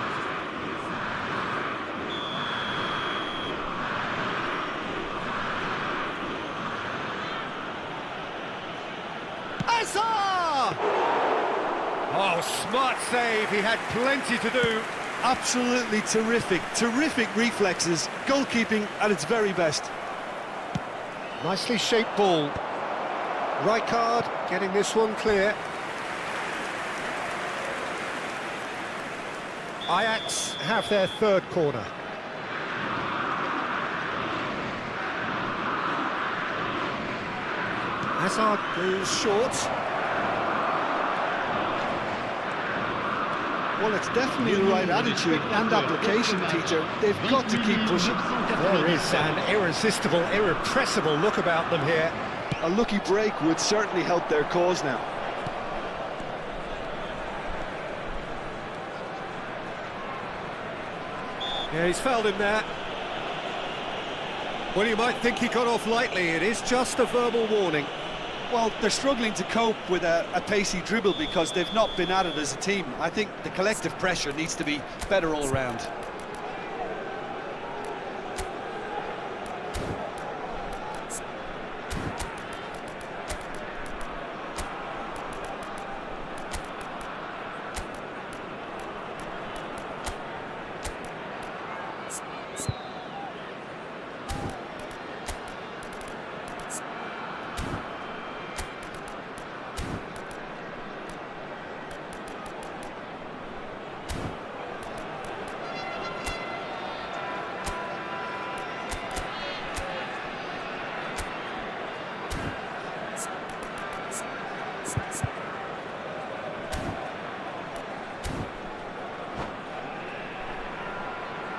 Oh, smart save, he had plenty to do. Absolutely terrific reflexes, goalkeeping at its very best. Nicely shaped ball. Rijkaard getting this one clear. Ajax have their third corner. Hazard goes short. Well, it's definitely the right attitude and application, Peter. They've got to keep pushing. There is an irresistible, irrepressible look about them here. A lucky break would certainly help their cause now. Yeah, he's fouled him there. Well, you might think he got off lightly. It is just a verbal warning. Well, they're struggling to cope with a pacey dribble because they've not been at it as a team. I think the collective pressure needs to be better all round.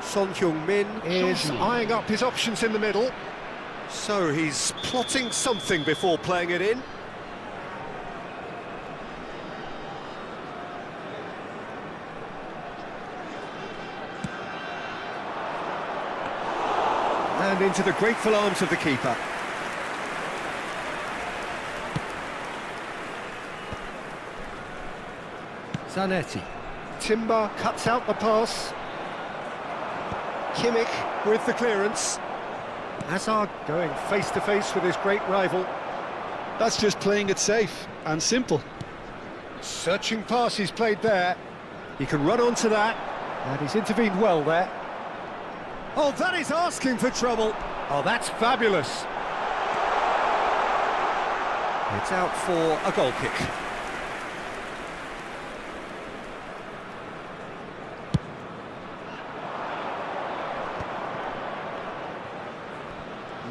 Son Heung-min is eyeing up his options in the middle. So he's plotting something before playing it in. And into the grateful arms of the keeper. Zanetti. Timber cuts out the pass. Kimmich with the clearance. Hazard going face-to-face with his great rival. That's just playing it safe and simple. Searching pass he's played there. He can run onto that, and he's intervened well there. Oh, that is asking for trouble. Oh, that's fabulous. It's out for a goal kick.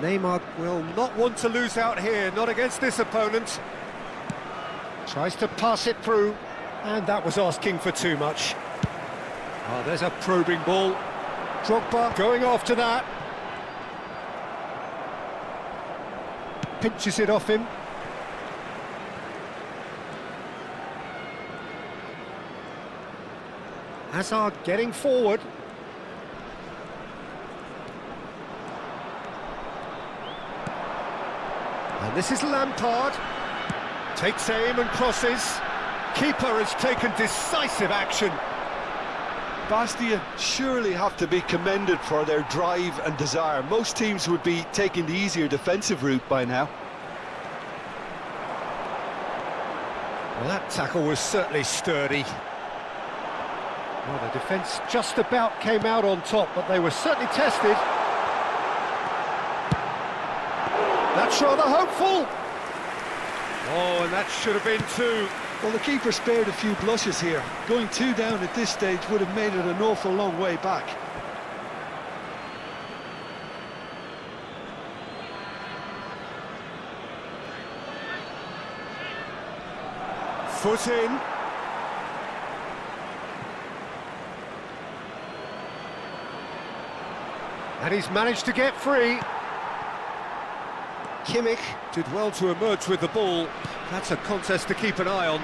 Neymar will not want to lose out here, not against this opponent. Tries to pass it through, and that was asking for too much. Oh, there's a probing ball. Drogba going after that. Pinches it off him. Hazard getting forward. And this is Lampard. Takes aim and crosses. Keeper has taken decisive action. Bastia surely have to be commended for their drive and desire. Most teams would be taking the easier defensive route by now. Well, that tackle was certainly sturdy. Well, the defence just about came out on top, but they were certainly tested. That's rather hopeful. Oh, and that should have been two. Well, the keeper spared a few blushes here. Going 2 down at this stage would have made it an awful long way back. Foot in. And he's managed to get free. Kimmich did well to emerge with the ball. That's a contest to keep an eye on.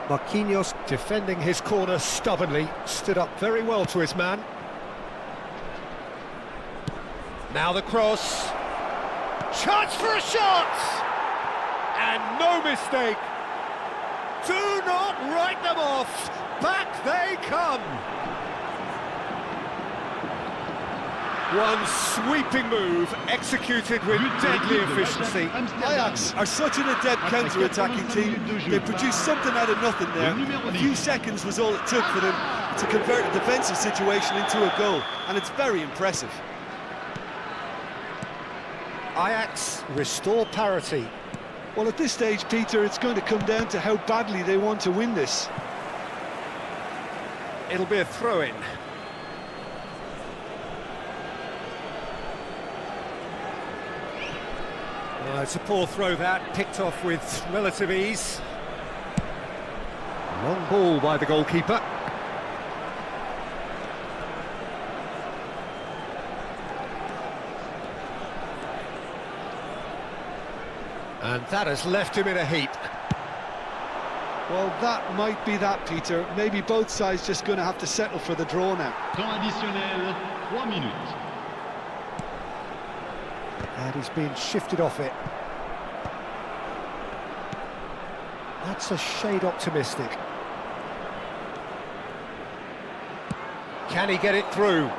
Marquinhos defending his corner stubbornly, stood up very well to his man. Now the cross. Chance for a shot! And no mistake. Do not write them off. Back they come. One sweeping move, executed with deadly efficiency. Ajax are such an adept counter-attacking team. They produced something out of nothing there. A few seconds was all it took for them to convert a defensive situation into a goal, and it's very impressive. Ajax restore parity. Well, at this stage, Peter, it's going to come down to how badly they want to win this. It'll be a throw-in. It's a poor throw that, picked off with relative ease. Long ball by the goalkeeper. And that has left him in a heap. Well, that might be that, Peter. Maybe both sides just going to have to settle for the draw now. Temps additionnel, 3 minutes. And he's been shifted off it. That's a shade optimistic. Can he get it through?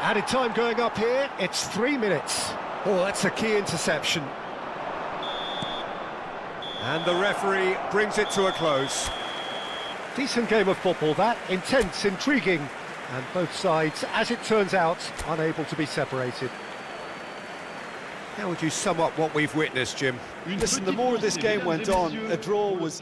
Added time going up here, it's 3 minutes. Oh, that's a key interception. And the referee brings it to a close. Decent game of football that, intense, intriguing, and both sides, as it turns out, unable to be separated. How would you sum up what we've witnessed, Jim? Listen, the more this game went on, a draw was...